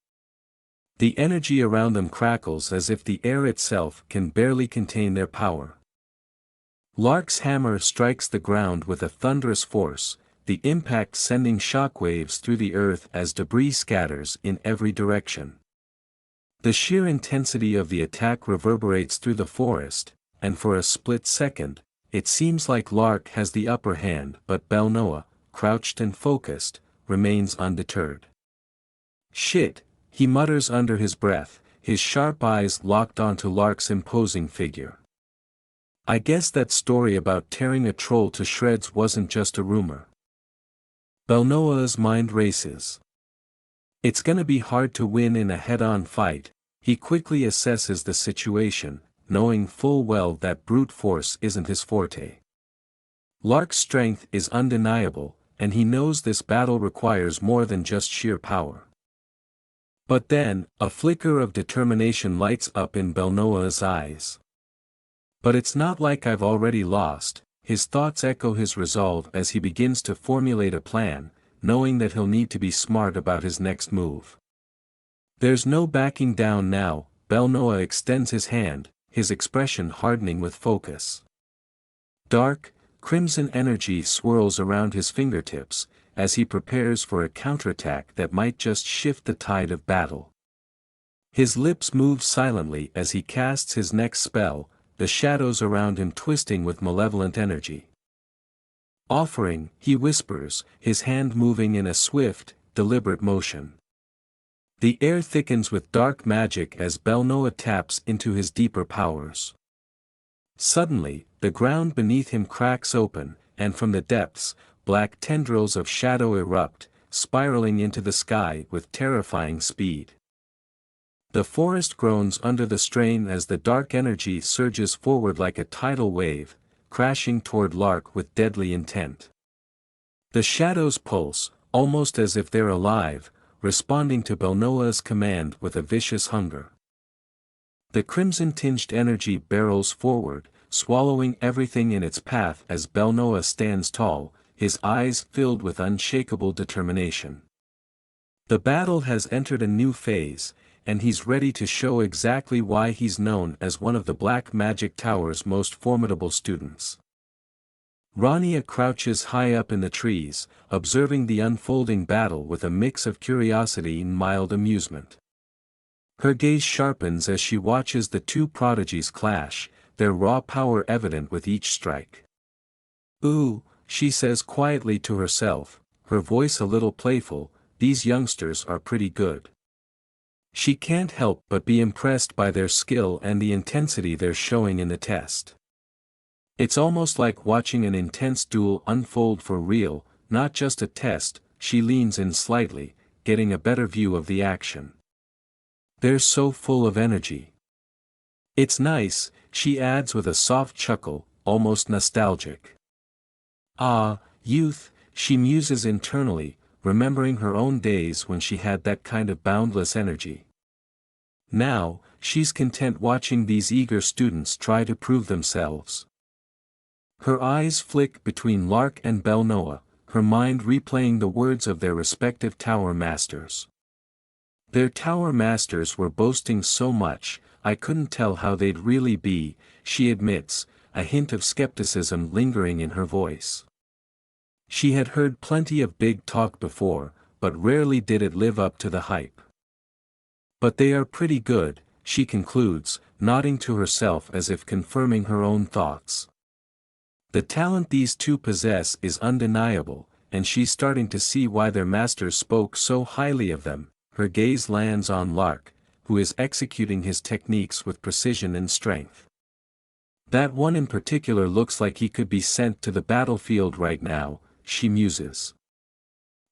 The energy around them crackles as if the air itself can barely contain their power. Lark's hammer strikes the ground with a thunderous force, the impact sending shockwaves through the earth as debris scatters in every direction. The sheer intensity of the attack reverberates through the forest, and for a split second, it seems like Lark has the upper hand, but Belnoa, crouched and focused, remains undeterred. "Shit," he mutters under his breath, his sharp eyes locked onto Lark's imposing figure. "I guess that story about tearing a troll to shreds wasn't just a rumor." Belnoa's mind races. It's gonna be hard to win in a head-on fight. He quickly assesses the situation, knowing full well that brute force isn't his forte. Lark's strength is undeniable, and he knows this battle requires more than just sheer power. But then, a flicker of determination lights up in Belnoa's eyes. "But it's not like I've already lost." His thoughts echo his resolve as he begins to formulate a plan, knowing that he'll need to be smart about his next move. There's no backing down now. Belnoa extends his hand, his expression hardening with focus. Dark, crimson energy swirls around his fingertips, as he prepares for a counterattack that might just shift the tide of battle. His lips move silently as he casts his next spell, the shadows around him twisting with malevolent energy. "Offering," he whispers, his hand moving in a swift, deliberate motion. The air thickens with dark magic as Belnoa taps into his deeper powers. Suddenly, the ground beneath him cracks open, and from the depths, black tendrils of shadow erupt, spiraling into the sky with terrifying speed. The forest groans under the strain as the dark energy surges forward like a tidal wave, crashing toward Lark with deadly intent. The shadows pulse, almost as if they're alive, responding to Belnoa's command with a vicious hunger. The crimson-tinged energy barrels forward, swallowing everything in its path as Belnoa stands tall, his eyes filled with unshakable determination. The battle has entered a new phase, and he's ready to show exactly why he's known as one of the Black Magic Tower's most formidable students. Rania crouches high up in the trees, observing the unfolding battle with a mix of curiosity and mild amusement. Her gaze sharpens as she watches the two prodigies clash, their raw power evident with each strike. "Ooh," she says quietly to herself, her voice a little playful, "these youngsters are pretty good." She can't help but be impressed by their skill and the intensity they're showing in the test. It's almost like watching an intense duel unfold for real, not just a test. She leans in slightly, getting a better view of the action. They're so full of energy. It's nice, she adds with a soft chuckle, almost nostalgic. Ah, youth, she muses internally, remembering her own days when she had that kind of boundless energy. Now, she's content watching these eager students try to prove themselves. Her eyes flick between Lark and Belnoa, her mind replaying the words of their respective tower masters. Their tower masters were boasting so much, I couldn't tell how they'd really be, she admits, a hint of skepticism lingering in her voice. She had heard plenty of big talk before, but rarely did it live up to the hype. But they are pretty good, she concludes, nodding to herself as if confirming her own thoughts. The talent these two possess is undeniable, and she's starting to see why their masters spoke so highly of them. Her gaze lands on Lark, who is executing his techniques with precision and strength. That one in particular looks like he could be sent to the battlefield right now, she muses.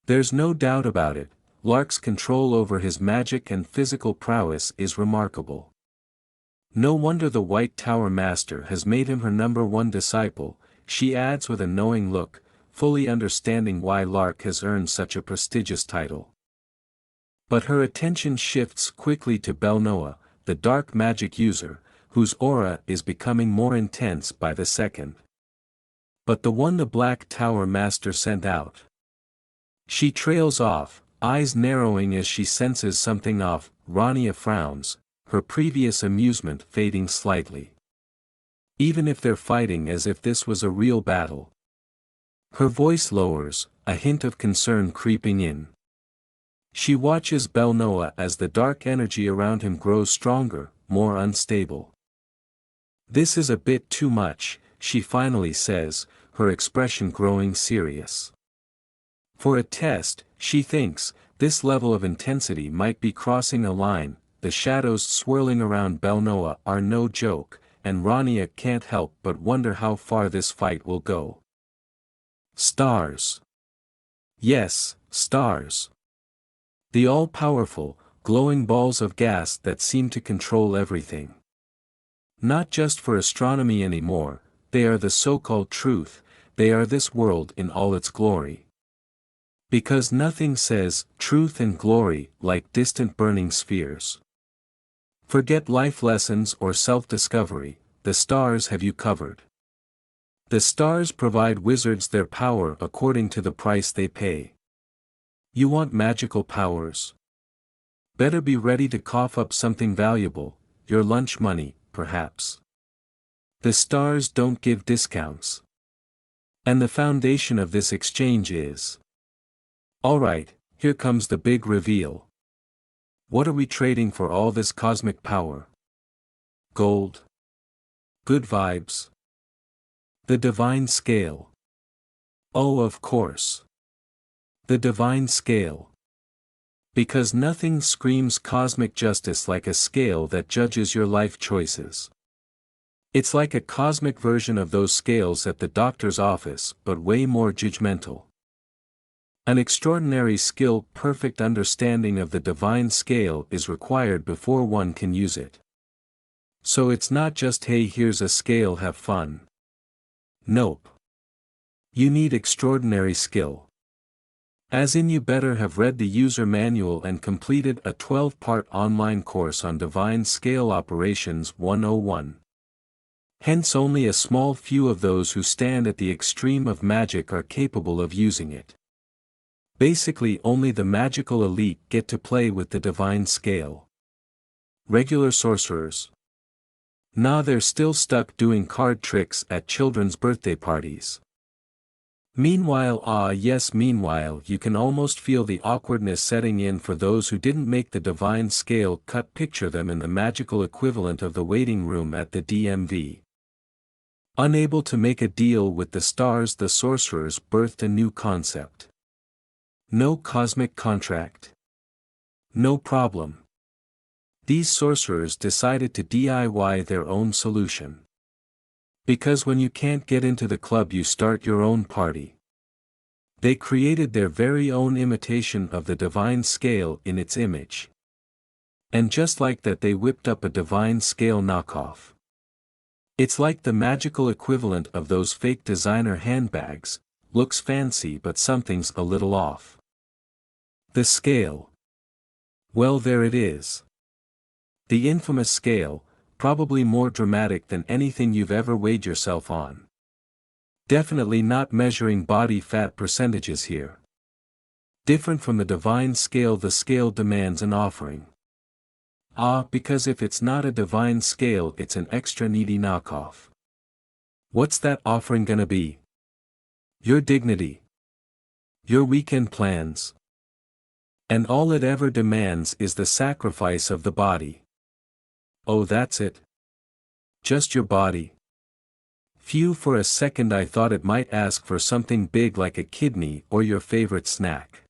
There's no doubt about it, Lark's control over his magic and physical prowess is remarkable. No wonder the White Tower Master has made him her #1 disciple, she adds with a knowing look, fully understanding why Lark has earned such a prestigious title. But her attention shifts quickly to Belnoa, the dark magic user, whose aura is becoming more intense by the second. But the one the Black Tower Master sent out. She trails off, eyes narrowing as she senses something off. Rania frowns, her previous amusement fading slightly. Even if they're fighting as if this was a real battle. Her voice lowers, a hint of concern creeping in. She watches Belnoa as the dark energy around him grows stronger, more unstable. This is a bit too much, she finally says, her expression growing serious. For a test, she thinks, this level of intensity might be crossing a line. The shadows swirling around Belnoa are no joke, and Rania can't help but wonder how far this fight will go. Stars. Yes, stars. The all-powerful, glowing balls of gas that seem to control everything. Not just for astronomy anymore, they are the so-called truth, they are this world in all its glory. Because nothing says truth and glory like distant burning spheres. Forget life lessons or self-discovery, the stars have you covered. The stars provide wizards their power according to the price they pay. You want magical powers? Better be ready to cough up something valuable, your lunch money, perhaps. The stars don't give discounts. And the foundation of this exchange is. Alright, here comes the big reveal. What are we trading for all this cosmic power? Gold? Good vibes? The divine scale. Oh, of course. The divine scale. Because nothing screams cosmic justice like a scale that judges your life choices. It's like a cosmic version of those scales at the doctor's office, but way more judgmental. An extraordinary skill, perfect understanding of the divine scale is required before one can use it. So it's not just hey here's a scale have fun. Nope. You need extraordinary skill. As in you better have read the user manual and completed a 12-part online course on Divine Scale Operations 101. Hence only a small few of those who stand at the extreme of magic are capable of using it. Basically only the magical elite get to play with the divine scale. Regular sorcerers. Nah, they're still stuck doing card tricks at children's birthday parties. Meanwhile, you can almost feel the awkwardness setting in for those who didn't make the divine scale cut. Picture them in the magical equivalent of the waiting room at the DMV. Unable to make a deal with the stars, the sorcerers birthed a new concept. No cosmic contract. No problem. These sorcerers decided to DIY their own solution. Because when you can't get into the club, you start your own party. They created their very own imitation of the divine scale in its image. And just like that, they whipped up a divine scale knockoff. It's like the magical equivalent of those fake designer handbags. Looks fancy, but something's a little off. The scale. Well, there it is. The infamous scale, probably more dramatic than anything you've ever weighed yourself on. Definitely not measuring body fat percentages here. Different from the divine scale, the scale demands an offering. Because if it's not a divine scale, it's an extra needy knockoff. What's that offering gonna be? Your dignity. Your weekend plans. And all it ever demands is the sacrifice of the body. Oh, that's it? Just your body? Phew, for a second I thought it might ask for something big like a kidney or your favorite snack.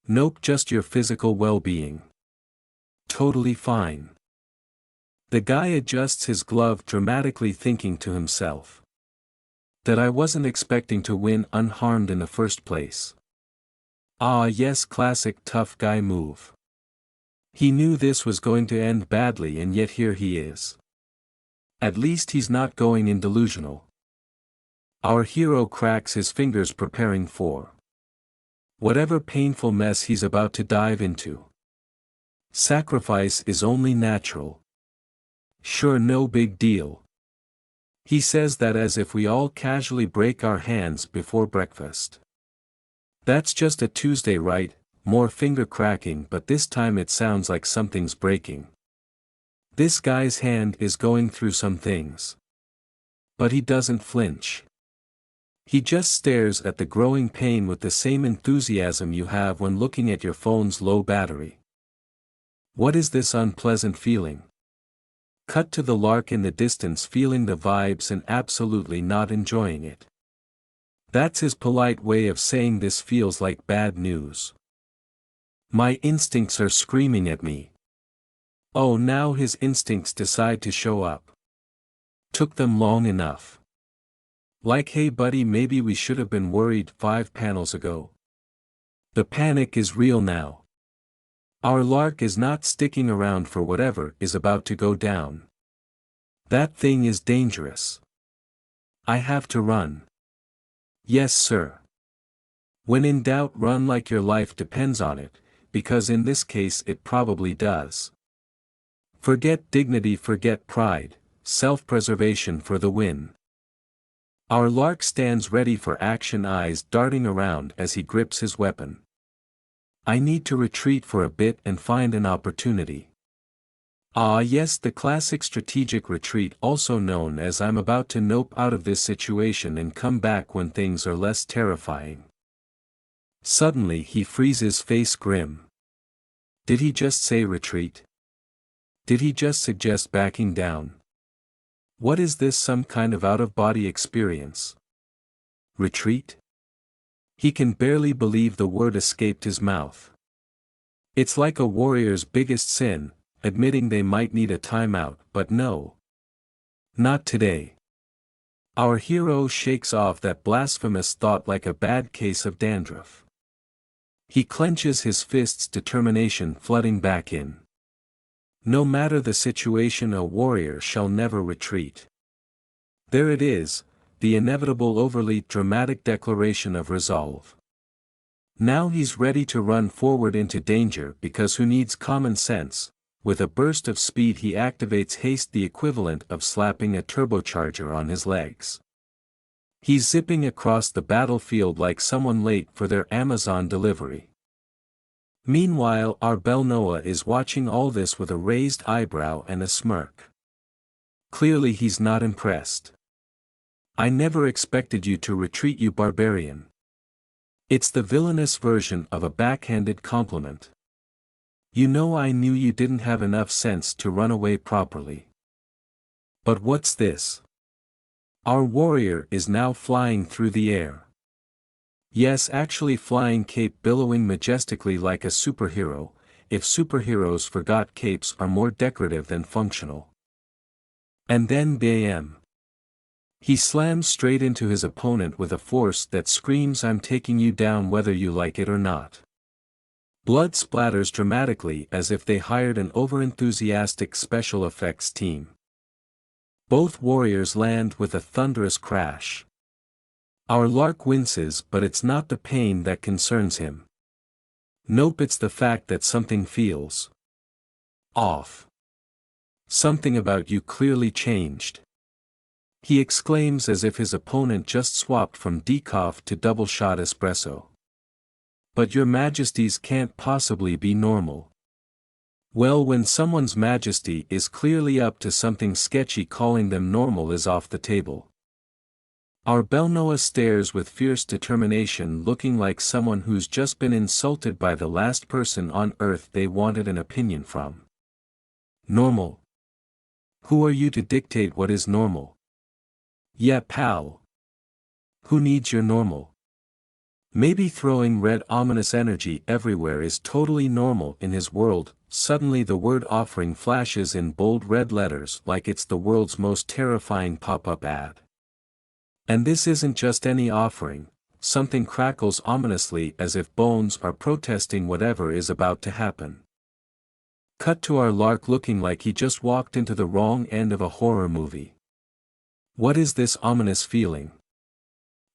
Nope, just your physical well-being. Totally fine. The guy adjusts his glove dramatically, thinking to himself that I wasn't expecting to win unharmed in the first place. Yes, classic tough guy move. He knew this was going to end badly, and yet here he is. At least he's not going in delusional. Our hero cracks his fingers, preparing for whatever painful mess he's about to dive into. Sacrifice is only natural. Sure, no big deal. He says that as if we all casually break our hands before breakfast. That's just a Tuesday, right? More finger cracking, but this time it sounds like something's breaking. This guy's hand is going through some things. But he doesn't flinch. He just stares at the growing pain with the same enthusiasm you have when looking at your phone's low battery. What is this unpleasant feeling? Cut to the lark in the distance, feeling the vibes and absolutely not enjoying it. That's his polite way of saying this feels like bad news. My instincts are screaming at me. Oh, now his instincts decide to show up. Took them long enough. Like, hey buddy, maybe we should have been worried 5 panels ago. The panic is real now. Our lark is not sticking around for whatever is about to go down. That thing is dangerous. I have to run. Yes, sir. When in doubt, run like your life depends on it, because in this case it probably does. Forget dignity, forget pride, self-preservation for the win. Our lark stands ready for action, eyes darting around as he grips his weapon. I need to retreat for a bit and find an opportunity. Yes, the classic strategic retreat, also known as I'm about to nope out of this situation and come back when things are less terrifying. Suddenly he freezes, face grim. Did he just say retreat? Did he just suggest backing down? What is this, some kind of out-of-body experience? Retreat? He can barely believe the word escaped his mouth. It's like a warrior's biggest sin, admitting they might need a timeout, but no. Not today. Our hero shakes off that blasphemous thought like a bad case of dandruff. He clenches his fists, determination flooding back in. No matter the situation, a warrior shall never retreat. There it is, the inevitable overly dramatic declaration of resolve. Now he's ready to run forward into danger, because who needs common sense? With a burst of speed he activates haste, the equivalent of slapping a turbocharger on his legs. He's zipping across the battlefield like someone late for their Amazon delivery. Meanwhile our Belnoa is watching all this with a raised eyebrow and a smirk. Clearly he's not impressed. I never expected you to retreat, you barbarian. It's the villainous version of a backhanded compliment. You know, I knew you didn't have enough sense to run away properly. But what's this? Our warrior is now flying through the air. Yes, actually flying, cape billowing majestically like a superhero, if superheroes forgot capes are more decorative than functional. And then bam! He slams straight into his opponent with a force that screams, I'm taking you down whether you like it or not. Blood splatters dramatically as if they hired an overenthusiastic special effects team. Both warriors land with a thunderous crash. Our lark winces, but it's not the pain that concerns him. Nope, it's the fact that something feels off. Something about you clearly changed. He exclaims as if his opponent just swapped from decaf to double shot espresso. But your majesties can't possibly be normal. Well, when someone's majesty is clearly up to something sketchy, calling them normal is off the table. Our Belnoa stares with fierce determination, looking like someone who's just been insulted by the last person on earth they wanted an opinion from. Normal? Who are you to dictate what is normal? Yeah, pal. Who needs your normal? Maybe throwing red ominous energy everywhere is totally normal in his world. Suddenly the word offering flashes in bold red letters like it's the world's most terrifying pop-up ad. And this isn't just any offering, something crackles ominously as if bones are protesting whatever is about to happen. Cut to our lark looking like he just walked into the wrong end of a horror movie. What is this ominous feeling?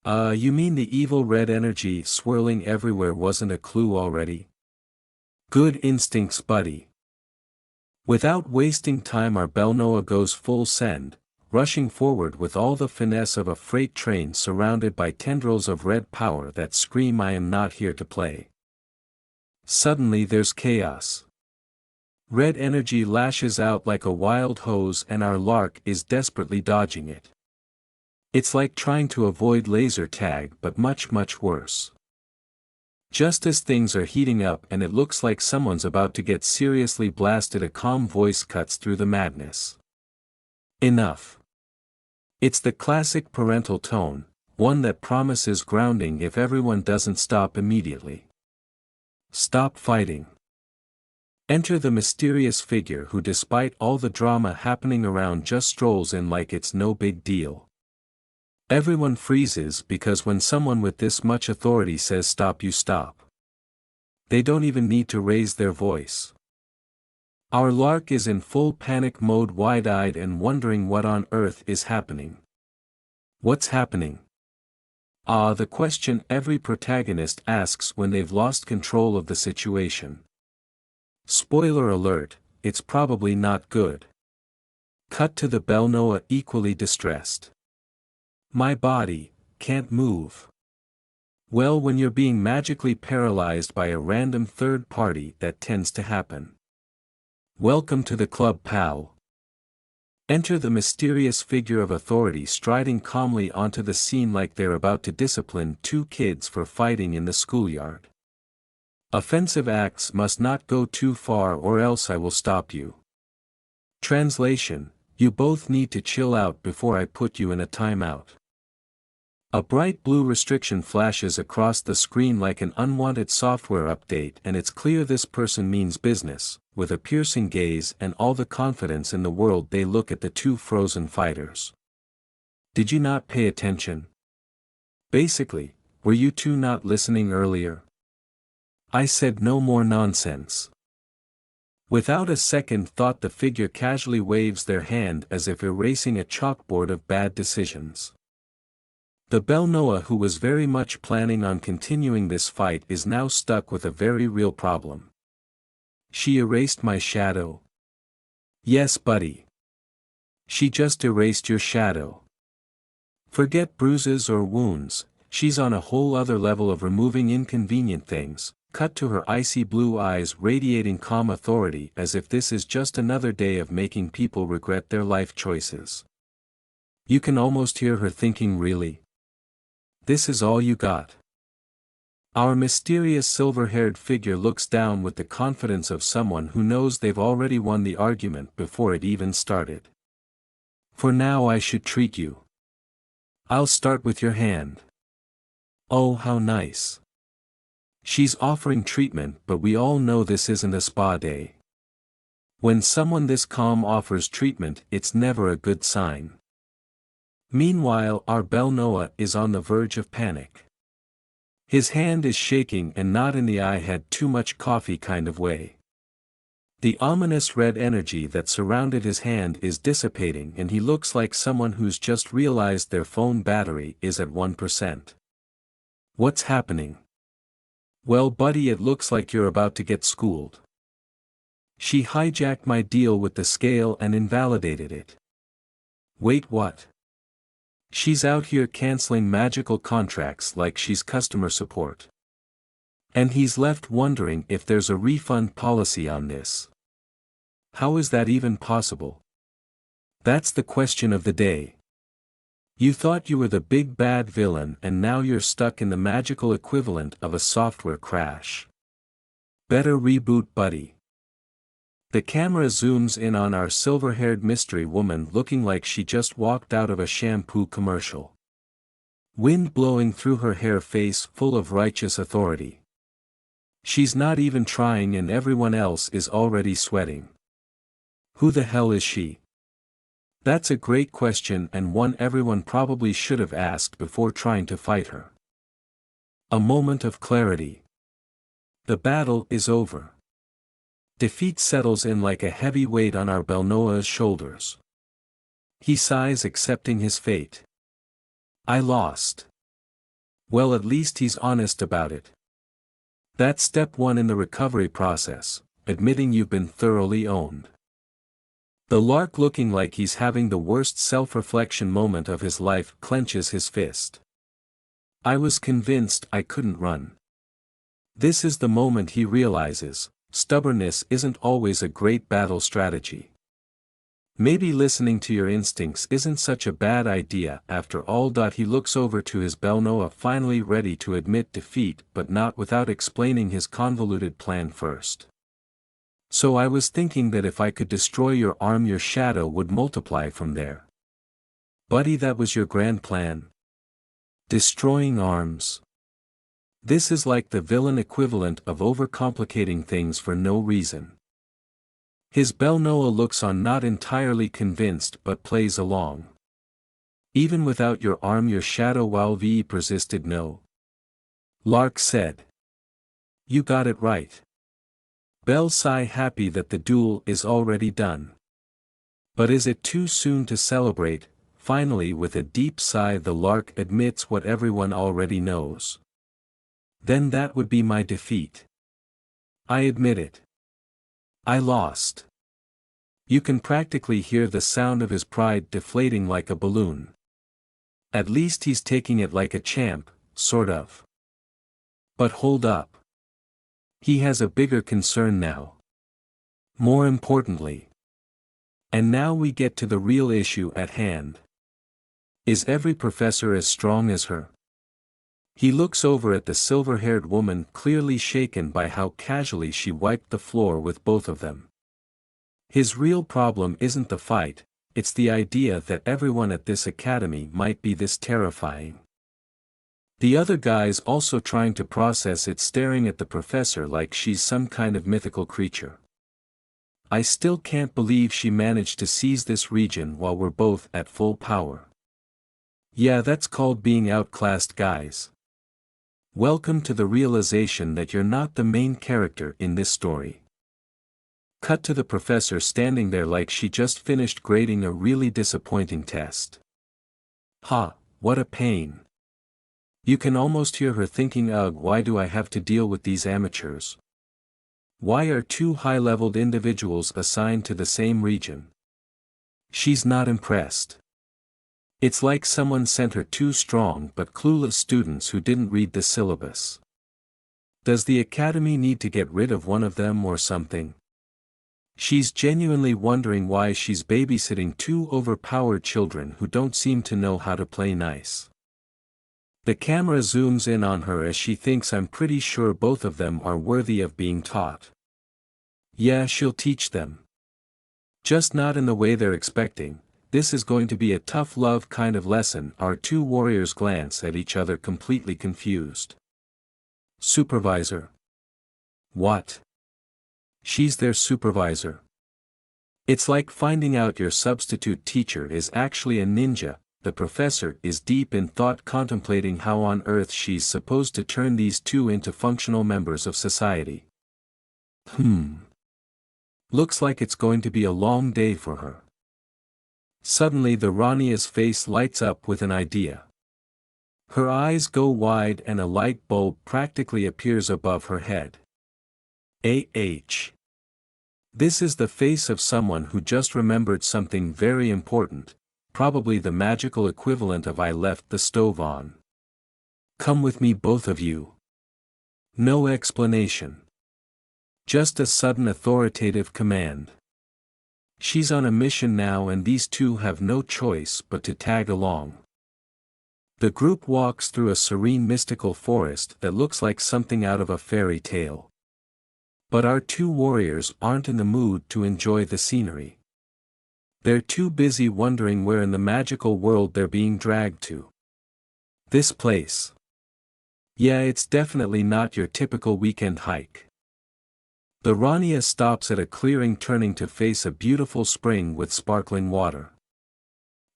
You mean the evil red energy swirling everywhere wasn't a clue already? Good instincts, buddy. Without wasting time, our Belnoa goes full send, rushing forward with all the finesse of a freight train surrounded by tendrils of red power that scream, I am not here to play. Suddenly there's chaos. Red energy lashes out like a wild hose and our lark is desperately dodging it. It's like trying to avoid laser tag, but much worse. Just as things are heating up and it looks like someone's about to get seriously blasted, a calm voice cuts through the madness. Enough. It's the classic parental tone, one that promises grounding if everyone doesn't stop immediately. Stop fighting. Enter the mysterious figure who, despite all the drama happening around, just strolls in like it's no big deal. Everyone freezes because when someone with this much authority says stop, you stop. They don't even need to raise their voice. Our lark is in full panic mode, wide-eyed and wondering what on earth is happening. What's happening? The question every protagonist asks when they've lost control of the situation. Spoiler alert, it's probably not good. Cut to the Belnoa equally distressed. My body can't move. Well, when you're being magically paralyzed by a random third party, that tends to happen. Welcome to the club, pal. Enter the mysterious figure of authority striding calmly onto the scene like they're about to discipline two kids for fighting in the schoolyard. Offensive acts must not go too far or else I will stop you. Translation: you both need to chill out before I put you in a timeout. A bright blue restriction flashes across the screen like an unwanted software update, and it's clear this person means business. With a piercing gaze and all the confidence in the world, they look at the two frozen fighters. Did you not pay attention? Basically, were you two not listening earlier? I said no more nonsense. Without a second thought, the figure casually waves their hand as if erasing a chalkboard of bad decisions. The Belnoa, who was very much planning on continuing this fight, is now stuck with a very real problem. She erased my shadow. Yes, buddy. She just erased your shadow. Forget bruises or wounds, she's on a whole other level of removing inconvenient things, Cut to her icy blue eyes radiating calm authority as if this is just another day of making people regret their life choices. You can almost hear her thinking, really? This is all you got? Our mysterious silver-haired figure looks down with the confidence of someone who knows they've already won the argument before it even started. For now I should treat you. I'll start with your hand. Oh, how nice. She's offering treatment, but we all know this isn't a spa day. When someone this calm offers treatment, it's never a good sign. Meanwhile, our Belnoa is on the verge of panic. His hand is shaking and not in the "I had too much coffee" kind of way. The ominous red energy that surrounded his hand is dissipating and he looks like someone who's just realized their phone battery is at 1%. What's happening? Well, buddy, it looks like you're about to get schooled. She hijacked my deal with the scale and invalidated it. Wait, what? She's out here canceling magical contracts like she's customer support. And he's left wondering if there's a refund policy on this. How is that even possible? That's the question of the day. You thought you were the big bad villain and now you're stuck in the magical equivalent of a software crash. Better reboot, buddy. The camera zooms in on our silver-haired mystery woman looking like she just walked out of a shampoo commercial. Wind blowing through her hair, face full of righteous authority. She's not even trying and everyone else is already sweating. Who the hell is she? That's a great question and one everyone probably should have asked before trying to fight her. A moment of clarity. The battle is over. Defeat settles in like a heavy weight on our Belnoa's shoulders. He sighs, accepting his fate. I lost. Well, at least he's honest about it. That's step one in the recovery process, admitting you've been thoroughly owned. The lark, looking like he's having the worst self-reflection moment of his life, clenches his fist. I was convinced I couldn't run. This is the moment he realizes, stubbornness isn't always a great battle strategy. Maybe listening to your instincts isn't such a bad idea after all. He looks over to his Belnoa, finally ready to admit defeat but not without explaining his convoluted plan first. So I was thinking that if I could destroy your arm, your shadow would multiply from there. Buddy, that was your grand plan? Destroying arms? This is like the villain equivalent of overcomplicating things for no reason. His Belnoa looks on, not entirely convinced, but plays along. Even without your arm, your shadow, while VE persisted. No. Lark said. You got it right. Bell sigh, happy that the duel is already done. But is it too soon to celebrate? Finally, with a deep sigh, the lark admits what everyone already knows. Then that would be my defeat. I admit it. I lost. You can practically hear the sound of his pride deflating like a balloon. At least he's taking it like a champ, sort of. But hold up. He has a bigger concern now. More importantly. And now we get to the real issue at hand. Is every professor as strong as her? He looks over at the silver-haired woman, clearly shaken by how casually she wiped the floor with both of them. His real problem isn't the fight, it's the idea that everyone at this academy might be this terrifying. The other guy's also trying to process it, staring at the professor like she's some kind of mythical creature. I still can't believe she managed to seize this region while we're both at full power. Yeah, that's called being outclassed, guys. Welcome to the realization that you're not the main character in this story. Cut to the professor standing there like she just finished grading a really disappointing test. Ha, what a pain. You can almost hear her thinking, ugh, why do I have to deal with these amateurs? Why are two high-leveled individuals assigned to the same region? She's not impressed. It's like someone sent her two strong but clueless students who didn't read the syllabus. Does the academy need to get rid of one of them or something? She's genuinely wondering why she's babysitting two overpowered children who don't seem to know how to play nice. The camera zooms in on her as she thinks I'm pretty sure both of them are worthy of being taught. Yeah, she'll teach them. Just not in the way they're expecting. This is going to be a tough love kind of lesson. Our two warriors glance at each other completely confused. Supervisor. What? She's their supervisor. It's like finding out your substitute teacher is actually a ninja. The professor is deep in thought, contemplating how on earth she's supposed to turn these two into functional members of society. Looks like it's going to be a long day for her. Suddenly the Rania's face lights up with an idea. Her eyes go wide and a light bulb practically appears above her head. This is the face of someone who just remembered something very important, probably the magical equivalent of "I left the stove on." Come with me, both of you. No explanation. Just a sudden authoritative command. She's on a mission now and these two have no choice but to tag along. The group walks through a serene mystical forest that looks like something out of a fairy tale. But our two warriors aren't in the mood to enjoy the scenery. They're too busy wondering where in the magical world they're being dragged to. This place. Yeah, it's definitely not your typical weekend hike. The Rania stops at a clearing, turning to face a beautiful spring with sparkling water.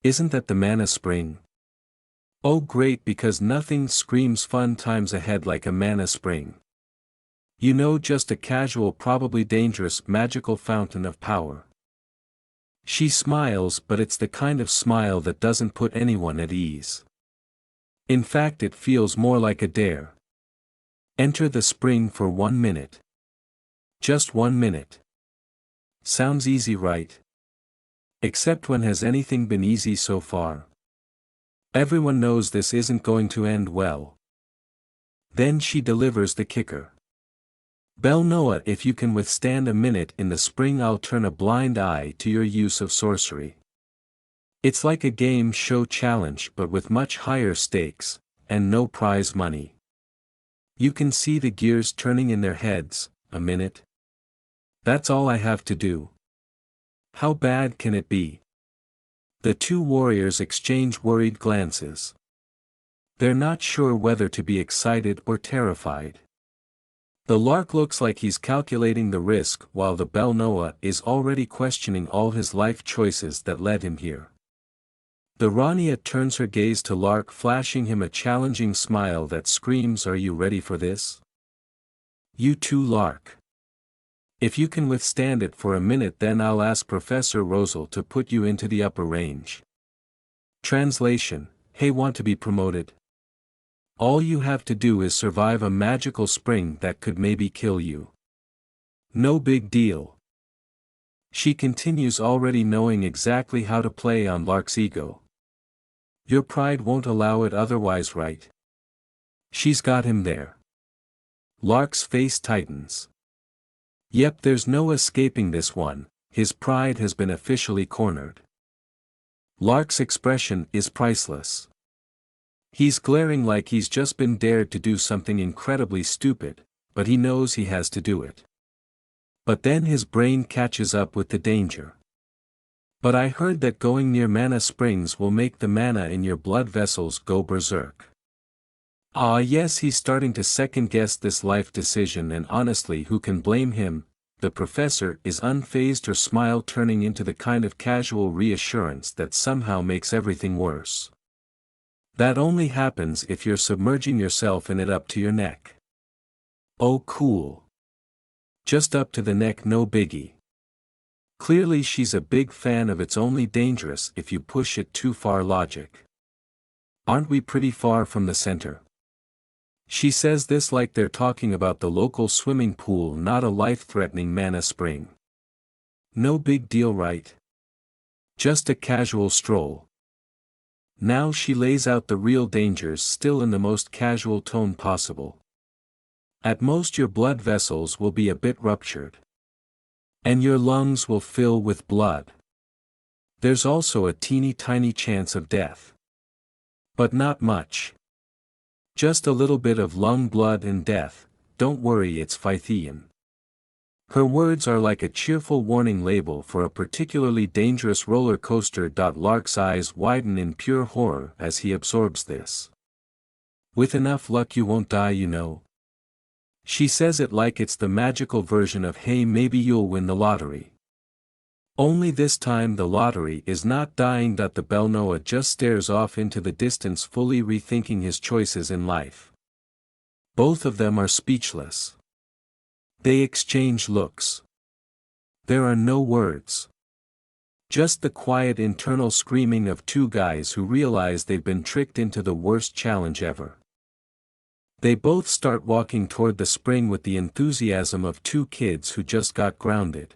Isn't that the mana spring? Oh great, because nothing screams fun times ahead like a mana spring. You know, just a casual, probably dangerous, magical fountain of power. She smiles, but it's the kind of smile that doesn't put anyone at ease. In fact, it feels more like a dare. Enter the spring for 1 minute. Just 1 minute. Sounds easy, right? Except when has anything been easy so far? Everyone knows this isn't going to end well. Then she delivers the kicker. Belnoa, if you can withstand a minute in the spring, I'll turn a blind eye to your use of sorcery. It's like a game show challenge but with much higher stakes, and no prize money. You can see the gears turning in their heads. A minute? That's all I have to do. How bad can it be? The two warriors exchange worried glances. They're not sure whether to be excited or terrified. The lark looks like he's calculating the risk, while the Belnoa is already questioning all his life choices that led him here. The Rania turns her gaze to Lark, flashing him a challenging smile that screams, "Are you ready for this?" You too, Lark. If you can withstand it for a minute, then I'll ask Professor Rosal to put you into the upper range. Translation: Hey, want to be promoted? All you have to do is survive a magical spring that could maybe kill you. No big deal. She continues, already knowing exactly how to play on Lark's ego. Your pride won't allow it otherwise, right? She's got him there. Lark's face tightens. Yep, there's no escaping this one, his pride has been officially cornered. Lark's expression is priceless. He's glaring like he's just been dared to do something incredibly stupid, but he knows he has to do it. But then his brain catches up with the danger. But I heard that going near mana springs will make the mana in your blood vessels go berserk. Ah yes, he's starting to second-guess this life decision, and honestly, who can blame him? The professor is unfazed, her smile turning into the kind of casual reassurance that somehow makes everything worse. That only happens if you're submerging yourself in it up to your neck. Oh cool. Just up to the neck, no biggie. Clearly she's a big fan of "it's only dangerous if you push it too far" logic. Aren't we pretty far from the center? She says this like they're talking about the local swimming pool, not a life-threatening mana spring. No big deal, right? Just a casual stroll. Now she lays out the real dangers, still in the most casual tone possible. At most your blood vessels will be a bit ruptured. And your lungs will fill with blood. There's also a teeny tiny chance of death. But not much. Just a little bit of lung blood and death, don't worry, it's Phythian. Her words are like a cheerful warning label for a particularly dangerous roller coaster. Lark's eyes widen in pure horror as he absorbs this. With enough luck you won't die, you know. She says it like it's the magical version of hey, maybe you'll win the lottery. Only this time the lottery is not dying. The Belnoa just stares off into the distance, fully rethinking his choices in life. Both of them are speechless. They exchange looks. There are no words. Just the quiet internal screaming of two guys who realize they've been tricked into the worst challenge ever. They both start walking toward the spring with the enthusiasm of two kids who just got grounded.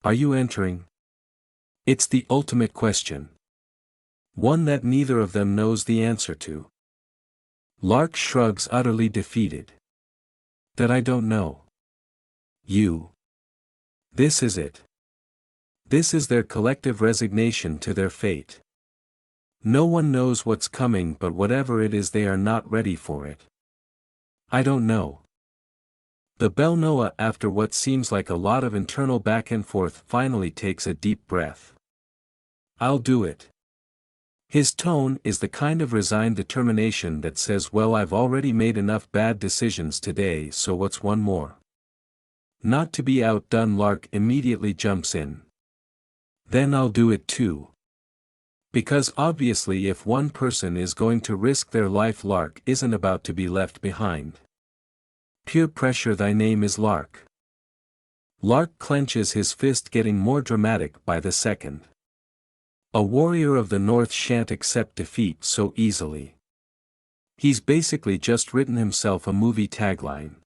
Are you entering? It's the ultimate question. One that neither of them knows the answer to. Lark shrugs, utterly defeated. That I don't know. You. This is it. This is their collective resignation to their fate. No one knows what's coming, but whatever it is they are not ready for it. I don't know. The Belnoa, after what seems like a lot of internal back and forth, finally takes a deep breath. I'll do it. His tone is the kind of resigned determination that says, well, I've already made enough bad decisions today, so what's one more? Not to be outdone, Lark immediately jumps in. Then I'll do it too. Because obviously if one person is going to risk their life, Lark isn't about to be left behind. Peer pressure, thy name is Lark. Lark clenches his fist, getting more dramatic by the second. A warrior of the North shan't accept defeat so easily. He's basically just written himself a movie tagline.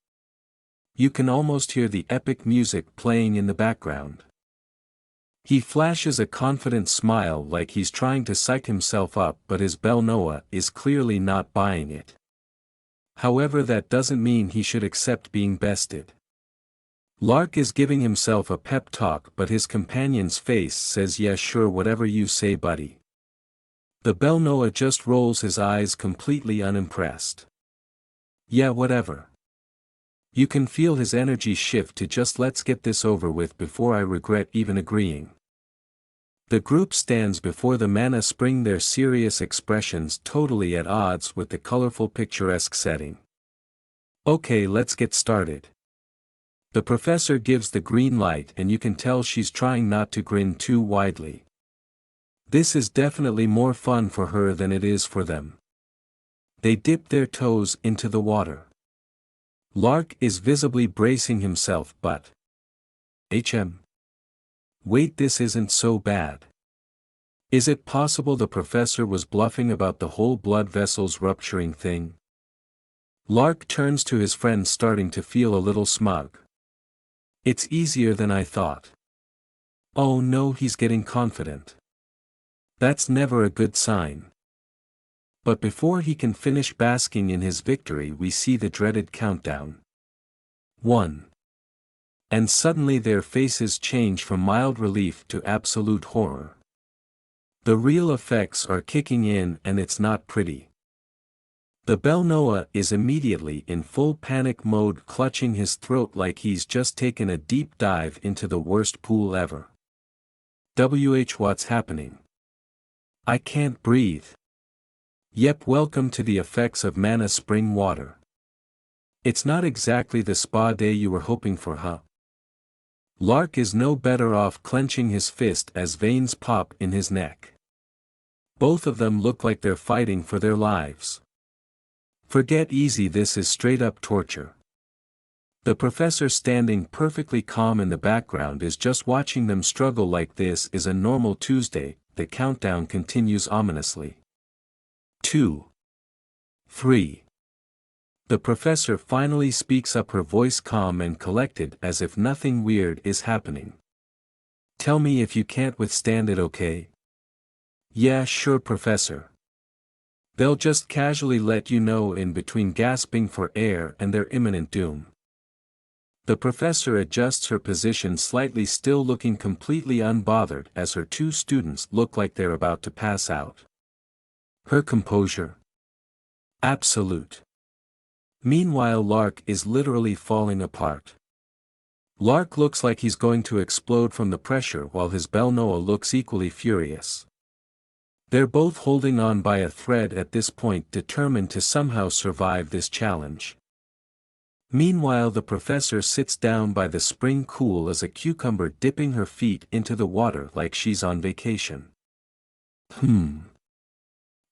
You can almost hear the epic music playing in the background. He flashes a confident smile like he's trying to psych himself up, but his Belnoa is clearly not buying it. However, that doesn't mean he should accept being bested. Lark is giving himself a pep talk, but his companion's face says, yeah sure, whatever you say, buddy. The Belnoa just rolls his eyes, completely unimpressed. Yeah, whatever. You can feel his energy shift to just let's get this over with before I regret even agreeing. The group stands before the mana spring, their serious expressions totally at odds with the colorful picturesque setting. Okay, let's get started. The professor gives the green light, and you can tell she's trying not to grin too widely. This is definitely more fun for her than it is for them. They dip their toes into the water. Lark is visibly bracing himself, but... Wait, this isn't so bad. Is it possible the professor was bluffing about the whole blood vessels rupturing thing? Lark turns to his friend, starting to feel a little smug. It's easier than I thought. Oh no, he's getting confident. That's never a good sign. But before he can finish basking in his victory, we see the dreaded countdown. 1. And suddenly their faces change from mild relief to absolute horror. The real effects are kicking in, and it's not pretty. The Belnoa is immediately in full panic mode, clutching his throat like he's just taken a deep dive into the worst pool ever. What's happening? I can't breathe. Yep, welcome to the effects of mana spring water. It's not exactly the spa day you were hoping for, huh? Lark is no better off, clenching his fist as veins pop in his neck. Both of them look like they're fighting for their lives. Forget easy, this is straight up torture. The professor, standing perfectly calm in the background, is just watching them struggle like this is a normal Tuesday. The countdown continues ominously. 2. 3. The professor finally speaks up, her voice calm and collected as if nothing weird is happening. Tell me if you can't withstand it, okay? Yeah, sure, professor. They'll just casually let you know in between gasping for air and their imminent doom. The professor adjusts her position slightly, still looking completely unbothered as her two students look like they're about to pass out. Her composure? Absolute. Meanwhile, Lark is literally falling apart. Lark looks like he's going to explode from the pressure, while his belle Noah looks equally furious. They're both holding on by a thread at this point, determined to somehow survive this challenge. Meanwhile, the professor sits down by the spring, cool as a cucumber, dipping her feet into the water like she's on vacation.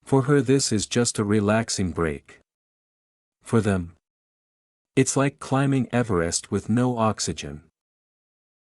For her, this is just a relaxing break. For them, it's like climbing Everest with no oxygen.